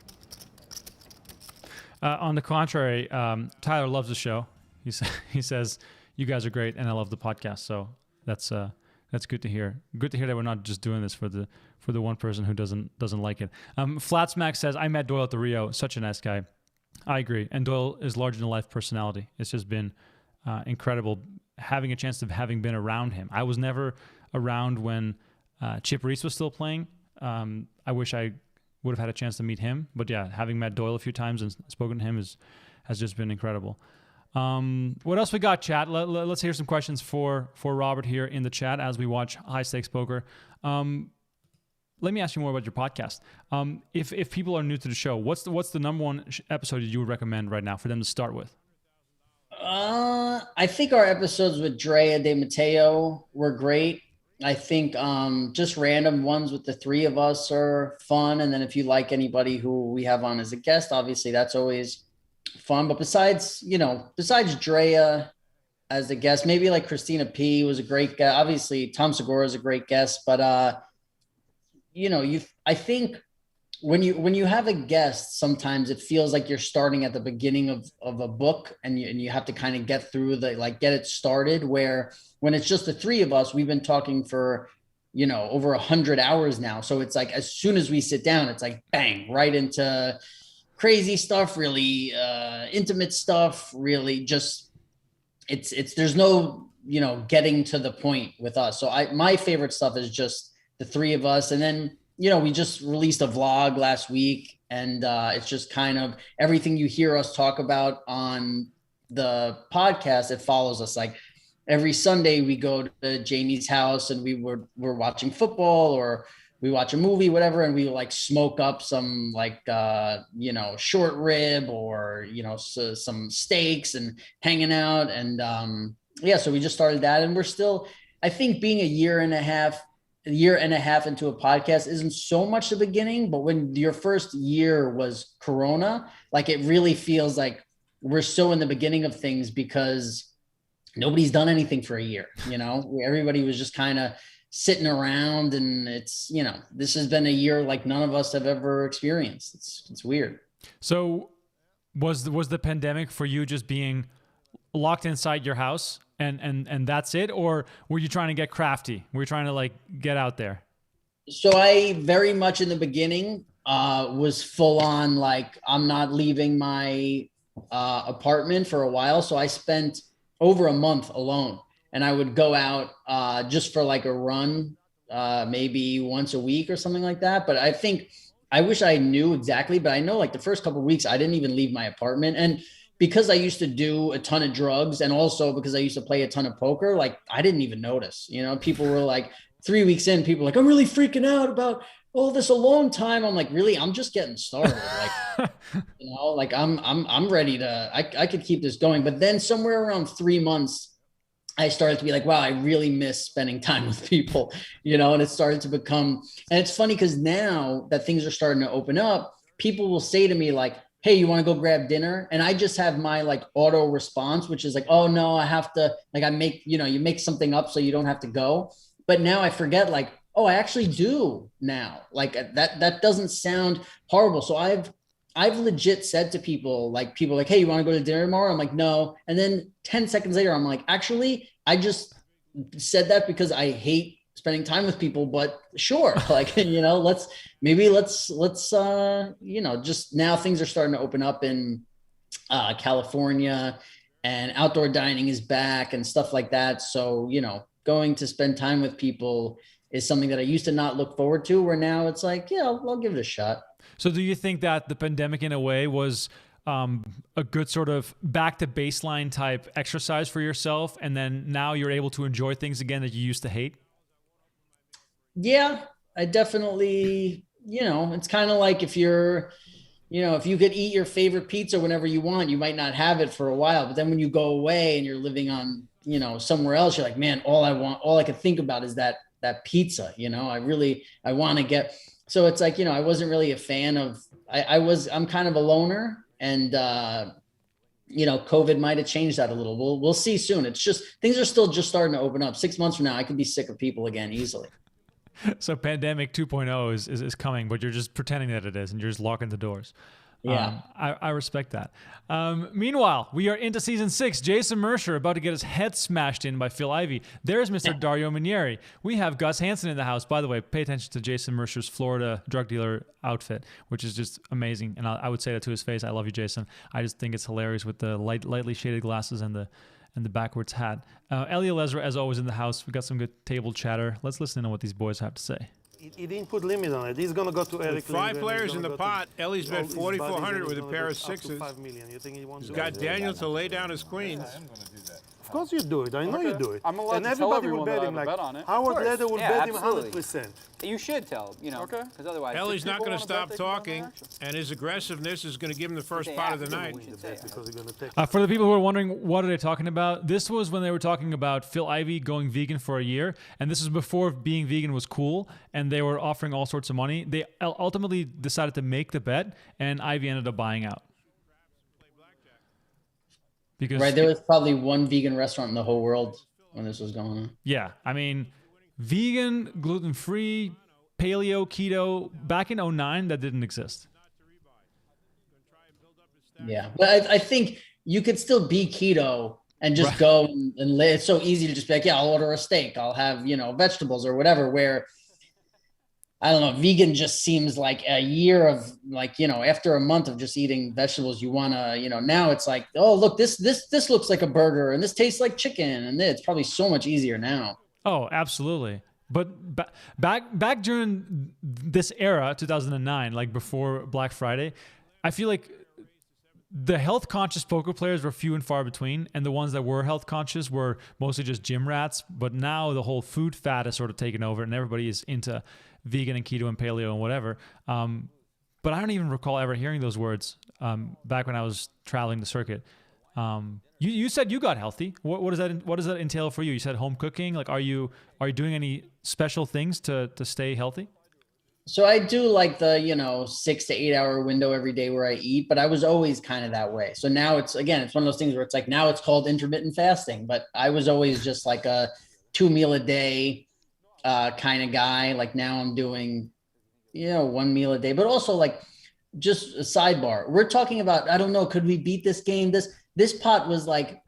On the contrary, Tyler loves the show. He says, you guys are great, and I love the podcast. So that's good to hear. Good to hear that we're not just doing this for the one person who doesn't like it. Flatsmack says, I met Doyle at the Rio. Such a nice guy. I agree. And Doyle is larger-than-life personality. It's just been incredible having a chance of having been around him. I was never around when Chip Reese was still playing. I wish I would have had a chance to meet him. But yeah, having met Doyle a few times and spoken to him has just been incredible. What else we got, chat? Let's hear some questions for Robert here in the chat as we watch High Stakes Poker. Let me ask you more about your podcast. If people are new to the show, what's the number one episode that you would recommend right now for them to start with? I think our episodes with Drea De Matteo were great. I think just random ones with the three of us are fun. And then if you like anybody who we have on as a guest, obviously that's always fun. But besides Drea as a guest, maybe like Christina P was a great guest. Obviously Tom Segura is a great guest, but I think when you have a guest, sometimes it feels like you're starting at the beginning of a book and you have to kind of get through get it started, where when it's just the three of us, we've been talking for, over 100 hours now. So it's like, as soon as we sit down, it's like, bang, right into crazy stuff, really intimate stuff, really just, there's no, getting to the point with us. So my favorite stuff is just the three of us. And then, we just released a vlog last week, and it's just kind of everything you hear us talk about on the podcast. It follows us. Like every Sunday we go to Jamie's house and we're watching football, or we watch a movie, whatever. And we smoke up some short rib or, some steaks and hanging out. And so we just started that, and we're still, I think being a year and a half into a podcast isn't so much the beginning, but when your first year was Corona, it really feels like we're so in the beginning of things because nobody's done anything for a year. Everybody was just kind of sitting around, and it's, this has been a year like none of us have ever experienced. It's weird. So was the pandemic for you just being locked inside your house and that's it? Or were you trying to get crafty? Were you trying to like get out there? So I very much in the beginning was full on like I'm not leaving my apartment for a while. So I spent over a month alone, and I would go out just for like a run, maybe once a week or something like that. But I think I wish I knew exactly, but I know like the first couple of weeks I didn't even leave my apartment. And because I used to do a ton of drugs, and also because I used to play a ton of poker, like I didn't even notice, you know, people were like 3 weeks in, people were like, I'm really freaking out about all this a long time. I'm like, really, I'm just getting started. Like, you know, like I'm ready to, I could keep this going. But then somewhere around 3 months, I started to be like, wow, I really miss spending time with people, you know, and it started to become, and it's funny because now that things are starting to open up, people will say to me like, hey, you want to go grab dinner? And I just have my like auto response, which is like, oh no, I have to, like I make, you know, you make something up so you don't have to go. But now I forget like, oh, I actually do now. Like that doesn't sound horrible. So I've legit said to people like, hey, you want to go to dinner tomorrow? I'm like, no. And then 10 seconds later, I'm like, actually, I just said that because I hate spending time with people, but sure. Like, you know, let's, you know, just now things are starting to open up in California, and outdoor dining is back and stuff like that. So, you know, going to spend time with people is something that I used to not look forward to, where now it's like, yeah, I'll give it a shot. So do you think that the pandemic in a way was a good sort of back to baseline type exercise for yourself, and then now you're able to enjoy things again that you used to hate? Yeah, I definitely, you know, it's kind of like if you're, you know, if you could eat your favorite pizza whenever you want, you might not have it for a while, but then when you go away and you're living on, you know, somewhere else, you're like, man, all I could think about is that pizza, you know, I want to get, so it's like, you know, I wasn't really a fan of, I'm kind of a loner, and, you know, COVID might've changed that a little. We'll see soon. It's just, things are still just starting to open up. 6 months from now, I could be sick of people again easily. So pandemic 2.0 is coming, but you're just pretending that it is, and you're just locking the doors. Yeah. I respect that. Meanwhile, we are into season 6. Jason Mercer about to get his head smashed in by Phil Ivey. There's Mr. Dario Minieri. We have Gus Hansen in the house. By the way, pay attention to Jason Mercer's Florida drug dealer outfit, which is just amazing. And I would say that to his face. I love you, Jason. I just think it's hilarious with the lightly shaded glasses and the backwards hat. Elio Lesra, as always, in the house. We've got some good table chatter. Let's listen to what these boys have to say. He didn't put limit on it. He's going to go to Eric. With 5 players in the pot, Ellie's bet 4,400 with a pair of sixes. 5 million. You think he wants He's got Daniel to lay down his queens. Of course you do it. I know you do it. I'm allowed and to tell everybody will everyone bet that I him have a like bet on it. Howard Leder will bet him absolutely. 100%. You should tell, you know, because otherwise. Ellie's if not people going to wanna bet, stop they can have talking, an action. and his aggressiveness is going to give him the first They pot of the night. absolutely should say it. Because he's going to take For the people who are wondering, what are they talking about? This was when they were talking about Phil Ivey going vegan for a year, and this was before being vegan was cool, and they were offering all sorts of money. They ultimately decided to make the bet, and Ivey ended up buying out. Because Right. There was probably one vegan restaurant in the whole world when this was going on. yeah, I mean, vegan, gluten-free, paleo, keto, back in 2009, that didn't exist. Yeah. But I think you could still be keto and just go and it's so easy to just be like, yeah, I'll order a steak. I'll have, you know, vegetables or whatever, where I don't know, vegan just seems like a year of like, you know, after a month of just eating vegetables, you want to, you know, now it's like, oh, look, this looks like a burger and this tastes like chicken. And it's probably so much easier now. Oh, absolutely. But back during this era, 2009, like before Black Friday, I feel like the health conscious poker players were few and far between, and the ones that were health conscious were mostly just gym rats. But now the whole food fad has sort of taken over, and everybody is into vegan and keto and paleo and whatever. But I don't even recall ever hearing those words back when I was traveling the circuit. You said you got healthy. What does that entail for you? You said home cooking. Like, are you doing any special things to stay healthy? So I do like the, you know, 6 to 8 hour window every day where I eat, but I was always kind of that way. So now it's one of those things where it's like, now it's called intermittent fasting, but I was always just like a 2 meal a day kind of guy. Like now I'm doing, you know, 1 meal a day, but also like just a sidebar. We're talking about, I don't know, could we beat this game? This pot was like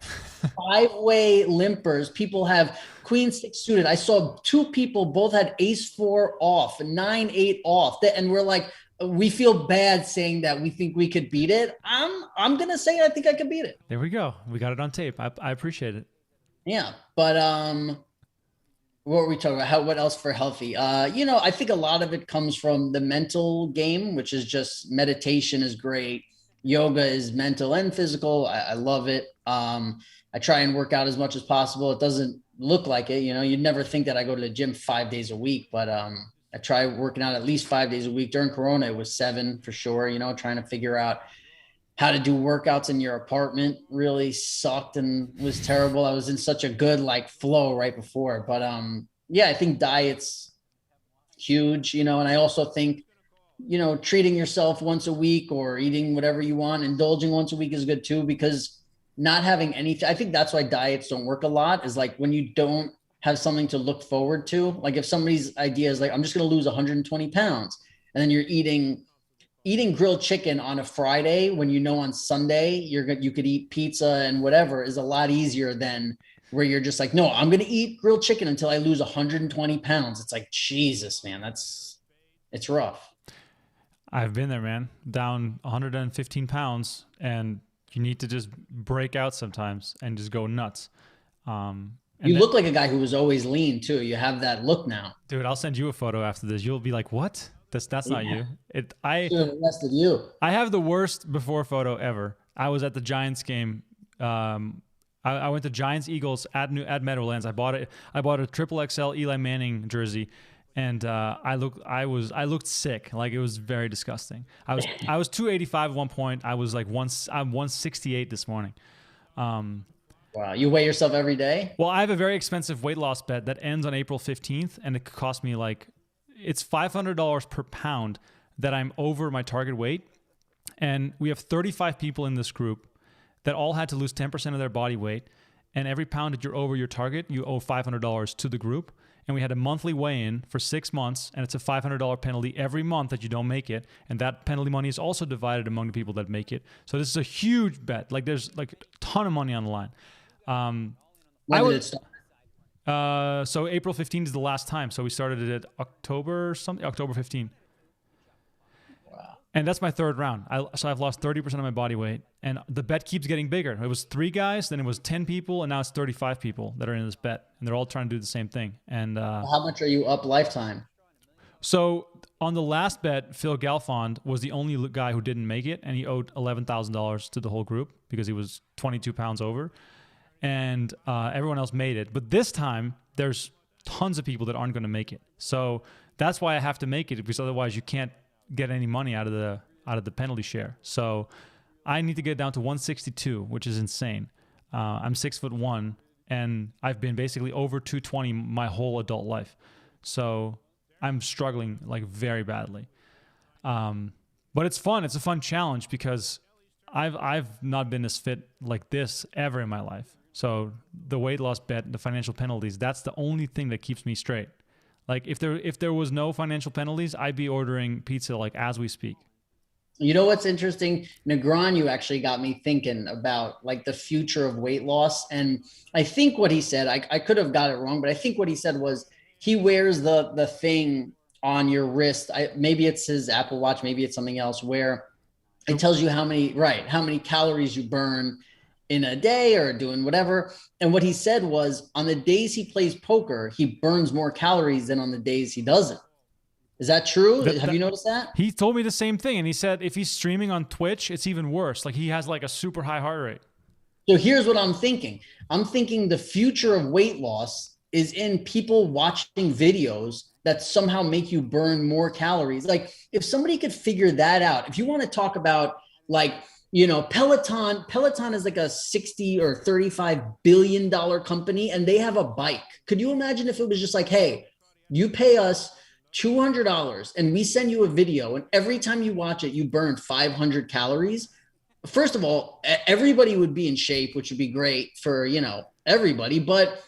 5-way limpers. People have queen 6 suited. I saw 2 people both had ace 4 off, 9-8 off, and we're like, we feel bad saying that we think we could beat it. I'm gonna say I think I could beat it. There we go. We got it on tape. I appreciate it. Yeah, but what were we talking about? What else for healthy? I think a lot of it comes from the mental game, which is just meditation is great. Yoga is mental and physical. I love it. I try and work out as much as possible. It doesn't look like it. You'd never think that I go to the gym 5 days a week, but I try working out at least 5 days a week. During Corona, it was 7 for sure. Trying to figure out how to do workouts in your apartment really sucked and was terrible. I was in such a good flow right before, but I think diet's huge, and I also think, treating yourself once a week or eating whatever you want, indulging once a week is good too, because not having anything, I think that's why diets don't work a lot, is when you don't have something to look forward to. If somebody's idea is I'm just going to lose 120 pounds, and then you're eating grilled chicken on a Friday when on Sunday you could eat pizza and whatever, is a lot easier than where you're just no, I'm going to eat grilled chicken until I lose 120 pounds. It's Jesus, man, it's rough. I've been there, man. Down 115 pounds, and you need to just break out sometimes and just go nuts. You look like a guy who was always lean too. You have that look now. Dude, I'll send you a photo after this. You'll be like, what? That's not you. I should have arrested you. I have the worst before photo ever. I was at the Giants game. I went to Giants Eagles at Meadowlands. I bought a triple XL Eli Manning jersey, and I looked sick. It was very disgusting. I was 285 at one point. I'm 168 this morning. Wow, you weigh yourself every day? Well, I have a very expensive weight loss bet that ends on April 15th, and it cost me it's $500 per pound that I'm over my target weight. And we have 35 people in this group that all had to lose 10% of their body weight. And every pound that you're over your target, you owe $500 to the group. And we had a monthly weigh-in for 6 months, and it's a $500 penalty every month that you don't make it. And that penalty money is also divided among the people that make it. So this is a huge bet. There's a ton of money on the line. When did it start? So April 15th is the last time. So we started it at October 15. Wow. And that's my third round. So I've lost 30% of my body weight, and the bet keeps getting bigger. It was 3 guys, then it was 10 people, and now it's 35 people that are in this bet, and they're all trying to do the same thing. And how much are you up lifetime? So on the last bet, Phil Galfond was the only guy who didn't make it, and he owed $11,000 to the whole group because he was 22 pounds over. And everyone else made it. But this time, there's tons of people that aren't going to make it. So that's why I have to make it, because otherwise you can't get any money out of the penalty share. So I need to get down to 162, which is insane. I'm 6'1", and I've been basically over 220 my whole adult life. So I'm struggling very badly. But it's fun. It's a fun challenge because I've not been as fit like this ever in my life. So the weight loss bet, the financial penalties, that's the only thing that keeps me straight. If there was no financial penalties, I'd be ordering pizza as we speak. You know what's interesting? Negron, actually got me thinking about the future of weight loss. And I think what he said, I could have got it wrong, but I think what he said was he wears the thing on your wrist. Maybe it's his Apple Watch, maybe it's something else, where it tells you how many calories you burn in a day or doing whatever. And what he said was on the days he plays poker, he burns more calories than on the days he doesn't. Is that true? Have you noticed that? He told me the same thing. And he said if he's streaming on Twitch, it's even worse. He has a super high heart rate. So here's what I'm thinking. I'm thinking the future of weight loss is in people watching videos that somehow make you burn more calories. If somebody could figure that out, if you want to talk about Peloton is a 60 or $35 billion company, and they have a bike. Could you imagine if it was just hey, you pay us $200 and we send you a video, and every time you watch it, you burn 500 calories. First of all, everybody would be in shape, which would be great for, everybody. But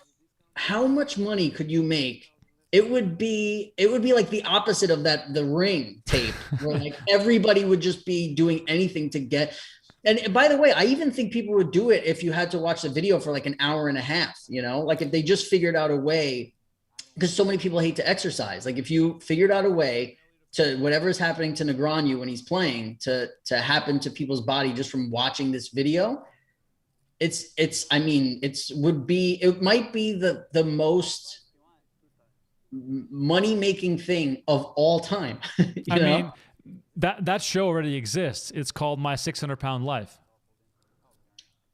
how much money could you make? It would be the opposite of the Ring tape, where everybody would just be doing anything to get. And by the way, I even think people would do it if you had to watch the video for like an hour and a half, you know, like if they just figured out a way, because so many people hate to exercise. Like if you figured out a way to whatever is happening to Negreanu when he's playing to happen to people's body just from watching this video, I mean, it might be the most money-making thing of all time. I mean, that show already exists. It's called My 600-Pound Life.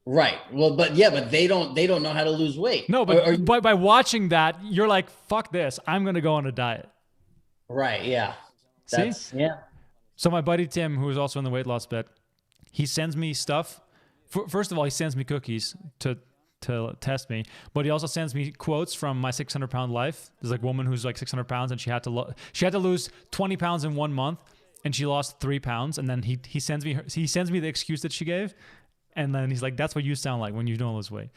Right. Well, but they don't know how to lose weight. No, but by watching that, you're like, fuck this. I'm going to go on a diet. Right. Yeah. See? Yeah. So my buddy Tim, who is also in the weight loss bet, he sends me stuff. First of all, he sends me cookies to test me, but he also sends me quotes from My 600-Pound Life. There's like a woman who's like 600 pounds and she had to lose 20 pounds in 1 month, and she lost 3 pounds. And then he sends me the excuse that she gave, and then he's like, "That's what you sound like when you don't lose weight."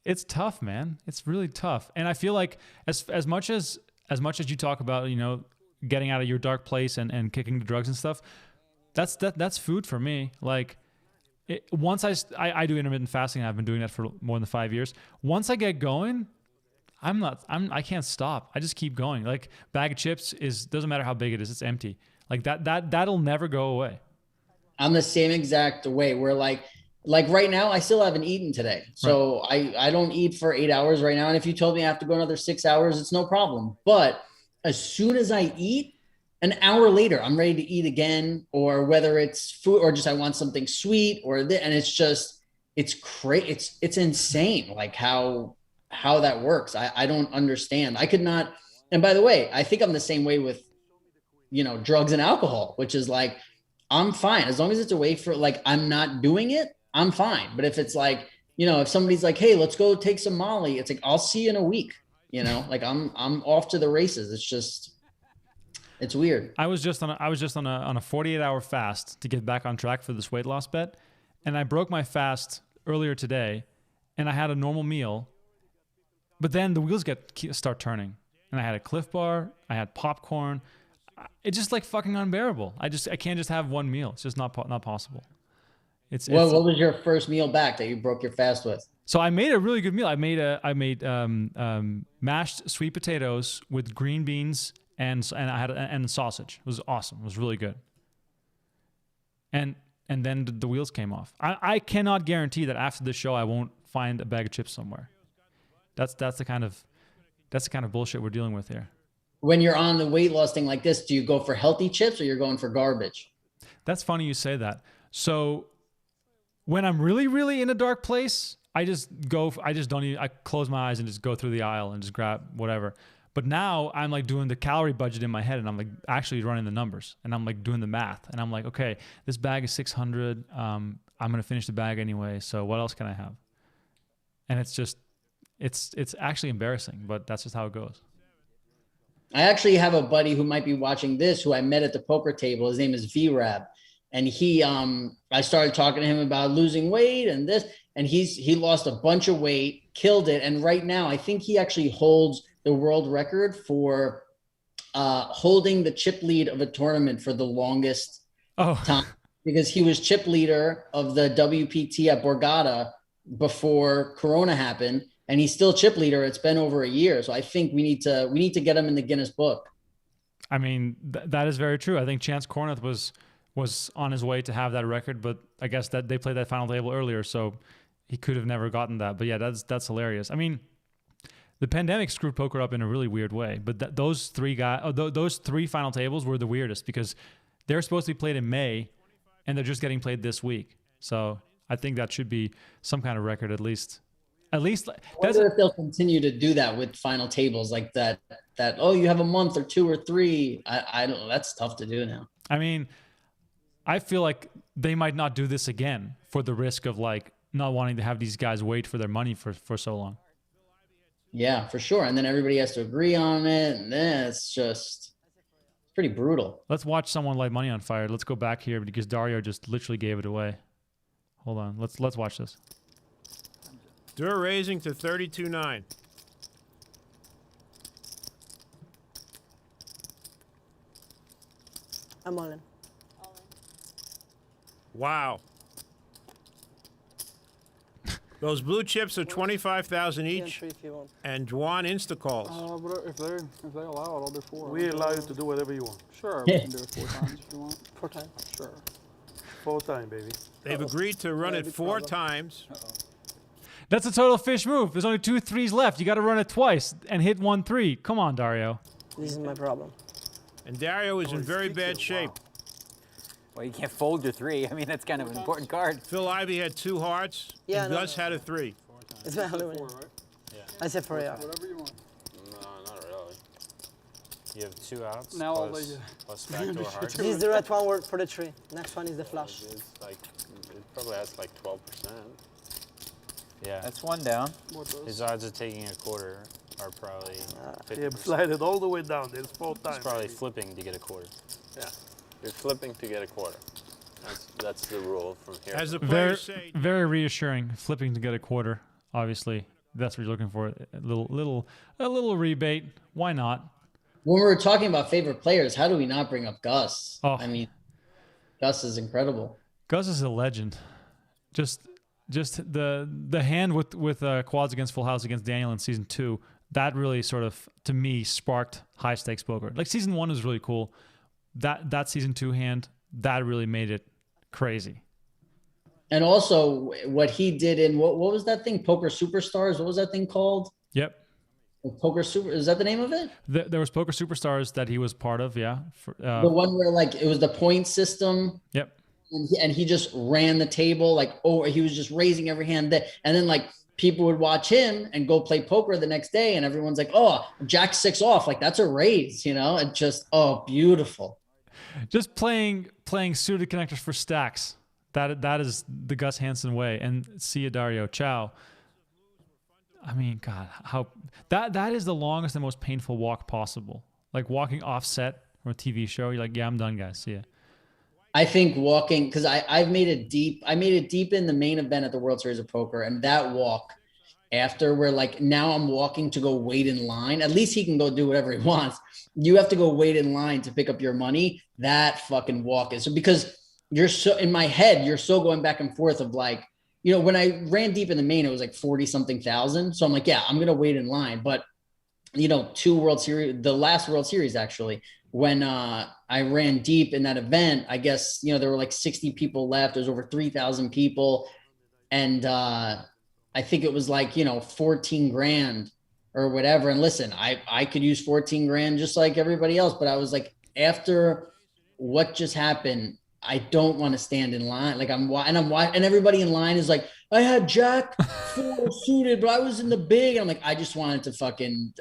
It's tough, man. It's really tough. And I feel like as much as you talk about, you know, getting out of your dark place and kicking the drugs and stuff, that's food for me. Like, once I do intermittent fasting, I've been doing that for more than 5 years. Once I get going, I can't stop. I just keep going. Like, bag of chips doesn't matter how big it is, it's empty. Like that'll never go away. I'm the same exact way. Where like right now, I still haven't eaten today. So right. I don't eat for 8 hours right now. And if you told me I have to go another 6 hours, it's no problem. But as soon as I eat, an hour later, I'm ready to eat again, or whether it's food or just I want something sweet and it's crazy. It's insane. Like how that works. I don't understand. I could not. And by the way, I think I'm the same way with, you know, drugs and alcohol, which is like, I'm fine. As long as it's a way for like, I'm not doing it, I'm fine. But if it's like, you know, if somebody's like, "Hey, let's go take some Molly," it's like, I'll see you in a week, you know, like I'm off to the races. It's weird. I was just on a 48-hour fast to get back on track for this weight loss bet. And I broke my fast earlier today, and I had a normal meal, but then the wheels start turning. And I had a Cliff Bar, I had popcorn. It's just like fucking unbearable. I can't just have one meal. It's just not possible. What was your first meal back that you broke your fast with? So I made a really good meal. I made mashed sweet potatoes with green beans and I had sausage. It was awesome. It was really good. And then the wheels came off. I cannot guarantee that after this show I won't find a bag of chips somewhere. That's the kind of bullshit we're dealing with here. When you're on the weight loss thing like this, do you go for healthy chips or you're going for garbage? That's funny you say that. So when I'm really, really in a dark place, I close my eyes and just go through the aisle and just grab whatever. But now I'm like doing the calorie budget in my head, and I'm like actually running the numbers, and I'm like doing the math, and I'm like, okay, this bag is 600. I'm going to finish the bag anyway. So what else can I have? And it's actually embarrassing, but that's just how it goes. I actually have a buddy who might be watching this, who I met at the poker table. His name is V-Rab. And I started talking to him about losing weight and this, and he lost a bunch of weight, killed it. And right now, I think he actually holds the world record for holding the chip lead of a tournament for the longest time, because he was chip leader of the WPT at Borgata before Corona happened. And he's still chip leader. It's been over a year. So I think we need to get him in the Guinness book. I mean, that is very true. I think Chance Kornuth was on his way to have that record, but I guess that they played that final table earlier, so he could have never gotten that. But yeah, that's hilarious. I mean, the pandemic screwed poker up in a really weird way, but those three final tables were the weirdest because they're supposed to be played in May, and they're just getting played this week. So I think that should be some kind of record at least. I wonder if they'll continue to do that with final tables like that. You have a month or 2 or 3. I don't know. That's tough to do now. I mean, I feel like they might not do this again for the risk of like not wanting to have these guys wait for their money for so long. Yeah, for sure. And then everybody has to agree on it, and then it's pretty brutal. Let's watch someone light money on fire. Let's go back here because Dario just literally gave it away. Hold on. Let's watch this. Dur raising to 32-9. I'm all in. Wow. Those blue chips are 25,000 each, and Dwan insta calls. But if they allow it, I'll do 4. We allow you to do whatever you want. Sure, we can do it 4 times if you want. 4 times. Sure. 4 times, baby. They've agreed to run it 4 times. That's a total fish move. There's only 2 threes left. You got to run it twice and hit 1 3. Come on, Dario. This is my problem. And Dario is in very bad shape. Well, you can't fold your 3. I mean, that's kind of an important card. Phil Ivey had 2 hearts, and Gus had a 3. It's my only win. I said 4, yeah. Whatever you want. No, not really. You have 2 outs Now I'll plus, let you. plus backdoor hearts. This is the right one word for the 3. Next one is the flush. It's like, it probably has like 12%. Yeah. That's 1 down. His odds of taking a quarter are probably 50%. Yeah, slide it all the way down. There's 4 times. He's probably flipping to get a quarter. Yeah. You're flipping to get a quarter. That's the rule from here. As the Very, players say, very reassuring. Flipping to get a quarter. Obviously, that's what you're looking for. A little rebate. Why not? When we were talking about favorite players, how do we not bring up Gus? Oh. I mean, Gus is incredible. Gus is a legend. Just the hand with quads against full house against Daniel in season 2. That really sort of, to me, sparked high stakes poker. Like season 1 was really cool. That season 2 hand, that really made it crazy. And also what he did in what was that thing? Poker Superstars. What was that thing called? Yep. Poker Super. Is that the name of it? There was Poker Superstars that he was part of. Yeah. The one where like it was the point system. Yep. And he just ran the table like, oh, he was just raising every hand. And then like people would watch him and go play poker the next day. And everyone's like, oh, Jack 6 off. Like that's a raise, It just, oh, beautiful. Just playing suited connectors for stacks. That is the Gus Hansen way. And see you, Dario. Ciao. I mean, God, how that is the longest and most painful walk possible. Like walking offset from a TV show. You're like, yeah, I'm done, guys. See ya. I think walking, because I made it deep in the main event at the World Series of Poker, and that walk after where like now I'm walking to go wait in line. At least he can go do whatever he wants. You have to go wait in line to pick up your money. That fucking walk is so, because you're so in my head, you're so going back and forth of like, when I ran deep in the main, it was like 40 something thousand. So I'm like, yeah, I'm going to wait in line. But 2 World Series, the last World Series, actually, when I ran deep in that event, I guess, there were like 60 people left. There's over 3,000 people. And I think it was like, 14 grand or whatever. And listen, I could use 14 grand just like everybody else. But I was like, after what just happened, I don't want to stand in line. Like and everybody in line is like, I had Jack 4 suited, but I was in the big. And I'm like, I just wanted to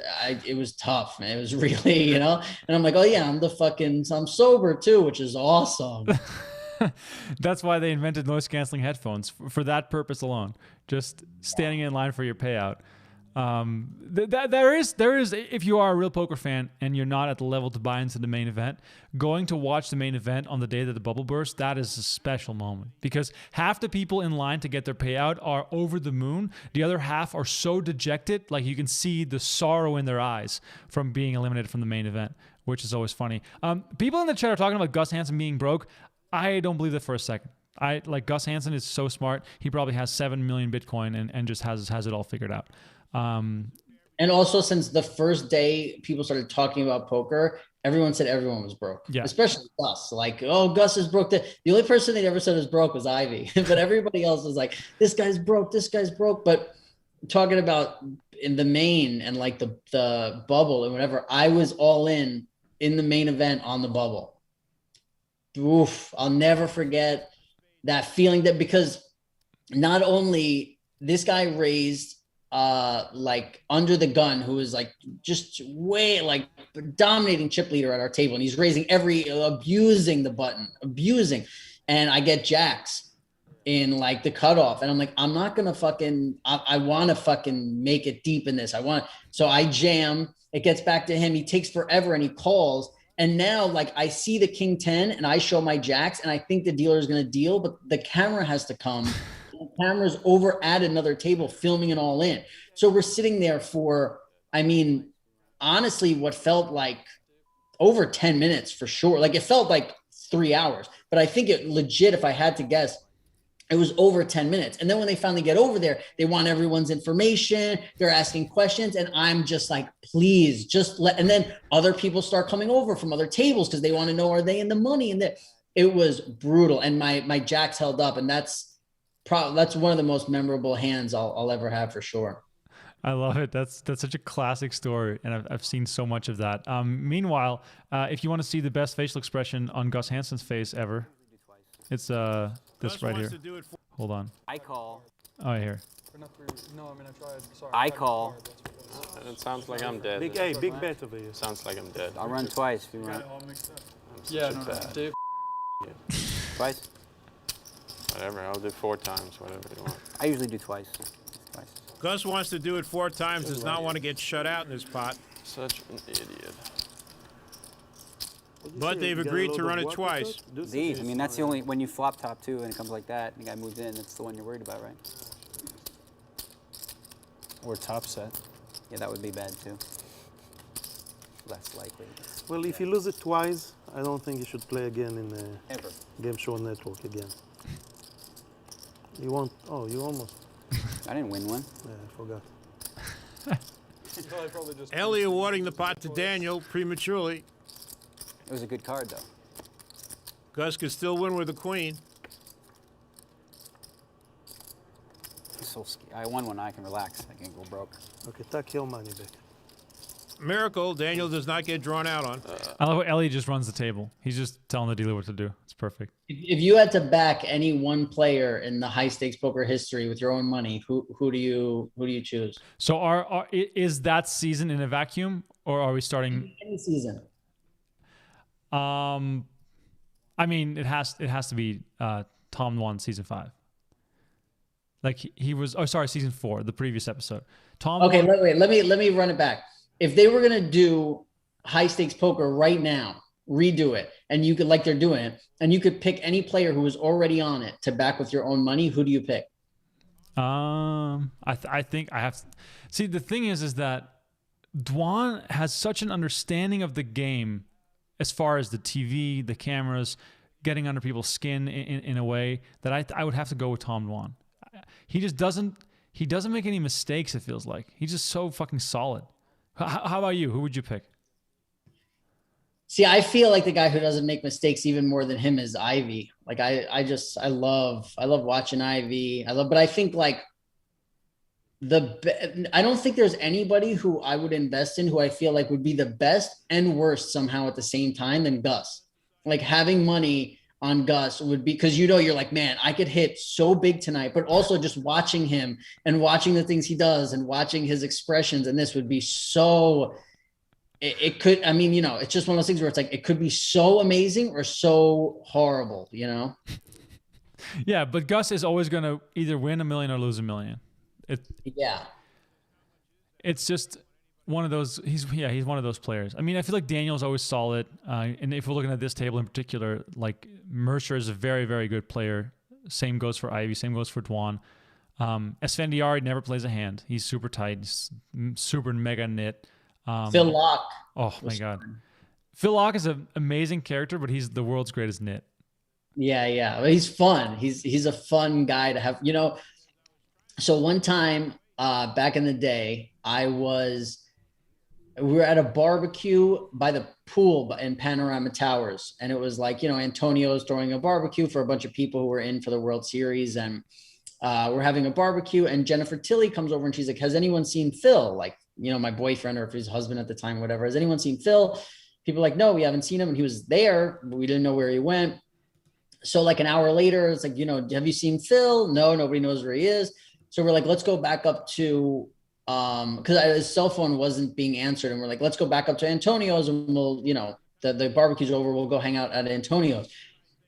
it was tough, man. It was really, and I'm like, oh yeah, I'm sober too, which is awesome. That's why they invented noise canceling headphones for that purpose alone. Just standing in line for your payout. There is, if you are a real poker fan and you're not at the level to buy into the main event, going to watch the main event on the day that the bubble bursts, that is a special moment because half the people in line to get their payout are over the moon. The other half are so dejected, like you can see the sorrow in their eyes from being eliminated from the main event, which is always funny. People in the chat are talking about Gus Hansen being broke. I don't believe that for a second. Gus Hansen is so smart. He probably has 7 million Bitcoin and just has it all figured out. And also, since the first day people started talking about poker, everyone said everyone was broke. Yeah. Especially Gus. Like, oh, Gus is broke. The only person they never said was broke was Ivy. But everybody else was like, this guy's broke. But talking about in the main and like the bubble and whatever, I was all in the main event on the bubble. Oof. I'll never forget that feeling because not only this guy raised like under the gun, who is like just way like dominating chip leader at our table, and he's raising abusing the button, and I get jacks in like the cutoff, and I'm like, I'm not gonna I want to fucking make it deep in this. So I jam. It gets back to him. He takes forever, and he calls. And now, like, I see the king 10, and I show my jacks, and I think the dealer is gonna deal, but the camera has to come. The camera's over at another table filming it all in. So we're sitting there for, honestly, what felt like over 10 minutes for sure. Like it felt like 3 hours. But I think it legit, if I had to guess, it was over 10 minutes. And then when they finally get over there, they want everyone's information. They're asking questions. And I'm just like, please just let, and then other people start coming over from other tables because they want to know, are they in the money? And it was brutal. And my jacks held up. And that's one of the most memorable hands I'll ever have for sure. I love it. That's such a classic story, and I've seen so much of that. Meanwhile, if you want to see the best facial expression on Gus Hansen's face ever, it's this right here. Hold on. I call. Oh, here. No, I mean, I tried. Sorry. I call. It sounds like I'm dead. Big bet over here. Sounds like I'm dead. I'll run twice if you want. Yeah, no, Dave. Twice? Whatever, I'll do 4 times, whatever you want. I usually do twice. Gus wants to do it 4 times, does not want to get shut out in this pot. Such an idiot. But they've agreed to run it twice. These, I mean, that's the only, when you flop top 2 and it comes like that, and the guy moves in, that's the one you're worried about, right? Or top set. Yeah, that would be bad too. Less likely. Well, if you lose it twice, I don't think you should play again in the Ever. Game Show Network again. You won't, oh, you almost. I didn't win one. Yeah, I forgot. Ellie awarding the pot to Daniel prematurely. It was a good card, though. Gus could still win with the queen. So I won one. I can relax. I can go broke. Okay, take your money back. Miracle, Daniel does not get drawn out on. I love how Ellie just runs the table. He's just telling the dealer what to do. It's perfect. If you had to back any one player in the high stakes poker history with your own money, who do you choose? So is that season in a vacuum, or are we starting any season? I mean, it has to be Tom Dwan season 5. Like he was. Oh, sorry, season 4, the previous episode. Tom. Okay, Dwan, wait. Let me run it back. If they were gonna do high stakes poker right now, redo it, and you could, like they're doing it, and you could pick any player who was already on it to back with your own money, who do you pick? I think I have to see. The thing is that Dwan has such an understanding of the game as far as the TV, the cameras, getting under people's skin in a way that I would have to go with Tom Dwan. He just doesn't make any mistakes, it feels like. He's just so fucking solid. How about you? Who would you pick? See, I feel like the guy who doesn't make mistakes even more than him is Ivy. Like I love watching Ivy. But I think like I don't think there's anybody who I would invest in who I feel like would be the best and worst somehow at the same time than Gus. Like having money on Gus would be, because you're like, man, I could hit so big tonight, but also just watching him and watching the things he does and watching his expressions, and this would be so, it could, I mean, it's just one of those things where it's like, it could be so amazing or so horrible, Yeah, but Gus is always going to either win $1 million or lose $1 million. It's just one of those. He's one of those players. I mean, I feel like Daniel's always solid. And if we're looking at this table in particular, like Mercer is a very, very good player. Same goes for Ivy. Same goes for Dwan. Esfandiari never plays a hand. He's super tight. He's super mega nit. Phil Locke. Oh my God. Phil Locke is an amazing character, but he's the world's greatest nit. Yeah. He's fun. He's a fun guy to have, So one time back in the day, we were at a barbecue by the pool in Panorama Towers. And it was like, Antonio's throwing a barbecue for a bunch of people who were in for the World Series. And we're having a barbecue, and Jennifer Tilly comes over and she's like, has anyone seen Phil? Like, my boyfriend, or if his husband at the time, whatever. Has anyone seen Phil? People are like, no, we haven't seen him. And he was there, but we didn't know where he went. So like an hour later, it's like, have you seen Phil? No, nobody knows where he is. So we're like, let's go back up to, because his cell phone wasn't being answered. And we're like, let's go back up to Antonio's, and we'll, the barbecue's over. We'll go hang out at Antonio's.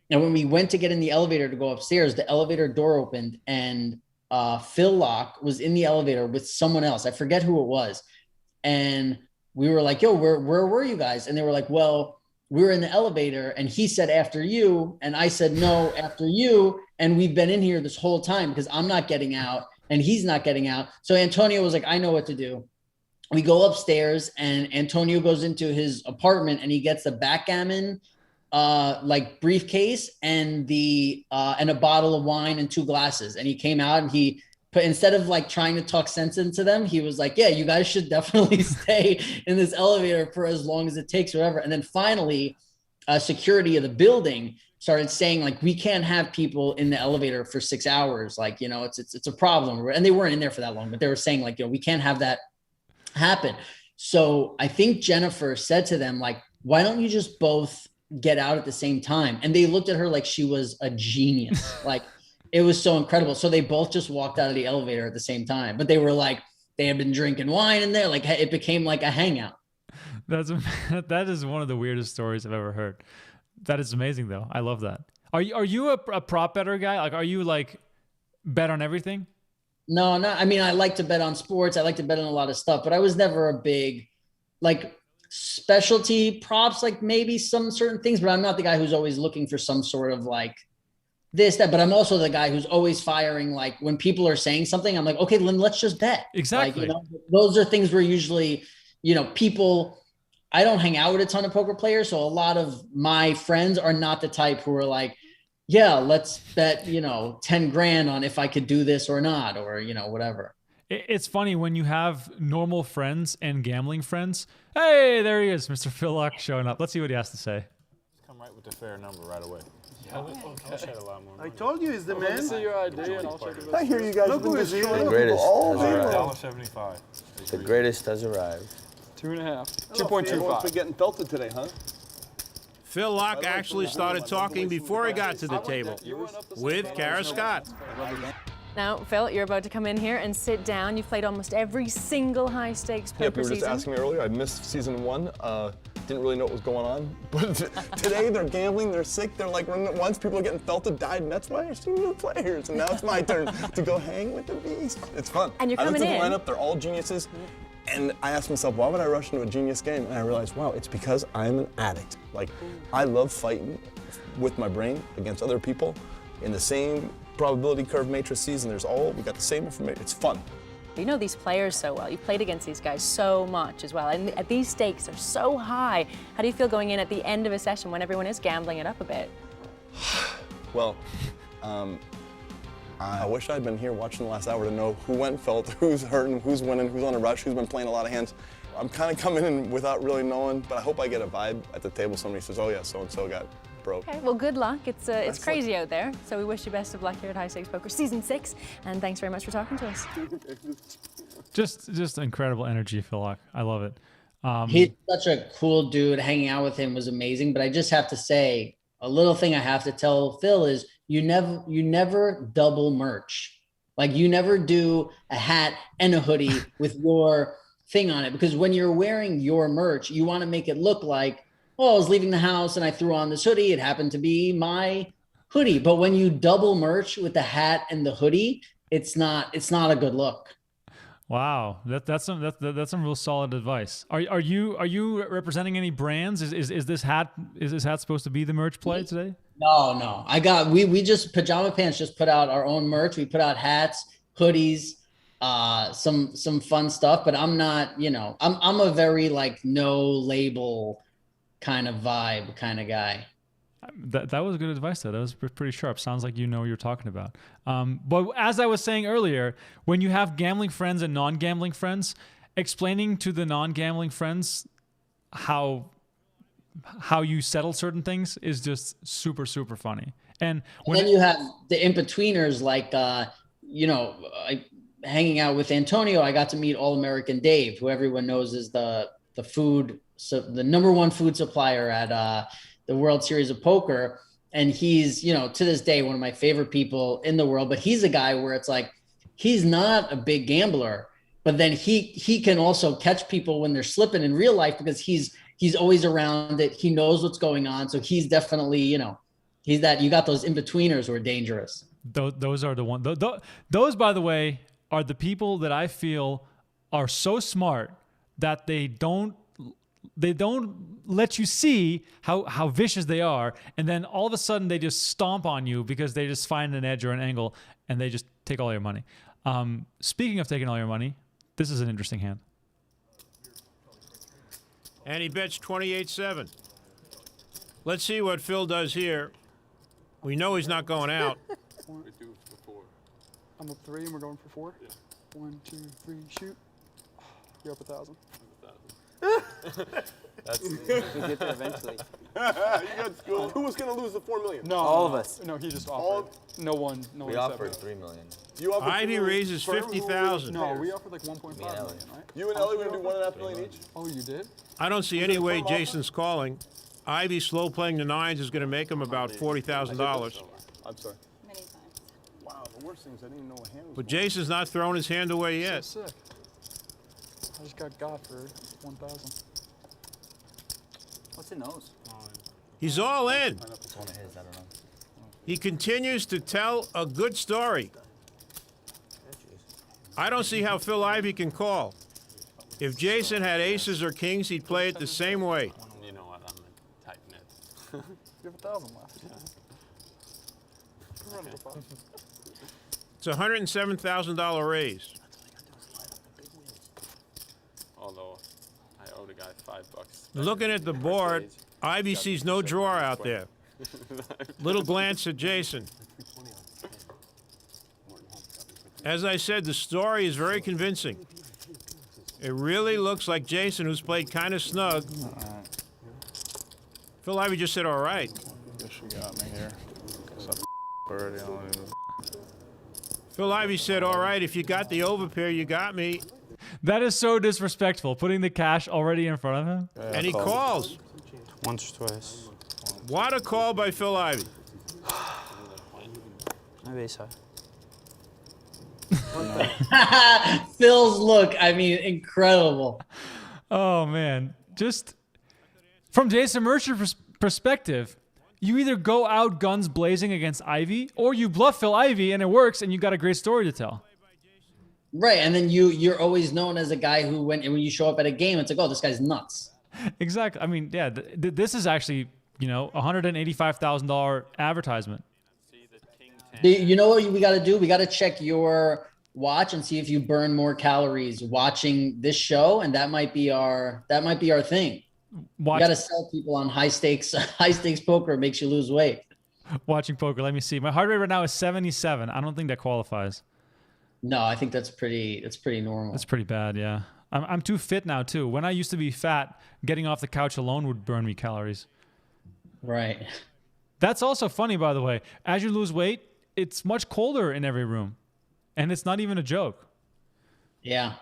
And when we went to get in the elevator to go upstairs, the elevator door opened, and Phil Locke was in the elevator with someone else. I forget who it was. And we were like, yo, where were you guys? And they were like, well, we were in the elevator, and he said, after you. And I said, no, after you. And we've been in here this whole time because I'm not getting out and he's not getting out. So Antonio was like, I know what to do. We go upstairs, and Antonio goes into his apartment, and he gets the backgammon like briefcase and a bottle of wine and 2 glasses. And he came out and he put, instead of like trying to talk sense into them, he was like, yeah, you guys should definitely stay in this elevator for as long as it takes, whatever. And then finally, security of the building started saying like, we can't have people in the elevator for 6 hours. Like, you know, it's a problem. And they weren't in there for that long, but they were saying like, you know, we can't have that happen. So I think Jennifer said to them, like, why don't you just both get out at the same time? And they looked at her like she was a genius. Like, it was so incredible. So they both just walked out of the elevator at the same time, but they were like, they had been drinking wine in there. Like, it became like a hangout. That is one of the weirdest stories I've ever heard. That is amazing though. I love that. Are you a prop better guy? Like, are you like bet on everything? No. I mean, I like to bet on sports. I like to bet on a lot of stuff, but I was never a big, like, specialty props, like maybe some certain things, but I'm not the guy who's always looking for some sort of like this, that, but I'm also the guy who's always firing. Like when people are saying something, I'm like, okay, then let's just bet. Exactly. Like, you know, those are things where usually, you know, people, I don't hang out with a ton of poker players. So a lot of my friends are not the type who are like, yeah, let's bet, you know, 10 grand on if I could do this or not, or, you know, whatever. It's funny when you have normal friends and gambling friends. Hey, there he is, Mr. Phillock showing up. Let's see what he has to say. Come right with the fair number right away. Yeah, I'll shed a lot more money. I told you he's the man. Let me see your ID and I'll check it. I hear you guys have been busy. The greatest has arrived. $1.75. The greatest has arrived. 2.5. Everyone's 2.25. getting belted today, huh? Phil Locke actually started talking before he got to the table with Kara Scott. Now, Phil, you're about to come in here and sit down. You've played almost every single high-stakes poker Yeah, people were just season. asking me earlier. I missed season 1. Didn't really know what was going on. But today they're gambling, they're sick, they're like running at once. People are getting felted, died, and that's why I've seen new players. And now it's my turn to go hang with the beast. It's fun. And you're I coming looked at in. the lineup, they're all geniuses. And I asked myself, why would I rush into a genius game? And I realized, wow, it's because I'm an addict. Like, I love fighting with my brain against other people in the same probability curve matrices, and we got the same information. It's fun. You know these players so well. You played against these guys so much as well. And at these stakes are so high. How do you feel going in at the end of a session when everyone is gambling it up a bit? Well, I wish I'd been here watching the last hour to know who went felt, who's hurting, who's winning, who's on a rush, who's been playing a lot of hands. I'm kind of coming in without really knowing, but I hope I get a vibe at the table. Somebody says, oh yeah, so-and-so got broke. Okay, well, good luck. It's crazy out there. So we wish you best of luck here at High Stakes Poker Season 6. And thanks very much for talking to us. Just incredible energy, Phillock. I love it. He's such a cool dude. Hanging out with him was amazing. But I just have to say, a little thing I have to tell Phil is you never double merch. Like, you never do a hat and a hoodie with your thing on it, because when you're wearing your merch, you want to make it look like, oh, I was leaving the house and I threw on this hoodie. It happened to be my hoodie. But when you double merch with the hat and the hoodie, it's not a good look. Wow, that's some real solid advice. Are you representing any brands? Is this hat supposed to be the merch play today? No. We just Pajama Pants just put out our own merch. We put out hats, hoodies, some fun stuff. But I'm not, you know, I'm a very like no label kind of vibe kind of guy. That was good advice though. That was pretty sharp. Sounds like you know what you're talking about. But as I was saying earlier, when you have gambling friends and non-gambling friends, explaining to the non-gambling friends how you settle certain things is just super, super funny. And then you have the in-betweeners, like, hanging out with Antonio, I got to meet All-American Dave, who everyone knows is the number one food supplier at the World Series of Poker. And he's, to this day, one of my favorite people in the world, but he's a guy where it's like, he's not a big gambler, but then he can also catch people when they're slipping in real life because he's always around it. He knows what's going on. So he's definitely, he's that, you got those in-betweeners who are dangerous. Those are the ones. Those, by the way, are the people that I feel are so smart that they don't let you see how vicious they are, and then all of a sudden they just stomp on you because they just find an edge or an angle, and they just take all your money. Speaking of taking all your money, this is an interesting hand. And he bets 28-7. Let's see what Phil does here. We know he's not going out. I'm up 3 and we're going for 4. Yeah. 1, 2, 3, shoot. You're up 1,000. We'll get there eventually. Who was going to lose the $4 million? No, all of us. No, he just offered. No one. We offered $3 million. You offered Ivy raises 50,000. No, we offered like 1.5 million, right? You and Ellie were going to do $1.5 million each? Oh, you did? I don't see any way Jason's calling. Ivy slow playing the 9s is going to make him about $40,000. I'm sorry. Many times. Wow, the worst thing is I didn't even know a hand was. But Jason's not throwing his hand away yet. So sick. I just got for 1,000. What's in those? He's all in. It's one of his, I don't know. He continues to tell a good story. I don't see how Phil Ivey can call. If Jason had aces or kings, he'd play it the same way. You know what? I'm a tight net. You have 1,000 left. It's a $107,000 raise. Although I owe the guy $5. Looking at the board, Ivy sees no draw out there. Little glance at Jason. As I said, the story is very convincing. It really looks like Jason, who's played kind of snug. Phil Ivey just said, all right. Guess you got me here. Guess I already on it. Phil Ivey said, all right, if you got the overpair, you got me. That is so disrespectful, putting the cash already in front of him. And he calls. Once or twice. What a call by Phil Ivey. Maybe so. Phil's look, I mean, incredible. Oh, man. Just from Jason Mercer's perspective, you either go out guns blazing against Ivy or you bluff Phil Ivey and it works and you got a great story to tell. Right, and then you're always known as a guy who when you show up at a game, it's like, oh, this guy's nuts. Exactly. I mean, yeah, this is actually, $185,000 advertisement. You know what we got to do? We got to check your watch and see if you burn more calories watching this show, and that might be our thing. We got to sell people on high stakes poker. It makes you lose weight. Watching poker. Let me see. My heart rate right now is 77. I don't think that qualifies. No, I think that's pretty normal. That's pretty bad. Yeah. I'm too fit now too. When I used to be fat, getting off the couch alone would burn me calories. Right. That's also funny, by the way. As you lose weight, it's much colder in every room. And it's not even a joke. Yeah.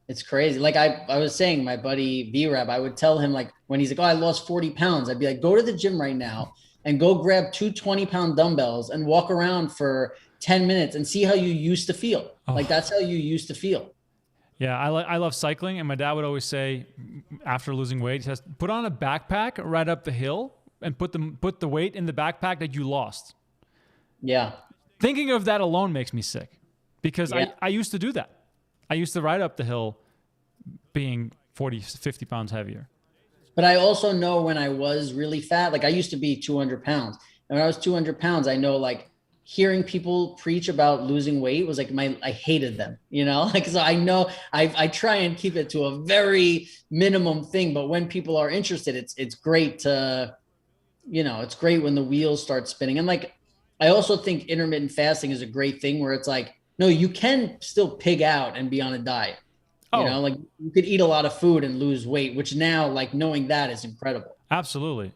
It's crazy. Like I was saying, my buddy V-Rab, I would tell him, like, when he's like, oh, I lost 40 pounds. I'd be like, go to the gym right now and go grab 2 20-pound dumbbells and walk around for 10 minutes and see how you used to feel. Oh. Like, that's how you used to feel. Yeah, I love cycling. And my dad would always say, after losing weight, he says, put on a backpack right up the hill and put the weight in the backpack that you lost. Yeah. Thinking of that alone makes me sick because I used to do that. I used to ride up the hill being 40, 50 pounds heavier. But I also know when I was really fat, like I used to be 200 pounds. And when I was 200 pounds, I know, like, hearing people preach about losing weight was like I hated them, like, so I know I try and keep it to a very minimum thing. But when people are interested, it's great to, it's great when the wheels start spinning. And like, I also think intermittent fasting is a great thing where it's like, no, you can still pig out and be on a diet. Like you could eat a lot of food and lose weight, which now, like, knowing that is incredible. Absolutely.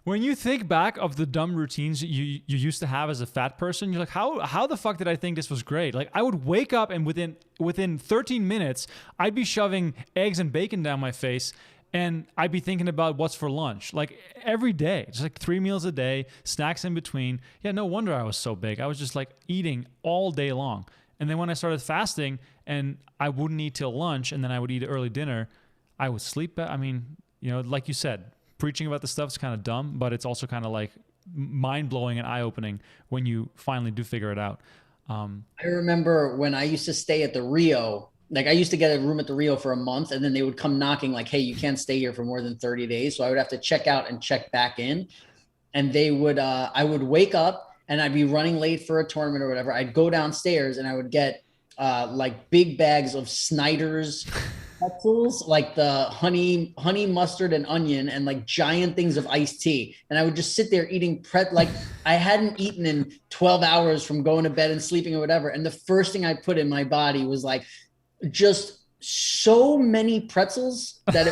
When you think back of the dumb routines you used to have as a fat person, you're like, how the fuck did I think this was great? Like, I would wake up and within 13 minutes, I'd be shoving eggs and bacon down my face, and I'd be thinking about what's for lunch, like every day, just like 3 meals a day, snacks in between. Yeah, no wonder I was so big. I was just like eating all day long. And then when I started fasting and I wouldn't eat till lunch and then I would eat early dinner, I would sleep. I mean, like you said, preaching about the stuff is kind of dumb, but it's also kind of like mind-blowing and eye-opening when you finally do figure it out. I remember when I used to stay at the Rio, like I used to get a room at the Rio for a month, and then they would come knocking like, hey, you can't stay here for more than 30 days. So I would have to check out and check back in. And they would, I would wake up and I'd be running late for a tournament or whatever. I'd go downstairs and I would get like big bags of Snyder's pretzels, like the honey mustard and onion, and like giant things of iced tea. And I would just sit there eating like I hadn't eaten in 12 hours from going to bed and sleeping or whatever. And the first thing I put in my body was like just so many pretzels that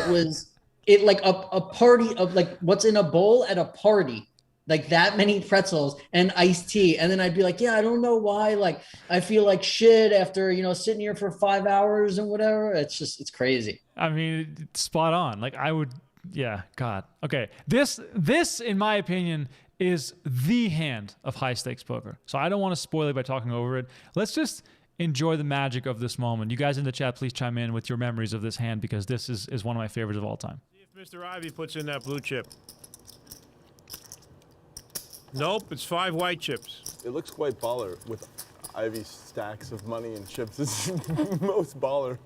it like a party of like what's in a bowl at a party. Like that many pretzels and iced tea. And then I'd be like, yeah, I don't know why. Like, I feel like shit after, sitting here for 5 hours and whatever. It's crazy. I mean, it's spot on. Like yeah, God. Okay. This, in my opinion, is the hand of high stakes poker. So I don't want to spoil it by talking over it. Let's just enjoy the magic of this moment. You guys in the chat, please chime in with your memories of this hand because this is one of my favorites of all time. See if Mr. Ivy puts in that blue chip. Nope, it's 5 white chips. It looks quite baller with Ivy's stacks of money and chips. It's most baller.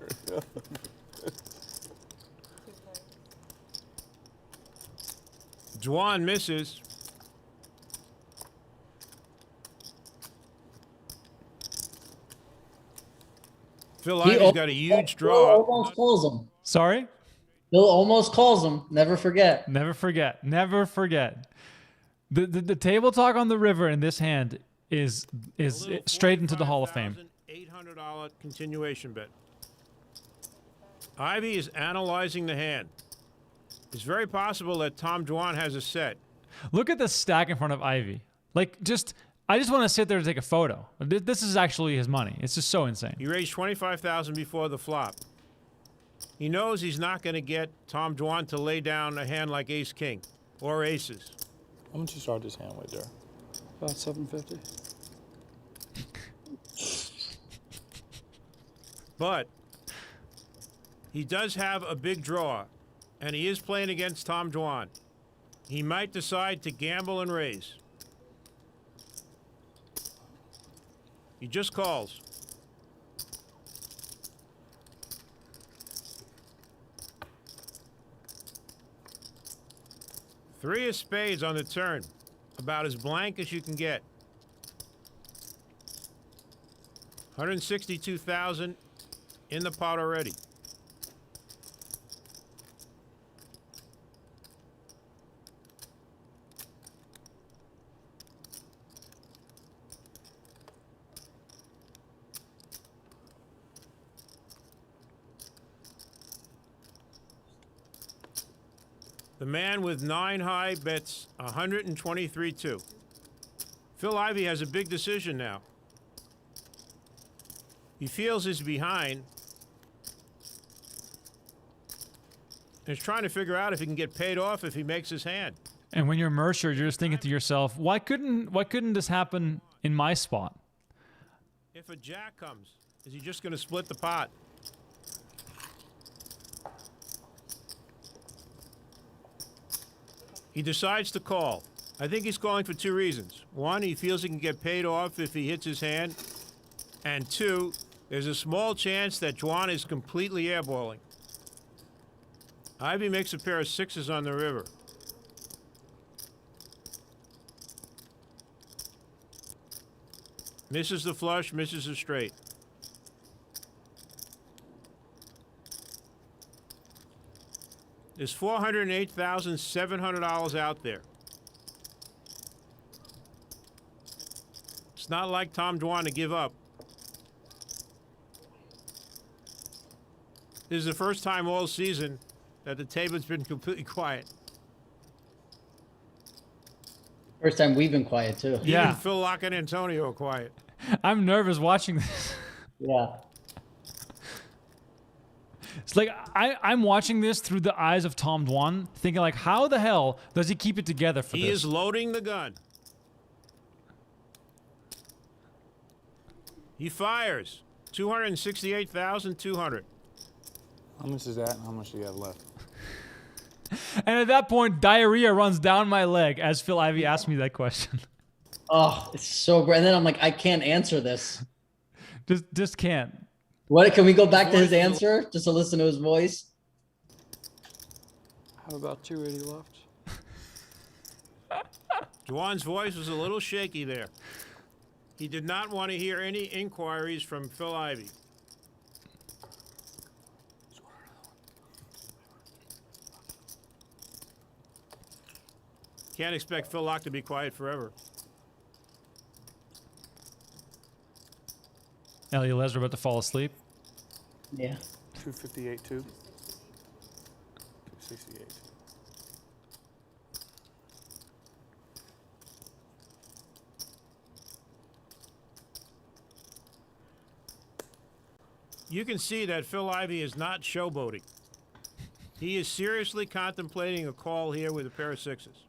Dwan misses. Phil Ivy's got a huge draw. Almost calls him. Sorry? Phil almost calls him. Never forget. Never forget. Never forget. The table talk on the river in this hand is straight into the Hall of Fame. $800 continuation bet. Ivy is analyzing the hand. It's very possible that Tom Dwan has a set. Look at the stack in front of Ivy. Like, I just want to sit there to take a photo. This is actually his money. It's just so insane. He raised $25,000 before the flop. He knows he's not going to get Tom Dwan to lay down a hand like ace-king or aces. How much you start this hand with there? About 750. But he does have a big draw, and he is playing against Tom Dwan. He might decide to gamble and raise. He just calls. Three of spades on the turn. About as blank as you can get. 162,000 in the pot already. The man with 9 high bets 123-2. Phil Ivy has a big decision now. He feels he's behind. And he's trying to figure out if he can get paid off if he makes his hand. And when you're Mercer, you're just thinking to yourself, why couldn't this happen in my spot? If a jack comes, is he just going to split the pot? He decides to call. I think he's calling for 2 reasons. 1, he feels he can get paid off if he hits his hand. And 2, there's a small chance that Dwan is completely airballing. Ivy makes a pair of 6s on the river. Misses the flush, misses the straight. There's $408,700 out there. It's not like Tom Dwan to give up. This is the first time all season that the table's been completely quiet. First time we've been quiet too. Yeah. Even Phil Locke and Antonio are quiet. I'm nervous watching this. Yeah. It's like I'm watching this through the eyes of Tom Dwan, thinking like, how the hell does he keep it together for this? He is loading the gun. He fires. 268,200. How much is that and how much do you have left? And at that point, diarrhea runs down my leg as Phil Ivey asked me that question. Oh, it's so great. And then I'm like, I can't answer this. Just can't. What? Can we go back to his answer just to listen to his voice? I have about 280 left. Dwan's voice was a little shaky there. He did not want to hear any inquiries from Phil Ivey. Can't expect Phil Lock to be quiet forever. Ellie and Les are about to fall asleep. Yeah. 258 too. 268. You can see that Phil Ivey is not showboating. He is seriously contemplating a call here with a pair of sixes.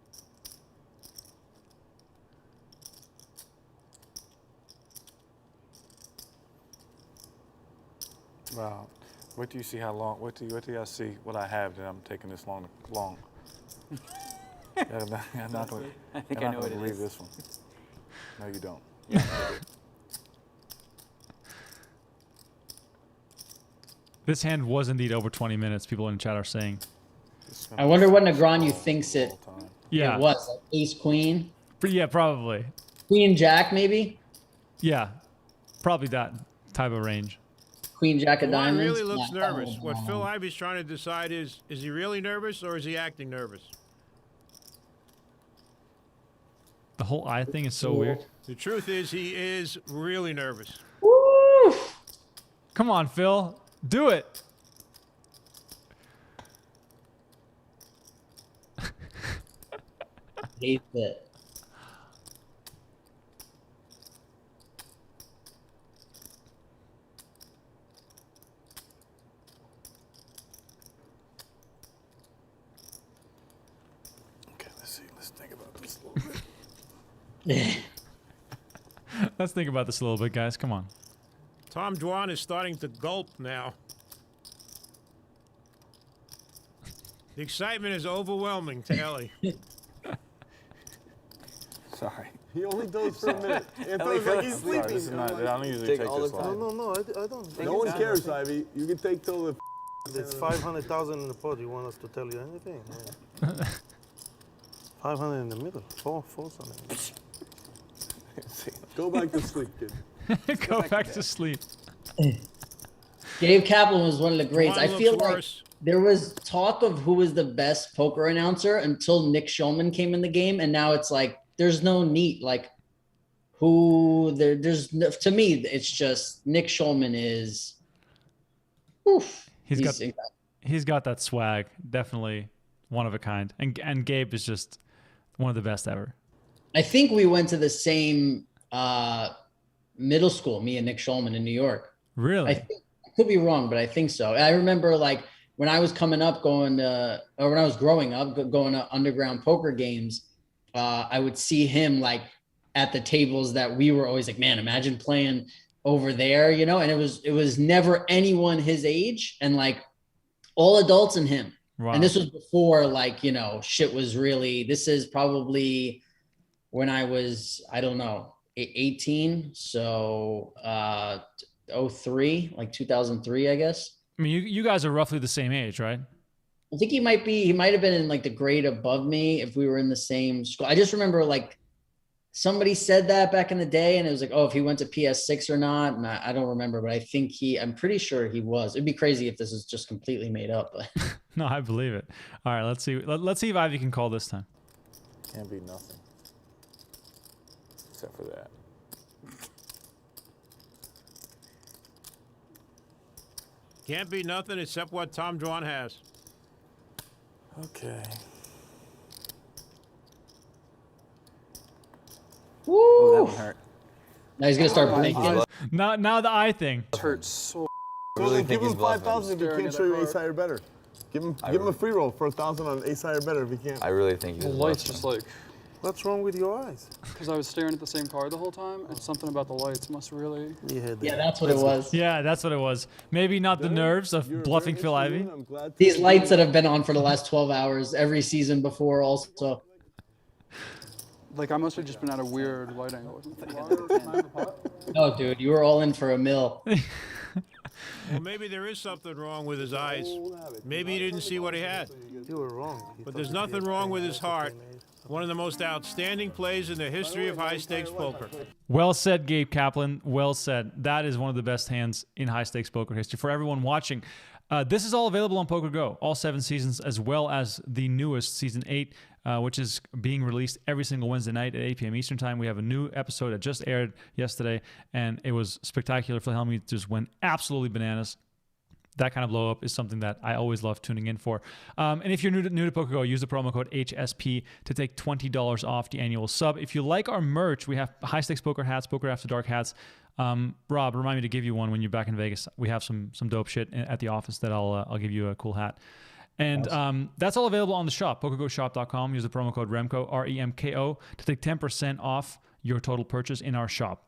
Wow. Wait till you see how long. Wait till I see what I have that I'm taking this long. I'm not gonna, I think I'm I not know gonna what it believe is. this one. No, you don't. This hand was indeed over 20 minutes. People in chat are saying. I wonder what Negreanu thinks it Yeah. was. Like ace queen, Yeah, probably. queen jack maybe, Yeah, probably that type of range. queen jack of Dwan diamonds. really looks Nah, nervous. What Phil Ivey's trying to decide is he really nervous or is he acting nervous? The whole eye thing is so weird. The truth is he is really nervous. Woo! Come on, Phil. Do it. Hate it. Okay, let's see. Let's think about this a little bit. Let's think about this a little bit, guys. Come on. Tom Dwan is starting to gulp now. The excitement is overwhelming to Ellie. Sorry. He only does for a minute. Anthony's Ellie, like he's sorry, sleeping. this is not- I don't usually Take take all this the long. time. No, I don't. No one cares, Ivy. You can take till the. It's 500,000 in the pot. You want us to tell you anything? Yeah. 500 in the middle. Four something. Go back to sleep, kid. Go back to sleep. Dave Kaplan was one of the greats. Dwan I feel looks like worse. there was talk of who was the best poker announcer until Nick Schulman came in the game, and now it's like there's no neat like who there. There's no, to me, it's just Nick Schulman is. Oof, He's got that swag. Definitely one of a kind. And Gabe is just one of the best ever. I think we went to the same middle school, me and Nick Schulman in New York. Really? I could be wrong, but I think so. I remember like when I was coming up, when I was growing up, going to underground poker games, I would see him like at the tables that we were always like, man, imagine playing over there, you know? And it was never anyone his age and like all adults and him. Wow. And this was before like, you know, shit was really, this is probably when I was, I don't know, 18. So 03, like 2003, I guess. I mean, you guys are roughly the same age, right? I think he might have been in like the grade above me if we were in the same school. I just remember like somebody said that back in the day and it was like, oh, if he went to PS6 or not. And I don't remember, but I think I'm pretty sure he was. It'd be crazy if this is just completely made up. But No, I believe it. All right, let's see. Let's see if Ivy can call this time. Can't be nothing. Except for that. Can't be nothing except what Tom Dwan has. Okay. Woo! Oh, that one hurt. Now he's gonna start blinking. Now the eye thing. It hurts so. So give him 5,000 if you can't show you ace high or better. Give him a free roll for 1,000 on ace high or better if you can't. I really think he's The light's just like. What's wrong with your eyes? Because I was staring at the same card the whole time, and something about the lights must really. Yeah, that's what it was. Yeah, that's what it was. Maybe not the nerves of bluffing Phil Ivey. These lights that have been on for the last 12 hours every season before also. Like I must have just been at a weird light angle. Or something. No, dude, you were all in for a mill. Well, maybe there is something wrong with his eyes. Maybe he didn't see what he had. You were wrong. But there's nothing wrong with his heart. One of the most outstanding plays in the history of high-stakes poker. Well said, Gabe Kaplan. Well said. That is one of the best hands in high-stakes poker history. For everyone watching, This is all available on PokerGO, all 7 seasons, as well as the newest season 8, which is being released every single Wednesday night at 8 p.m. Eastern time. We have a new episode that just aired yesterday, and it was spectacular. Phil Hellmuth just went absolutely bananas. That kind of blow up is something that I always love tuning in for. And if you're new to PokerGO, use the promo code HSP to take $20 off the annual sub. If you like our merch, we have high stakes poker hats, Poker After Dark hats. Rob, remind me to give you one when you're back in Vegas. We have some dope shit at the office that I'll give you a cool hat. And that's all available on the shop, PokerGoShop.com. Use the promo code REMKO, REMKO, to take 10% off your total purchase in our shop.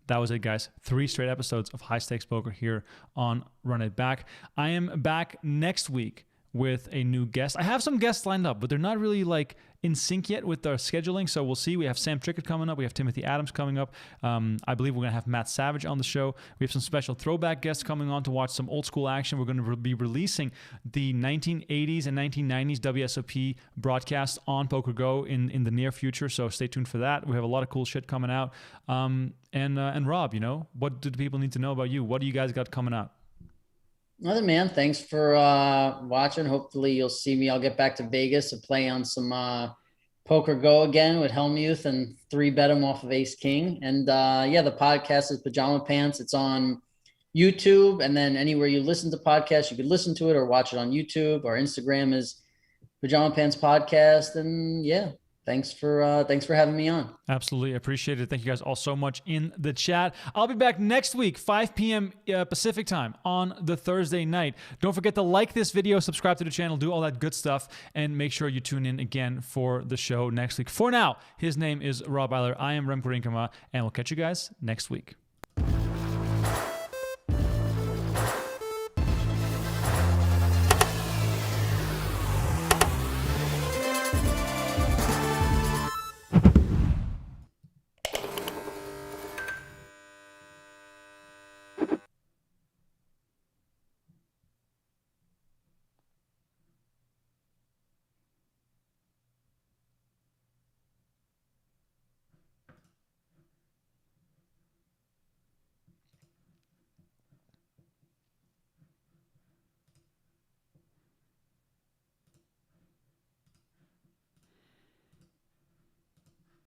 That was it, guys. 3 straight episodes of High Stakes Poker here on Run It Back. I am back next week with a new guest. I have some guests lined up, but they're not really like in sync yet with our scheduling, so we'll see. We have Sam Trickett coming up. We have Timothy Adams coming up. I believe we're going to have Matt Savage on the show. We have some special throwback guests coming on to watch some old school action. We're going to be releasing the 1980s and 1990s WSOP broadcast on PokerGo in the near future, so stay tuned for that. We have a lot of cool shit coming out. And Rob, what do the people need to know about you? What do you guys got coming out? Other man, thanks for watching. Hopefully you'll see me. I'll get back to Vegas to play on some PokerGo again with Hellmuth and 3-bet him off of Ace King. And the podcast is Pajama Pants. It's on YouTube, and then anywhere you listen to podcasts, you can listen to it or watch it on YouTube. Our Instagram is Pajama Pants Podcast. And thanks for having me on. Absolutely. Appreciate it. Thank you guys all so much in the chat. I'll be back next week, 5 p.m. Pacific time on the Thursday night. Don't forget to like this video, subscribe to the channel, do all that good stuff, and make sure you tune in again for the show next week. For now, his name is Rob Iler. I am Remko Rinkema, and we'll catch you guys next week.